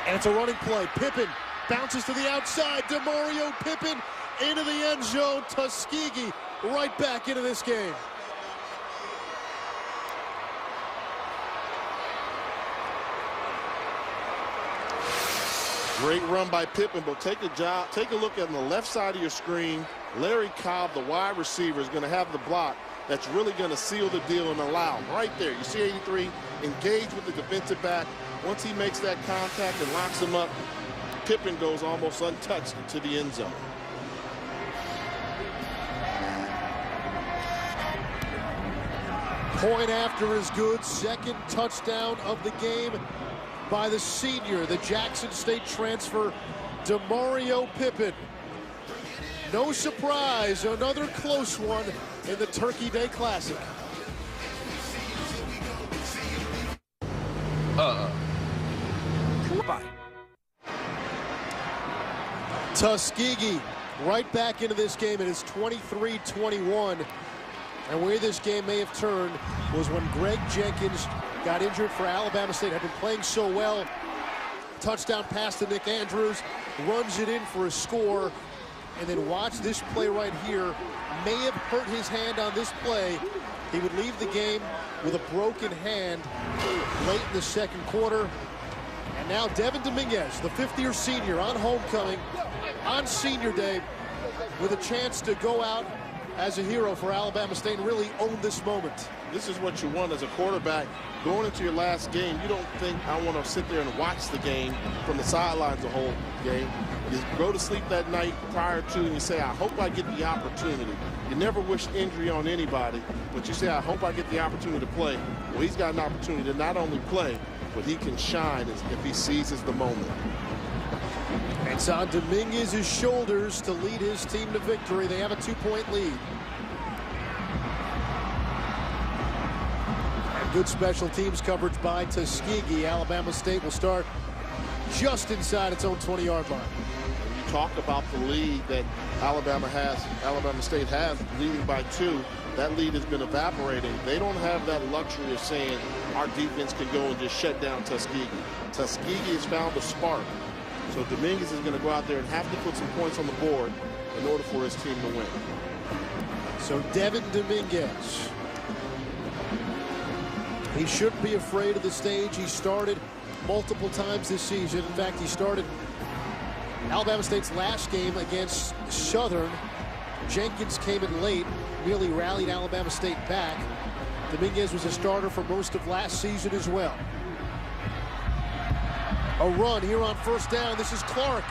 S1: And it's a running play. Pippen bounces to the outside. DeMario Pippen into the end zone. Tuskegee right back into this game.
S2: Great run by Pippen, but take a look at on the left side of your screen. Larry Cobb, the wide receiver, is going to have the block that's really going to seal the deal and allow him. Right there, you see 83, engage with the defensive back. Once he makes that contact and locks him up, Pippen goes almost untouched into the end zone.
S1: Point after is good. Second touchdown of the game by the senior, the Jackson State transfer, DeMario Pippen. No surprise, another close one in the Turkey Day Classic. Tuskegee right back into this game. It is 23-21. And where this game may have turned was when Greg Jenkins got injured for Alabama State. Had been playing so well. Touchdown pass to Nick Andrews. Runs it in for a score. and then watch this play right here. May have hurt his hand on this play. He would leave the game with a broken hand late in the second quarter. And now Devin Dominguez, the fifth-year senior, on homecoming, on senior day, with a chance to go out as a hero for Alabama State and really own this moment.
S2: This is what you want as a quarterback. Going into your last game, you don't think, I want to sit there and watch the game from the sidelines the whole game. You go to sleep that night prior to and you say, I hope I get the opportunity. You never wish injury on anybody, but you say, I hope I get the opportunity to play. Well, he's got an opportunity to not only play, but he can shine if he seizes the moment.
S1: It's on Dominguez's shoulders to lead his team to victory. They have a 2-point lead. And good special teams coverage by Tuskegee. Alabama State will start just inside its own 20-yard line.
S2: When you talk about the lead that Alabama State has, leading by 2, that lead has been evaporating. They don't have that luxury of saying our defense can go and just shut down Tuskegee. Tuskegee has found a spark. So Dominguez is going to go out there and have to put some points on the board in order for his team to win.
S1: So Devin Dominguez, he shouldn't be afraid of the stage. He started multiple times this season. In fact, he started Alabama State's last game against Southern. Jenkins came in late, really rallied Alabama State back. Dominguez was a starter for most of last season as well. A run here on first down. This is Clark.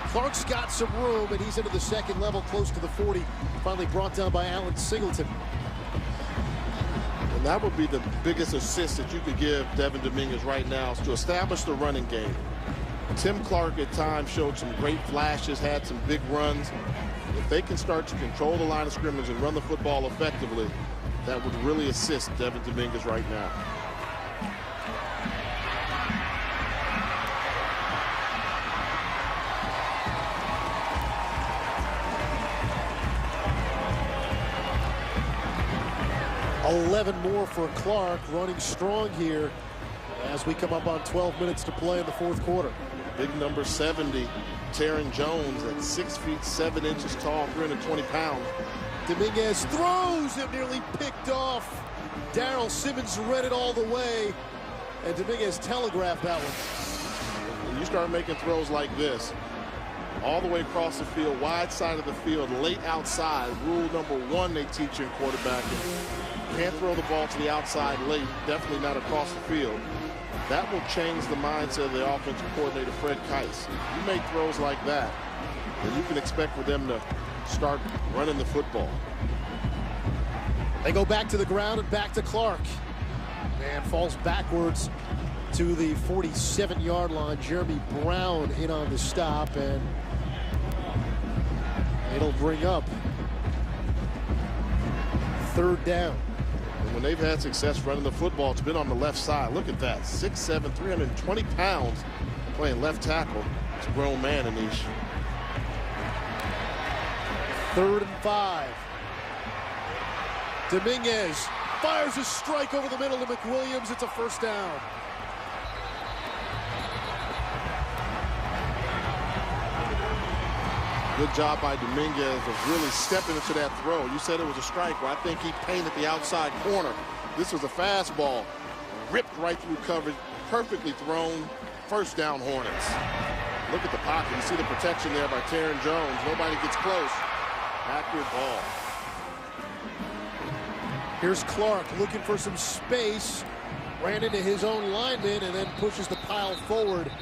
S1: Clark's got some room, and he's into the second level, close to the 40. Finally brought down by Allen Singleton.
S2: And that would be the biggest assist that you could give Devin Dominguez right now, is to establish the running game. Tim Clark at times showed some great flashes, had some big runs. If they can start to control the line of scrimmage and run the football effectively, that would really assist Devin Dominguez right now.
S1: $11 more for Clark, running strong here as we come up on 12 minutes to play in the fourth quarter.
S2: Big number 70, Taron Jones, at 6 feet 7 inches tall, 320 pounds.
S1: Dominguez throws it, nearly picked off. Darrell Simmons read it all the way, and Dominguez telegraphed that one.
S2: When you start making throws like this, all the way across the field, wide side of the field, late outside, rule number 1 they teach you in quarterbacking. Can't throw the ball to the outside late, definitely not across the field. That will change the mindset of the offensive coordinator, Fred Keiss. You make throws like that, and you can expect for them to start running the football.
S1: They go back to the ground and back to Clark. And falls backwards to the 47-yard line. Jeremy Brown in on the stop, and it'll bring up third down.
S2: And when they've had success running the football, it's been on the left side. Look at that, 6'7", 320 pounds, playing left tackle. It's a grown man, Anish.
S1: 3rd and 5. Dominguez fires a strike over the middle to McWilliams. It's a first down.
S2: Good job by Dominguez of really stepping into that throw. You said it was a strike. Well, I think he painted the outside corner. This was a fastball. Ripped right through coverage. Perfectly thrown. First down, Hornets. Look at the pocket. You see the protection there by Taron Jones. Nobody gets close. Accurate ball.
S1: Here's Clark looking for some space. Ran into his own lineman and then pushes the pile forward.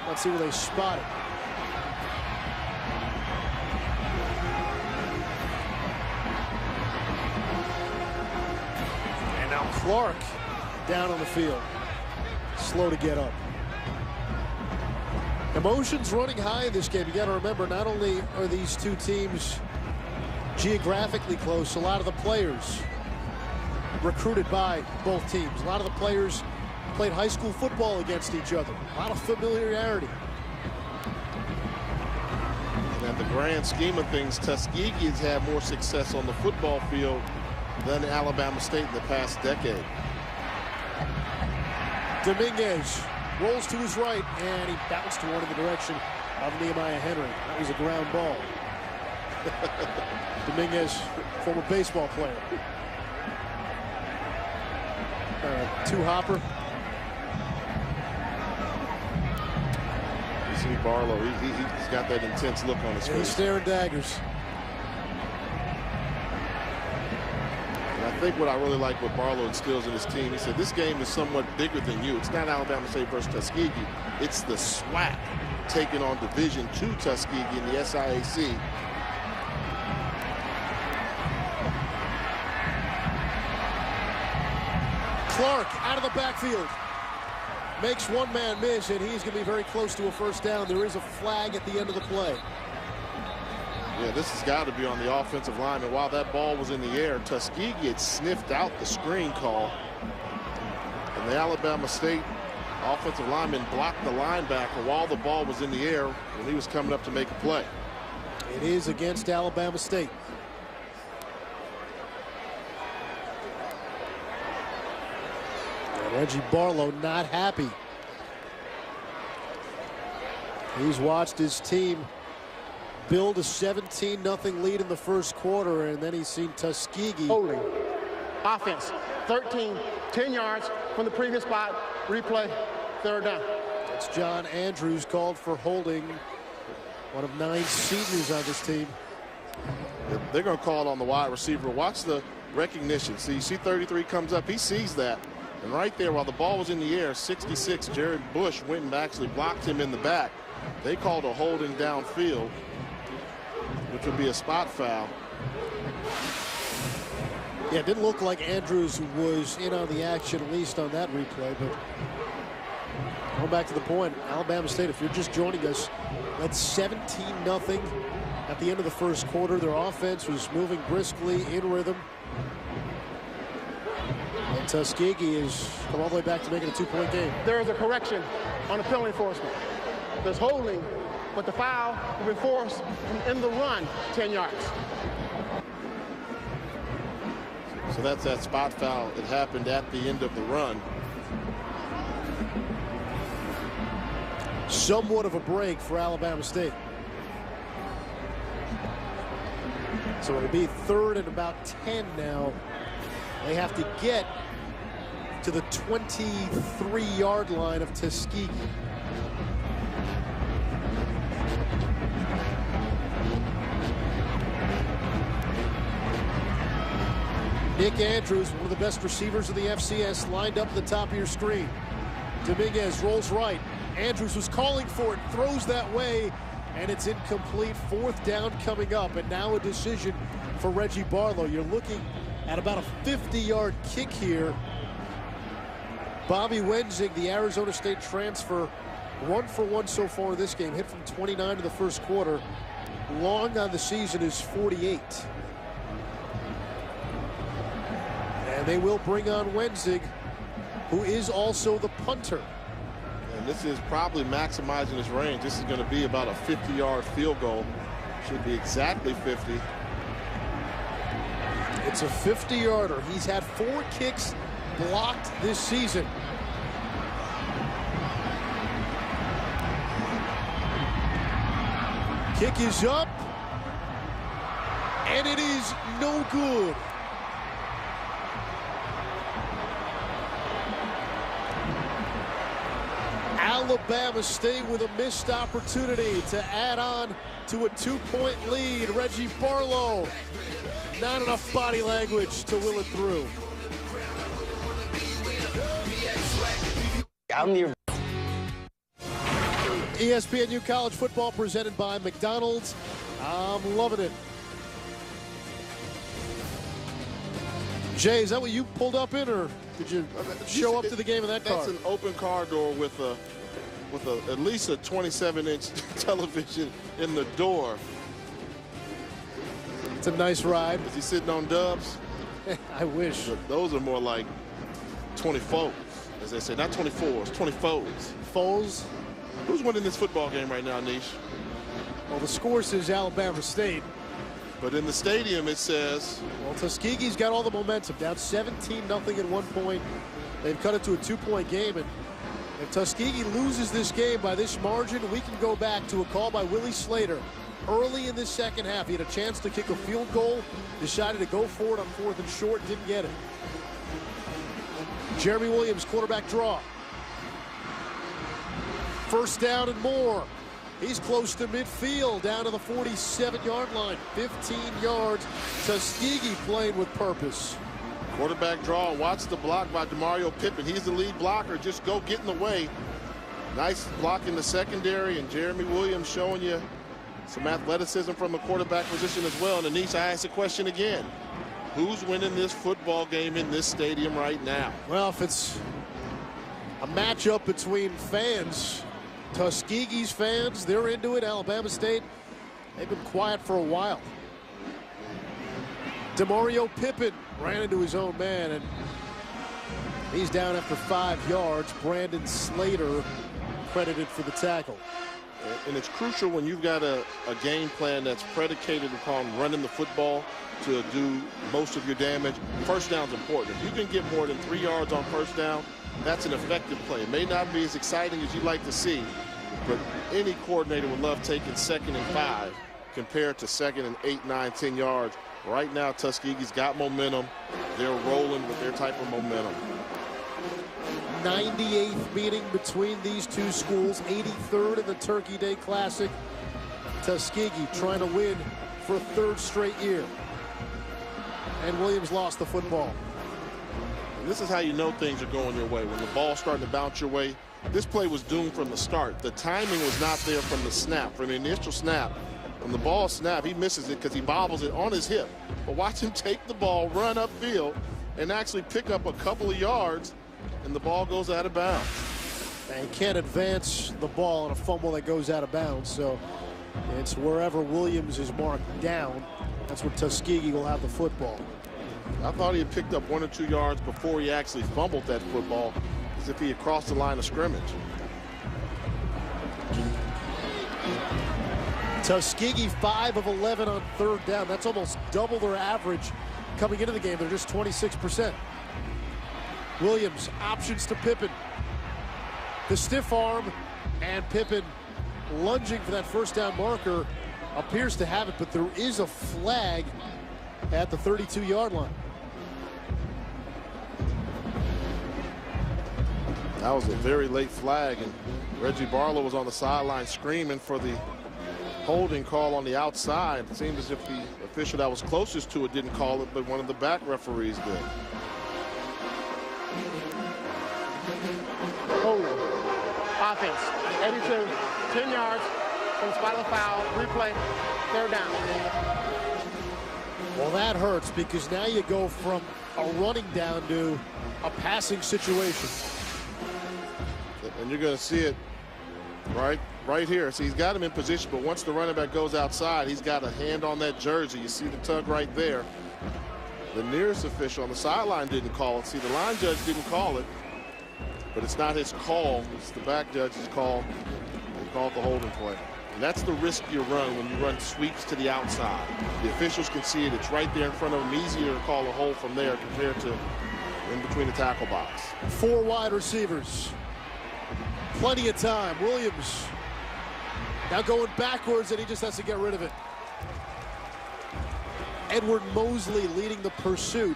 S1: Let's see where they spot it. And now Clark down on the field. Slow to get up. Emotions running high in this game. You got to remember, not only are these two teams geographically close, a lot of the players recruited by both teams. A lot of the players played high school football against each other. A lot of familiarity.
S2: And in the grand scheme of things, Tuskegee has had more success on the football field than Alabama State in the past decade.
S1: Dominguez rolls to his right, and he bounced one in the direction of Nehemiah Henry. That was a ground ball. Dominguez, former baseball player. Two-hopper.
S2: You see Barlow, he's got that intense look on his face.
S1: He's staring daggers.
S2: And I think what I really like what Barlow instills in his team, he said, this game is somewhat bigger than you. It's not Alabama State versus Tuskegee. It's the SWAC taking on Division II Tuskegee in the SIAC.
S1: Clark out of the backfield. Makes one man miss, and he's going to be very close to a first down. There is a flag at the end of the play.
S2: Yeah, this has got to be on the offensive line. And while that ball was in the air, Tuskegee had sniffed out the screen call. And the Alabama State offensive lineman blocked the linebacker while the ball was in the air when he was coming up to make a play.
S1: It is against Alabama State. And Reggie Barlow not happy. He's watched his team build a 17-0 lead in the first quarter, and then he's seen Tuskegee.
S3: Holding. Offense. 13, 10 yards from the previous spot. Replay. Third down.
S1: That's John Andrews called for holding. One of 9 seniors on this team.
S2: They're going to call it on the wide receiver. Watch the recognition. See, you see 33 comes up. He sees that. And right there, while the ball was in the air, 66, Jared Bush went and actually blocked him in the back. They called a holding downfield, which would be a spot foul.
S1: Yeah, it didn't look like Andrews was in on the action, at least on that replay. But going back to the point, Alabama State, if you're just joining us, that's 17-0 at the end of the first quarter. Their offense was moving briskly, in rhythm. And Tuskegee has come all the way back to making a 2-point game.
S3: There is a correction on the penalty enforcement. There's holding, but the foul will be forced in the run 10 yards.
S2: So that's that spot foul. It happened at the end of the run.
S1: Somewhat of a break for Alabama State. So it'll be 3rd and about 10 now. They have to get to the 23-yard line of Tuskegee. Nick Andrews, one of the best receivers of the FCS, lined up at the top of your screen. Dominguez rolls right. Andrews was calling for it, throws that way, and it's incomplete. 4th down coming up, and now a decision for Reggie Barlow. You're looking at about a 50-yard kick here. Bobby Wenzig, the Arizona State transfer, 1 for 1 so far this game. Hit from 29 in the first quarter. Long on the season is 48. And they will bring on Wenzig, who is also the punter.
S2: And this is probably maximizing his range. This is going to be about a 50-yard field goal. Should be exactly 50.
S1: It's a 50-yarder. He's had 4 kicks blocked this season. Kick is up, and it is no good. Alabama State with a missed opportunity to add on to a 2-point lead. Reggie Barlow, not enough body language to will it through. ESPNU College Football presented by McDonald's. I'm loving it. Jay, is that what you pulled up in, or did you show up to the game in that car?
S2: That's an open car door with at least a 27-inch television in the door.
S1: It's a nice ride.
S2: Is he sitting on dubs?
S1: I wish.
S2: Those are more like 24s, as they say. Not 24s, 24s.
S1: Foles.
S2: Who's winning this football game right now, Nish?
S1: Well, the score says Alabama State.
S2: But in the stadium, it says...
S1: Well, Tuskegee's got all the momentum. Down 17-0 at one point. They've cut it to a 2-point game. And if Tuskegee loses this game by this margin, we can go back to a call by Willie Slater early in the second half. He had a chance to kick a field goal, decided to go for it on 4th and short, didn't get it. Jeremy Williams, quarterback draw. First down and more. He's close to midfield, down to the 47-yard line. 15 yards. Tuskegee playing with purpose.
S2: Quarterback draw. Watch the block by DeMario Pippin. He's the lead blocker. Just go get in the way. Nice block in the secondary, and Jeremy Williams showing you some athleticism from the quarterback position as well. And Anish, I ask the question again. Who's winning this football game in this stadium right now?
S1: Well, if it's a matchup between fans, Tuskegee's fans, they're into it. Alabama State, they've been quiet for a while. DeMario Pippin ran into his own man, and he's down after 5 yards. Brandon Slater credited for the tackle.
S2: And it's crucial when you've got a game plan that's predicated upon running the football to do most of your damage. First down's important. If you can get more than 3 yards on first down, that's an effective play. It may not be as exciting as you'd like to see, but any coordinator would love taking 2nd and 5 compared to 2nd and 8, 9, 10 yards. Right now, Tuskegee's got momentum. They're rolling with their type of momentum.
S1: 98th meeting between these two schools, 83rd in the Turkey Day Classic. Tuskegee trying to win for a 3rd straight year. And Williams lost the football.
S2: And this is how you know things are going your way. When the ball's starting to bounce your way, this play was doomed from the start. The timing was not there from the snap, from the initial snap. When the ball snapped, he misses it because he bobbles it on his hip. But watch him take the ball, run upfield, and actually pick up a couple of yards, and the ball goes out of bounds.
S1: And he can't advance the ball on a fumble that goes out of bounds, so it's wherever Williams is marked down, that's where Tuskegee will have the football.
S2: I thought he had picked up 1 or 2 yards before he actually fumbled that football, as if he had crossed the line of scrimmage.
S1: Tuskegee 5 of 11 on 3rd down. That's almost double their average coming into the game. They're just 26%. Williams options to Pippin. The stiff arm, and Pippin lunging for that first down marker appears to have it, but there is a flag at the 32-yard line.
S2: That was a very late flag, and Reggie Barlow was on the sideline screaming for the holding call on the outside. It seemed as if the official that was closest to it didn't call it, but one of the back referees did.
S3: Hold. Offense. 82. 10 yards from the spot of the foul. Replay. 3rd down.
S1: Well, that hurts because now you go from a running down to a passing situation.
S2: And you're going to see it right here. See, he's got him in position, but once the running back goes outside, he's got a hand on that jersey. You see the tug right there. The nearest official on the sideline didn't call it. See, the line judge didn't call it, but it's not his call. It's the back judge's call. They called the holding play. And that's the risk you run when you run sweeps to the outside. The officials can see it. It's right there in front of them. Easier to call a hold from there compared to in between the tackle box.
S1: 4 wide receivers. Plenty of time. Williams now going backwards, and he just has to get rid of it. Edward Mosley leading the pursuit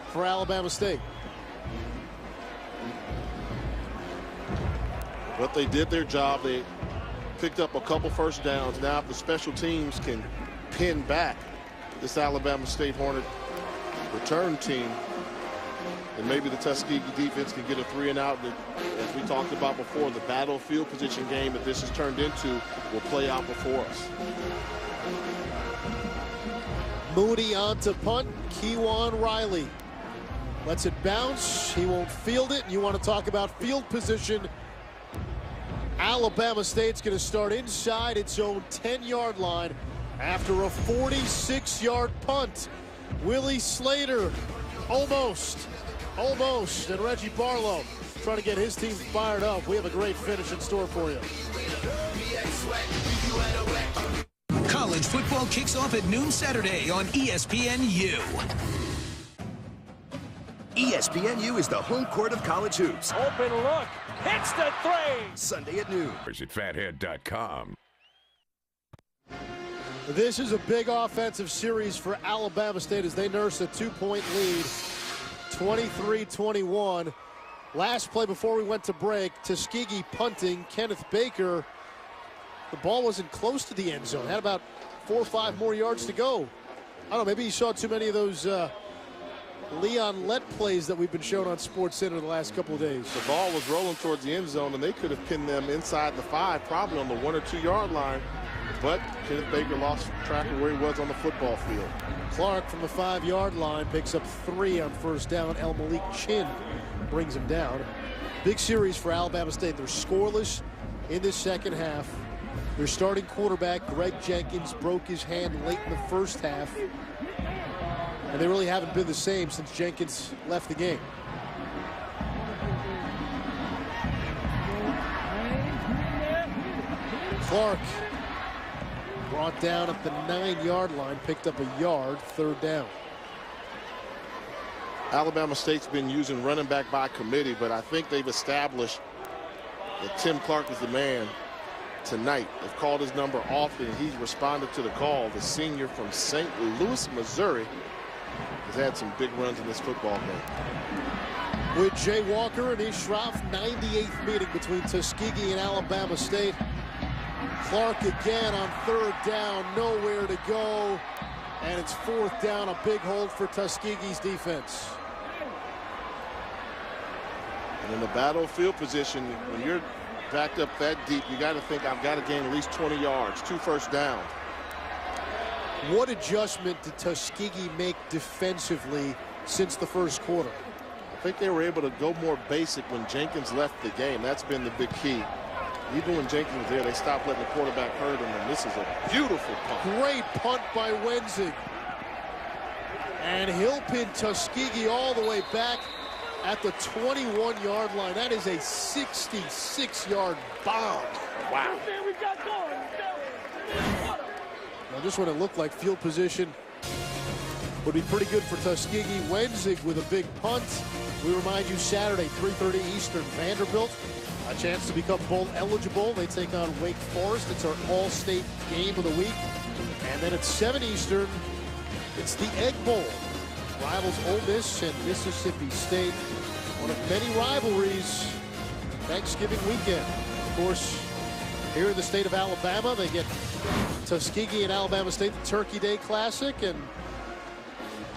S1: for Alabama State.
S2: But they did their job. They picked up a couple first downs. Now if the special teams can pin back this Alabama State Hornet return team, and maybe the Tuskegee defense can get a 3 and out. As we talked about before, the battlefield position game that this has turned into will play out before us.
S1: Mooney on to punt. Kewan Riley lets it bounce. He won't field it. You want to talk about field position. Alabama State's going to start inside its own 10-yard line after a 46-yard punt. Willie Slater almost, and Reggie Barlow trying to get his team fired up. We have a great finish in store for you.
S4: College football kicks off at noon Saturday on ESPNU.
S11: ESPNU is the home court of college hoops.
S12: Open look. Hits the 3.
S11: Sunday at noon.
S10: At fathead.com.
S1: This is a big offensive series for Alabama State as they nurse a 2-point lead, 23-21. Last play before we went to break, Tuskegee punting. Kenneth Baker, the ball wasn't close to the end zone. Had about 4 or 5 more yards to go. I don't know, maybe you saw too many of those Leon Lett plays that we've been showing on SportsCenter the last couple of days.
S2: The ball was rolling towards the end zone, and they could have pinned them inside the 5, probably on the 1 or 2 yard line. But Kenneth Baker lost track of where he was on the football field.
S1: Clark from the 5-yard line picks up 3 on first down. El Malik Chin brings him down. Big series for Alabama State. They're scoreless in this second half. Their starting quarterback, Greg Jenkins, broke his hand late in the first half. And they really haven't been the same since Jenkins left the game. Clark brought down at the 9-yard line, picked up a yard, 3rd down.
S2: Alabama State's been using running back by committee, but I think they've established that Tim Clark is the man tonight. They've called his number often, and he's responded to the call. The senior from St. Louis, Missouri, has had some big runs in this football game.
S1: With Jay Walker and Ishraff, 98th meeting between Tuskegee and Alabama State. Clark again on 3rd down, nowhere to go. And it's 4th down, a big hold for Tuskegee's defense.
S2: And in the battlefield position, when you're backed up that deep, you got to think, I've got to gain at least 20 yards, 2 first downs.
S1: What adjustment did Tuskegee make defensively since the first quarter?
S2: I think they were able to go more basic when Jenkins left the game. That's been the big key. Even when Jenkins was there, they stopped letting the quarterback hurt him, and this is a beautiful punt.
S1: Great punt by Wenzig. And he'll pin Tuskegee all the way back at the 21-yard line. That is a 66-yard bomb. Wow. Now, just when it looked like field position would be pretty good for Tuskegee, Wenzig with a big punt. We remind you, Saturday, 3:30 Eastern, Vanderbilt. A chance to become bowl eligible. They take on Wake Forest. It's our all-state game of the week. And then at 7 Eastern, it's the Egg Bowl. Rivals Ole Miss and Mississippi State. One of many rivalries Thanksgiving weekend. Of course, here in the state of Alabama, they get Tuskegee and Alabama State, the Turkey Day Classic, and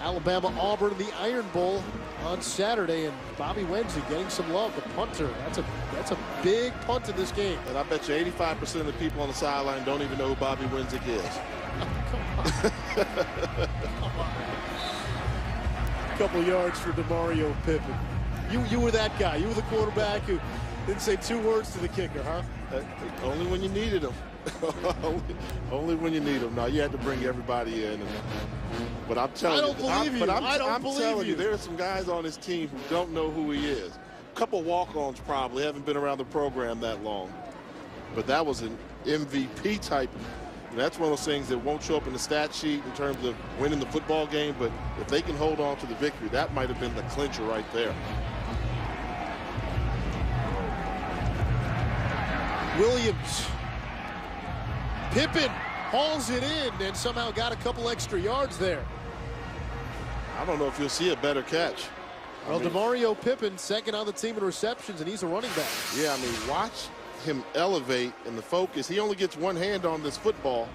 S1: Alabama-Auburn, the Iron Bowl on Saturday, and Bobby Wenzig getting some love, the punter. That's a big punt in this game.
S2: And I bet you 85% of the people on the sideline don't even know who Bobby Wenzig is.
S1: Come on. A couple yards for DeMario Pippen. You were that guy. You were the quarterback who didn't say 2 words to the kicker, huh?
S2: Only when you needed them. only when you need them. Now, you had to bring everybody in. But I'm telling you. I'm telling you, there are some guys on this team who don't know who he is. A couple walk-ons probably haven't been around the program that long. But that was an MVP type. And that's one of those things that won't show up in the stat sheet in terms of winning the football game. But if they can hold on to the victory, that might have been the clincher right there.
S1: Williams. Pippen hauls it in and somehow got a couple extra yards there.
S2: I don't know if you'll see a better catch.
S1: Well, DeMario Pippen, second on the team in receptions, and he's a running back.
S2: Yeah, I mean, watch him elevate in the focus. He only gets one hand on this football.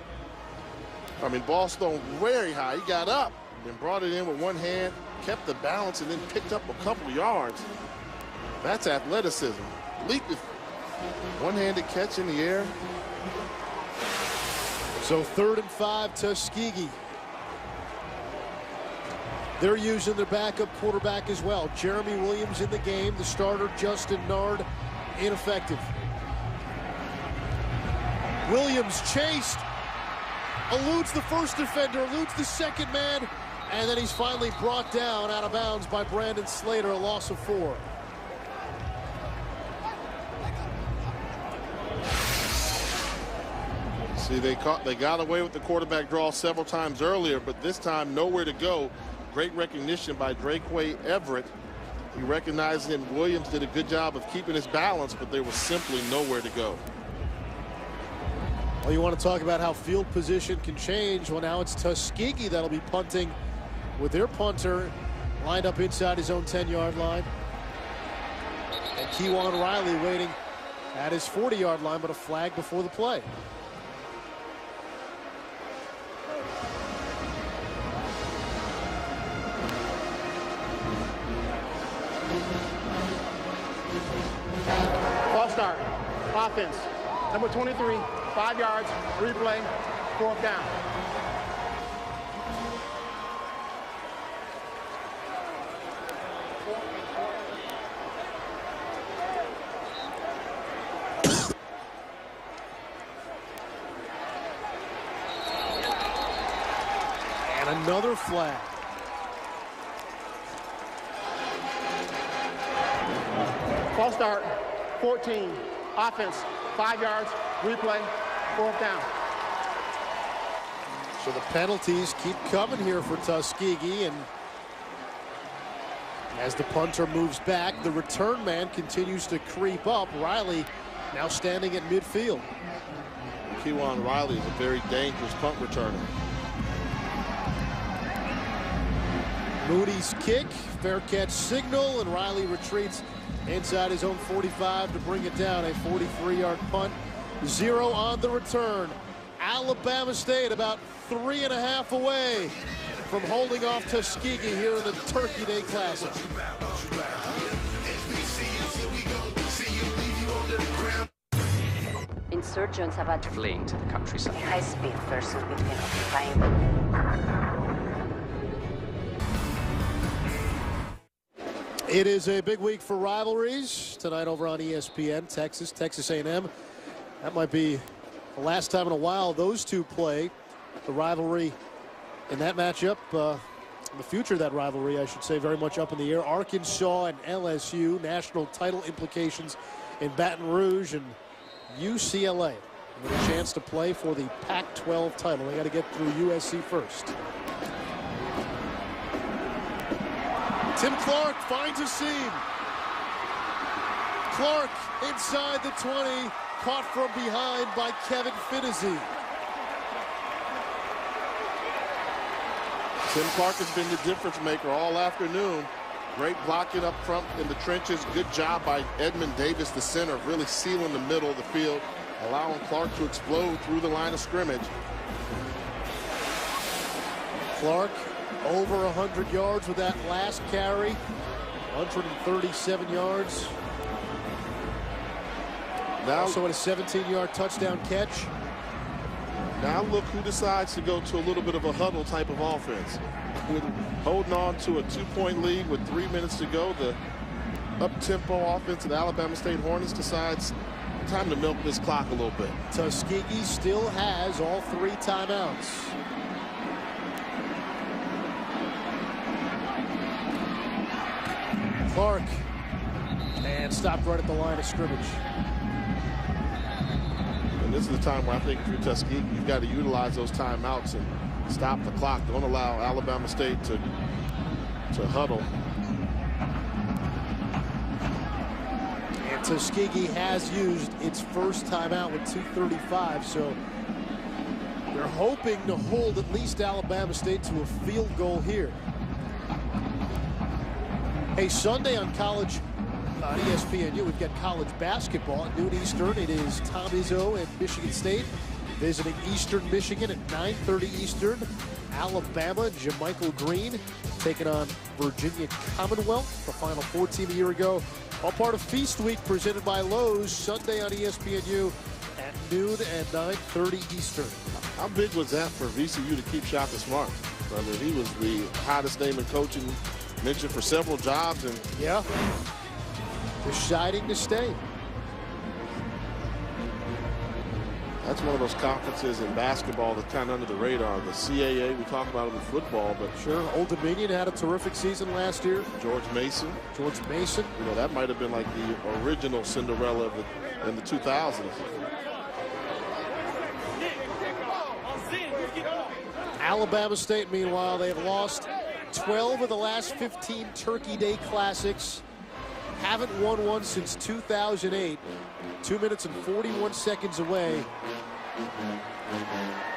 S2: I mean, ball thrown very high. He got up and brought it in with one hand, kept the balance, and then picked up a couple yards. That's athleticism. Leap with one-handed catch in the air.
S1: So 3rd and 5, Tuskegee. They're using their backup quarterback as well. Jeremy Williams in the game. The starter, Justin Nard, ineffective. Williams chased, eludes the first defender, eludes the second man, and then he's finally brought down out of bounds by Brandon Slater, a loss of 4.
S2: See, they got away with the quarterback draw several times earlier, but this time nowhere to go. Great recognition by Drakeway Everett. He recognized him. Williams did a good job of keeping his balance, but there was simply nowhere to go.
S1: Well, you want to talk about how field position can change. Well, now it's Tuskegee that'll be punting with their punter lined up inside his own 10-yard line. And Kewan Riley waiting at his 40-yard line, but a flag before the play.
S3: False start. Offense. Number 23, 5 yards. Replay. 4th down.
S1: And another flag.
S3: False start. 14. Offense. 5 yards. Replay. 4th down.
S1: So the penalties keep coming here for Tuskegee, and as the punter moves back, the return man continues to creep up. Riley now standing at midfield.
S2: Kewan Riley is a very dangerous punt returner.
S1: Moody's kick, fair catch signal, and Riley retreats inside his own 45 to bring it down. A 43-yard punt, 0 on the return. Alabama State about 3.5 away from holding off Tuskegee here in the Turkey Day Classic.
S12: Insurgents have
S5: fleeing to the countryside.
S12: high-speed versus between occupying.
S1: It is a big week for rivalries tonight over on ESPN. Texas A&M. That might be the last time in a while those two play. The rivalry in that matchup, the future of that rivalry, I should say, very much up in the air. Arkansas and LSU, national title implications in Baton Rouge, and UCLA with a chance to play for the Pac-12 title. They got to get through USC first. Tim Clark finds a seam. Clark inside the 20, caught from behind by Kevin Fittezy.
S2: Tim Clark has been the difference maker all afternoon. Great blocking up front in the trenches. Good job by Edmund Davis, the center, really sealing the middle of the field, allowing Clark to explode through the line of scrimmage.
S1: Clark over 100 yards with that last carry, 137 yards.
S2: Now,
S1: also a 17-yard touchdown catch.
S2: Now look who decides to go to a little bit of a huddle type of offense. With holding on to a 2-point lead with 3 minutes to go, the up-tempo offense of the Alabama State Hornets decides time to milk this clock a little bit.
S1: Tuskegee still has all 3 timeouts. Clark, and stopped right at the line of scrimmage.
S2: And this is the time where I think if you're Tuskegee, you've got to utilize those timeouts and stop the clock. Don't allow Alabama State to huddle.
S1: And Tuskegee has used its first timeout with 2:35, so they're hoping to hold at least Alabama State to a field goal here. Hey, Sunday on college on ESPNU, we've got college basketball at noon Eastern. It is Tom Izzo and Michigan State visiting Eastern Michigan at 9:30 Eastern. Alabama and JaMychal Green taking on Virginia Commonwealth, the Final Four team a year ago. All part of Feast Week presented by Lowe's, Sunday on ESPNU at noon and 9:30 Eastern.
S2: How big was that for VCU to keep Shaka Smart? I mean, he was the hottest name in coaching, mentioned for several jobs, and
S1: yeah, deciding to stay.
S2: That's one of those conferences in basketball that's kind of under the radar. The CAA, we talk about it in football, but
S1: sure. Old Dominion had a terrific season last year.
S2: George Mason.
S1: You
S2: know, that might have been like the original Cinderella in the 2000s.
S1: Alabama State, meanwhile, they have lost 12 of the last 15 Turkey Day Classics. Haven't won one since 2008. 2 minutes and 41 seconds away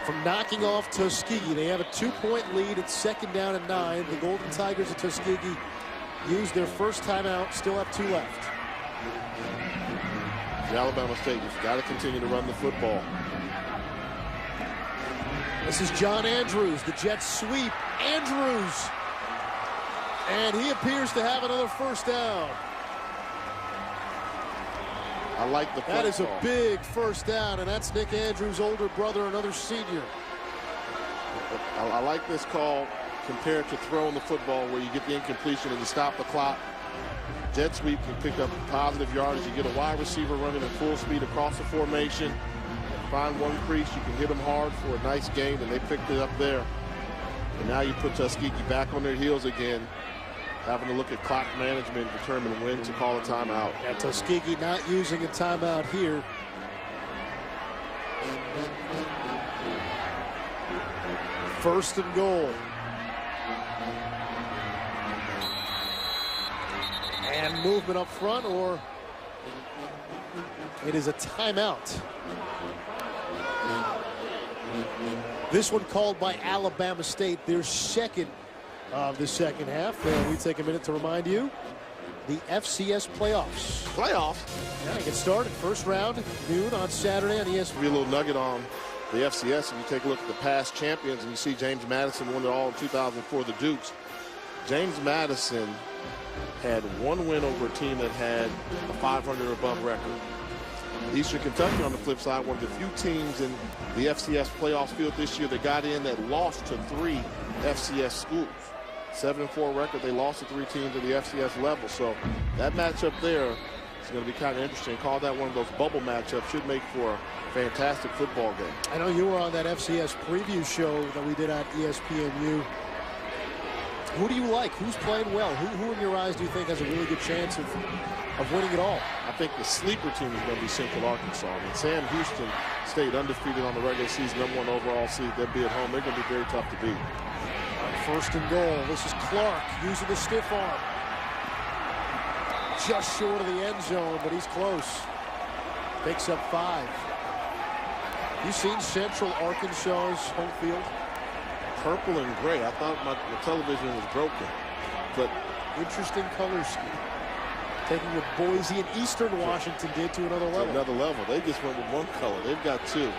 S1: from knocking off Tuskegee. They have a 2-point lead. It's 2nd down and 9. The Golden Tigers of Tuskegee used their first timeout. Still have 2 left.
S2: The Alabama State, you've got to continue to run the football.
S1: This is John Andrews. The Jets sweep. Andrews. And he appears to have another first down.
S2: I like the
S1: That is
S2: call.
S1: a big first down, and that's Nick Andrews' older brother, another senior.
S2: I like this call compared to throwing the football where you get the incompletion and you stop the clock. Jet sweep can pick up positive yardage. You get a wide receiver running at full speed across the formation. Find one crease, you can hit them hard for a nice gain, and they picked it up there. And now you put Tuskegee back on their heels again, having to look at clock management and determine when to call a timeout.
S1: Yeah, Tuskegee not using a timeout here. First and goal. And movement up front, or it is a timeout. This one called by Alabama State, their second of the second half. And we take a minute to remind you, the FCS playoffs.
S2: Playoffs?
S1: Yeah, it gets started. First round, noon on Saturday on ESPN.
S2: Be a little nugget on the FCS, and you take a look at the past champions, and you see James Madison won it all in 2004, the Dukes. James Madison had one win over a team that had a 500 or above record. Eastern Kentucky, on the flip side, one of the few teams in the FCS playoffs field this year that got in that lost to 3 FCS schools. 7-4 record, they lost to 3 teams at the FCS level. So that matchup there is going to be kind of interesting. Call that one of those bubble matchups. Should make for a fantastic football game.
S1: I know you were on that FCS preview show that we did at ESPNU. Who do you like? Who's playing well? Who in your eyes do you think has a really good chance of winning it all?
S2: I think the sleeper team is going to be Central Arkansas. I mean, Sam Houston stayed undefeated on the regular season, #1 overall seed. They'll be at home. They're going to be very tough to beat.
S1: First and goal. This is Clark using the stiff arm. Just short of the end zone, but he's close. Picks up 5. You seen Central Arkansas's home field?
S2: Purple and gray. I thought my television was broken, but
S1: interesting color scheme. Taking what Boise and Eastern Washington did to another level.
S2: They just went with one color. They've got 2.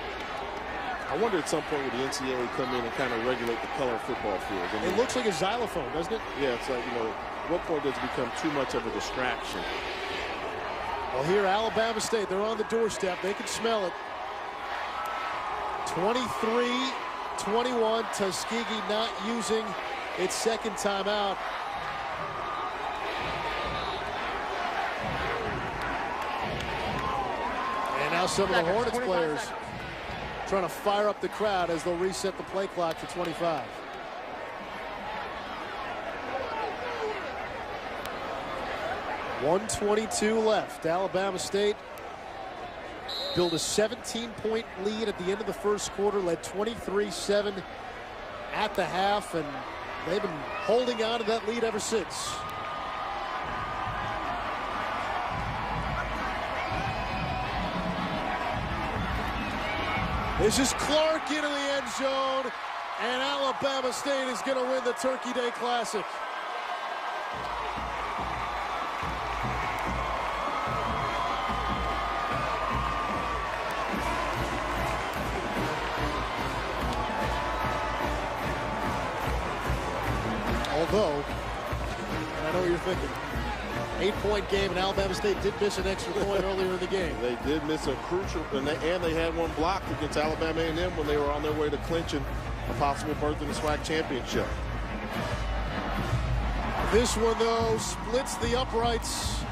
S2: I wonder at some point would the NCAA come in and kind of regulate the color of football fields. I mean,
S1: it looks like a xylophone, doesn't it?
S2: Yeah, it's like, you know, at what point does it become too much of a distraction?
S1: Well, here, Alabama State, they're on the doorstep. They can smell it. 23-21, Tuskegee not using its second timeout. And now some of the Hornets players trying to fire up the crowd as they'll reset the play clock to 25. .122 left. Alabama State built a 17-point lead at the end of the first quarter, led 23-7 at the half, and they've been holding on to that lead ever since. This is Clark into the end zone, and Alabama State is going to win the Turkey Day Classic. Although, and I know what you're thinking, 8-point game, and Alabama State did miss an extra point earlier in the game.
S2: They did miss a crucial, and they had one blocked against Alabama A&M when they were on their way to clinching a possible berth in the SWAC championship.
S1: This one, though, splits the uprights.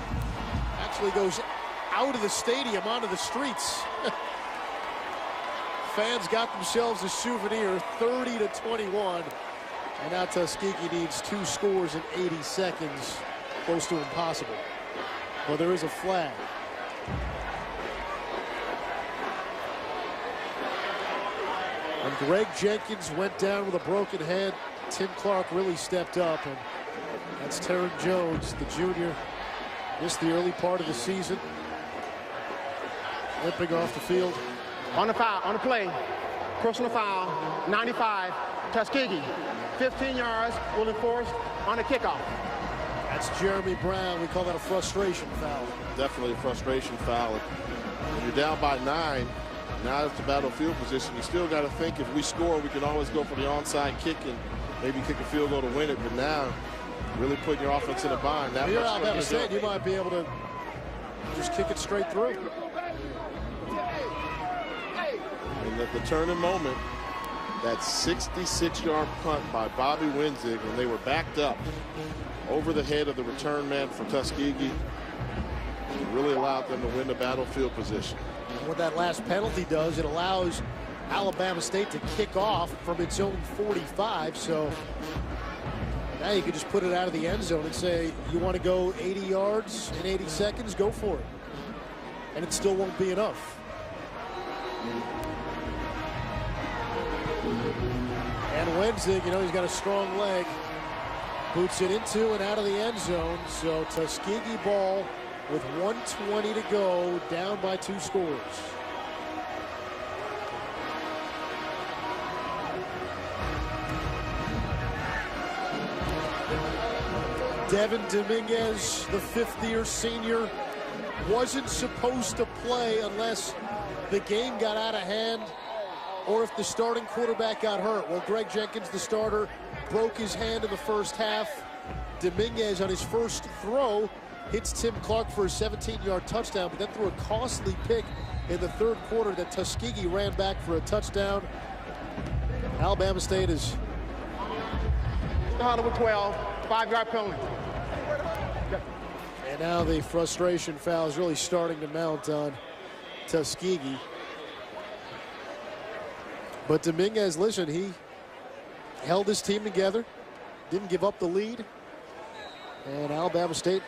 S1: Actually goes out of the stadium onto the streets. Fans got themselves a souvenir, 30-21. And now Tuskegee needs 2 scores in 80 seconds. Close to impossible. Well, there is a flag. And Greg Jenkins went down with a broken head. Tim Clark really stepped up, and that's Terran Jones, the junior. Missed the early part of the season. Limping off the field.
S3: On the foul, on the play, personal foul, 95, Tuskegee. 15 yards will enforce on the kickoff.
S1: That's Jeremy Brown. We call that a frustration foul.
S2: Definitely a frustration foul. When you're down by 9, now it's the battlefield position. You still got to think if we score, we can always go for the onside kick and maybe kick a field goal to win it. But now, really putting your offense in a bind.
S1: If you're Alabama State, you might be able to just kick it straight through.
S2: And at the turning moment, that 66-yard punt by Bobby Winzig when they were backed up over the head of the return man for Tuskegee really allowed them to win the battlefield position.
S1: And what that last penalty does, it allows Alabama State to kick off from its own 45. So now you can just put it out of the end zone and say, you want to go 80 yards in 80 seconds, go for it. And it still won't be enough. And Winzig, you know, he's got a strong leg. Boots it into and out of the end zone. So Tuskegee ball with 1:20 to go, down by 2 scores. Devin Dominguez, the 5th-year senior, wasn't supposed to play unless the game got out of hand or if the starting quarterback got hurt. Well, Greg Jenkins, the starter, broke his hand in the first half. Dominguez on his first throw hits Tim Clark for a 17-yard touchdown, but then threw a costly pick in the 3rd quarter that Tuskegee ran back for a touchdown. Alabama State is
S3: Hollywood 12, 5-yard penalty.
S1: And now the frustration foul is really starting to mount on Tuskegee. But Dominguez, listen, he held his team together, didn't give up the lead. And Alabama State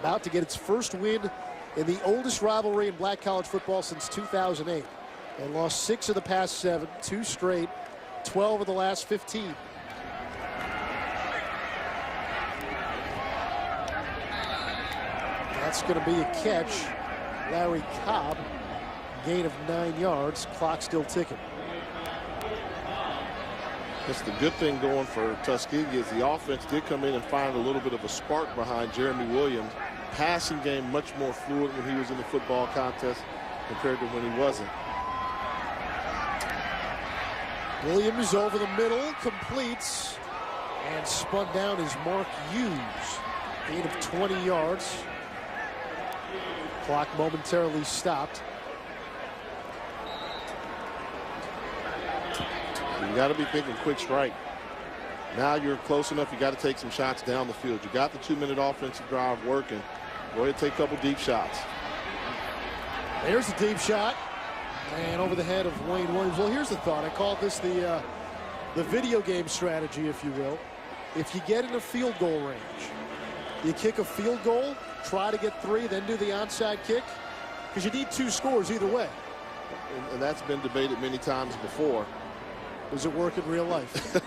S1: about to get its first win in the oldest rivalry in black college football since 2008. And lost 6 of the past 7, 2 straight, 12 of the last 15. That's going to be a catch. Larry Cobb, gain of 9 yards, clock still ticking.
S2: That's the good thing going for Tuskegee is the offense did come in and find a little bit of a spark behind Jeremy Williams. Passing game much more fluid when he was in the football contest compared to when he wasn't.
S1: Williams over the middle, completes, and spun down is Mark Hughes. Gain of 20 yards. Clock momentarily stopped.
S2: You got to be thinking quick strike. Now you're close enough. You got to take some shots down the field. You got the 2-minute offensive drive working. Go ahead and take a couple deep shots.
S1: There's a deep shot. And over the head of Wayne Williams. Well, here's the thought. I call this the video game strategy, if you will. If you get in a field goal range, you kick a field goal, try to get 3, then do the onside kick, because you need 2 scores either way.
S2: And that's been debated many times before.
S1: Does it work in real life?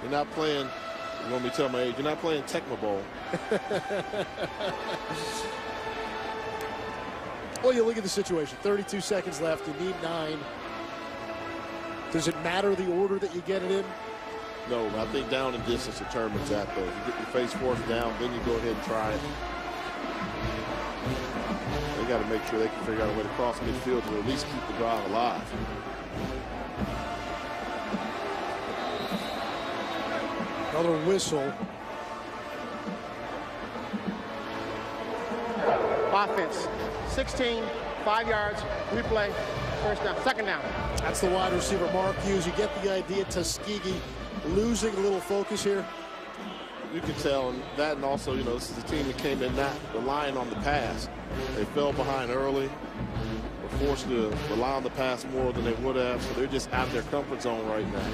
S2: You're not playing, you want me to tell my age, you're not playing Tecmo Bowl.
S1: Well, you look at the situation. 32 seconds left. You need 9. Does it matter the order that you get it in?
S2: No, I think down and distance determines that, though. You get your face forced down, then you go ahead and try it. They got to make sure they can figure out a way to cross midfield to at least keep the drive alive.
S1: Another whistle.
S3: Offense, 16, 5 yards, replay, first down, second down.
S1: That's the wide receiver, Mark Hughes. You get the idea, Tuskegee losing a little focus here.
S2: You can tell, and that, and also, you know, this is a team that came in not relying on the pass. They fell behind early, were forced to rely on the pass more than they would have, so they're just out of their comfort zone right now.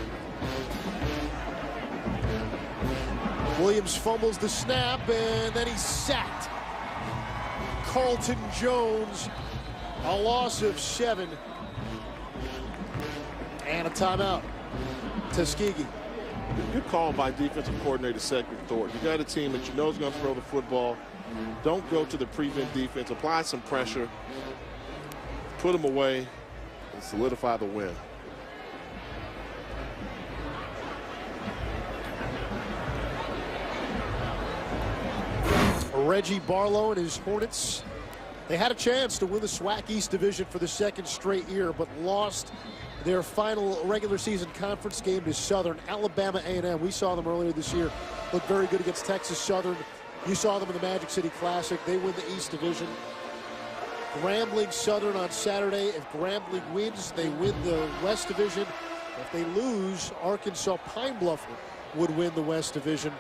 S1: Williams fumbles the snap, and then he's sacked. Carlton Jones, a loss of 7. And a timeout. Tuskegee.
S2: Good call by defensive coordinator Cedric Thornton. You got a team that you know is going to throw the football. Don't go to the prevent defense. Apply some pressure. Put them away. and solidify the win.
S1: Reggie Barlow and his Hornets, they had a chance to win the SWAC East Division for the second straight year, but lost their final regular season conference game to Southern Alabama A&M. We saw them earlier this year, look very good against Texas Southern. You saw them in the Magic City Classic. They win the East Division. Grambling Southern on Saturday. If Grambling wins, they win the West Division. If they lose, Arkansas Pine Bluff would win the West Division.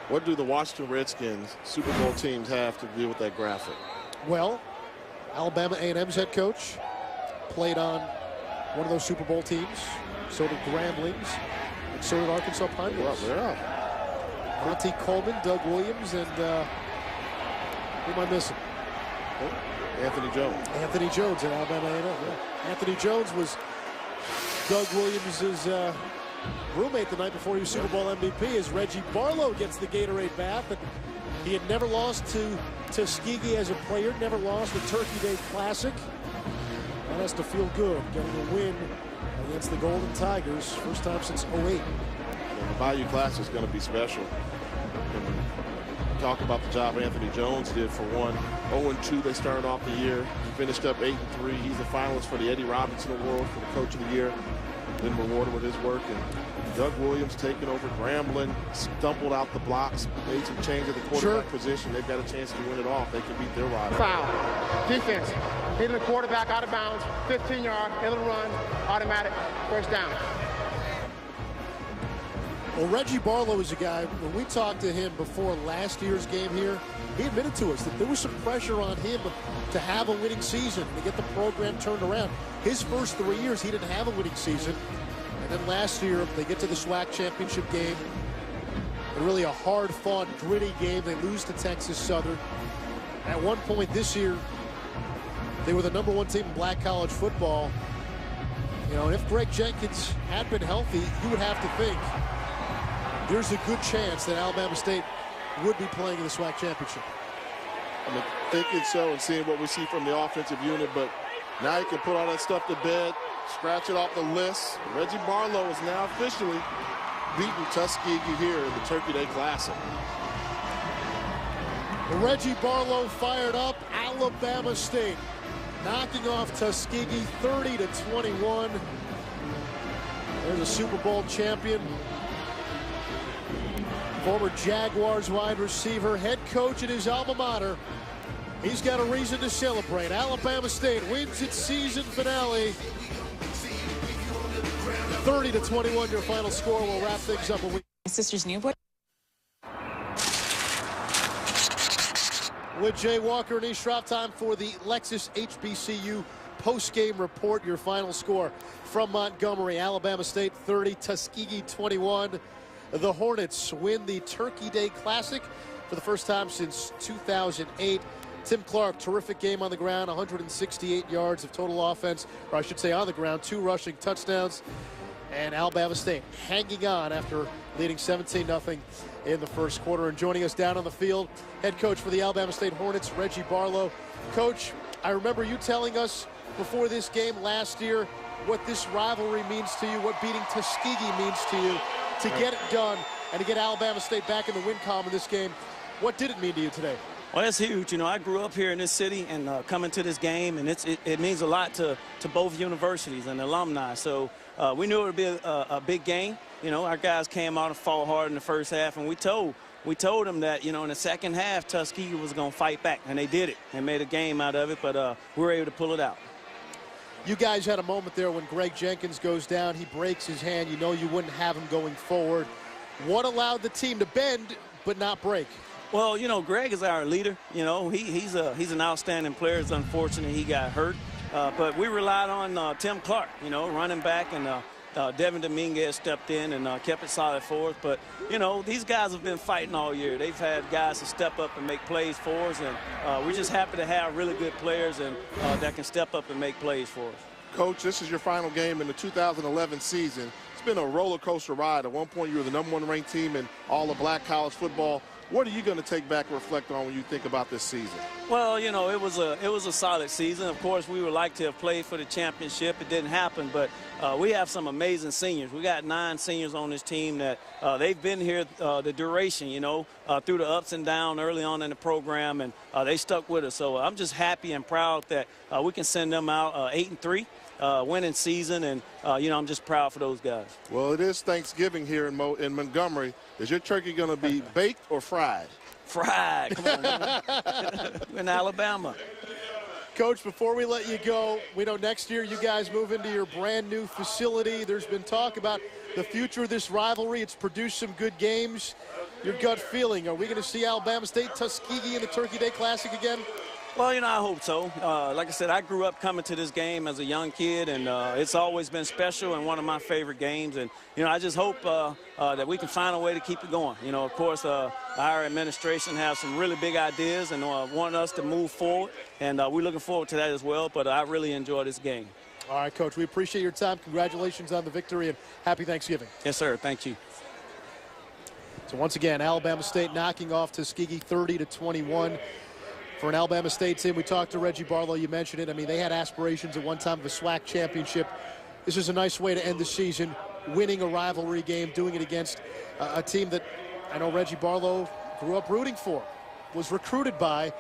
S2: What do the Washington Redskins Super Bowl teams have to do with that graphic?
S1: Well, Alabama A&M's head coach played on one of those Super Bowl teams. So did Gramblings, and so did Arkansas Pine Bluff.
S2: Yeah.
S1: Monty Coleman, Doug Williams, and who am I missing?
S2: Anthony Jones.
S1: Anthony Jones at Alabama A&M. Yeah. Anthony Jones was Doug Williams' roommate the night before he was Super Bowl MVP, as Reggie Barlow gets the Gatorade bath. And he had never lost to Tuskegee as a player, never lost the Turkey Day Classic. That has to feel good, getting a win against the Golden Tigers, first time since '08.
S2: The Bayou Classic is going to be special. Talk about the job Anthony Jones did for one. 0-2 they started off the year. He finished up 8-3. He's a finalist for the Eddie Robinson Award for the Coach of the Year. Been rewarded with his work. And Doug Williams taking over Grambling, stumbled out the blocks, made some change at the quarterback position. They've got a chance to win it off. They can beat their rival.
S3: Foul. Defense. Hitting the quarterback out of bounds. 15-yard, end of the run, automatic, first down.
S1: Well, Reggie Barlow is a guy, when we talked to him before last year's game here, he admitted to us that there was some pressure on him to have a winning season, to get the program turned around. His first 3 years, he didn't have a winning season. And then last year, they get to the SWAC championship game. And really a hard-fought, gritty game. They lose to Texas Southern. At one point this year, they were the #1 team in black college football. You know, and if Greg Jenkins had been healthy, you would have to think there's a good chance that Alabama State would be playing in the SWAC championship.
S2: I'm thinking so and seeing what we see from the offensive unit, but now you can put all that stuff to bed, scratch it off the list. Reggie Barlow is now officially beating Tuskegee here in the Turkey Day Classic.
S1: Reggie Barlow fired up. Alabama State knocking off Tuskegee 30-21. There's a Super Bowl champion. Former Jaguars wide receiver, head coach at his alma mater. He's got a reason to celebrate. Alabama State wins its season finale. 30-21 your final score. We'll wrap things up. My
S13: sister's newborn.
S1: With Jay Walker and Eastroff, time for the Lexus HBCU post-game report. Your final score from Montgomery. Alabama State 30, Tuskegee 21. The Hornets win the Turkey Day Classic for the first time since 2008. Tim Clark, terrific game on the ground, 168 yards of total offense, or I should say on the ground, 2 rushing touchdowns. And Alabama State hanging on after leading 17-0 in the first quarter. And joining us down on the field, head coach for the Alabama State Hornets, Reggie Barlow. Coach, I remember you telling us before this game last year what this rivalry means to you, what beating Tuskegee means to you. To get it done and to get Alabama State back in the win column in this game, what did it mean to you today?
S7: Well, it's huge. You know, I grew up here in this city and coming to this game, and it means a lot to both universities and alumni. So we knew it would be a big game. You know, our guys came out and fought hard in the first half, and we told them that, you know, in the second half, Tuskegee was going to fight back, and they did it. They made a game out of it, but we were able to pull it out.
S1: You guys had a moment there when Greg Jenkins goes down. He breaks his hand. You know you wouldn't have him going forward. What allowed the team to bend but not break?
S7: Well, you know, Greg is our leader. You know, he's an outstanding player. It's unfortunate he got hurt. But we relied on Tim Clark, you know, running back, and Devin Dominguez stepped in and kept it solid for us. But, you know, these guys have been fighting all year. They've had guys to step up and make plays for us, and we're just happy to have really good players and that can step up and make plays for us.
S2: Coach, this is your final game in the 2011 season. It's been a roller coaster ride. At one point, you were the #1 ranked team in all of black college football. What are you going to take back and reflect on when you think about this season?
S7: Well, you know, it was a solid season. Of course, we would like to have played for the championship. It didn't happen, but we have some amazing seniors. We got 9 seniors on this team that they've been here the duration, you know, through the ups and downs early on in the program, and they stuck with us. So I'm just happy and proud that we can send them out 8-3. Winning season, and you know, I'm just proud for those guys.
S2: Well, it is Thanksgiving here in Montgomery. Is your turkey going to be baked or fried?
S7: Fried. Come on, we're in Alabama.
S1: Coach, before we let you go, we know next year you guys move into your brand new facility. There's been talk about the future of this rivalry. It's produced some good games. Your gut feeling, are we going to see Alabama State, Tuskegee in the Turkey Day Classic again?
S7: Well, you know, I hope so. Like I said, I grew up coming to this game as a young kid, and it's always been special and one of my favorite games. And, you know, I just hope that we can find a way to keep it going. You know, of course, our administration has some really big ideas and want us to move forward, and we're looking forward to that as well. But I really enjoy this game.
S1: All right, Coach, we appreciate your time. Congratulations on the victory, and happy Thanksgiving.
S7: Yes, sir. Thank you.
S1: So once again, Alabama State knocking off Tuskegee 30-21. For an Alabama State team, we talked to Reggie Barlow. You mentioned it. I mean, they had aspirations at one time of a SWAC championship. This is a nice way to end the season, winning a rivalry game, doing it against a team that I know Reggie Barlow grew up rooting for, was recruited by.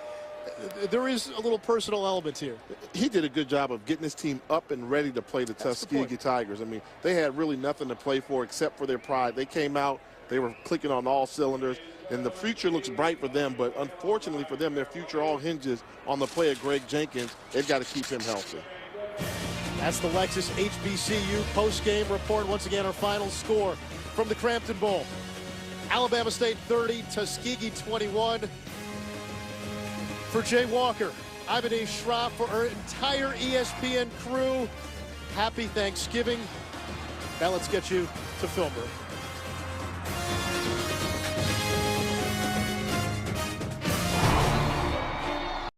S1: There is a little personal element here.
S2: He did a good job of getting his team up and ready to play the Tuskegee Tigers. I mean, they had really nothing to play for except for their pride. They came out, they were clicking on all cylinders. And the future looks bright for them, but unfortunately for them, their future all hinges on the play of Greg Jenkins. They've got to keep him healthy.
S1: That's the Lexus HBCU post-game report. Once again, our final score from the Cramton Bowl. Alabama State 30, Tuskegee 21. For Jay Walker, I'm Anish Shroff, for our entire ESPN crew, happy Thanksgiving. Now let's get you to film room.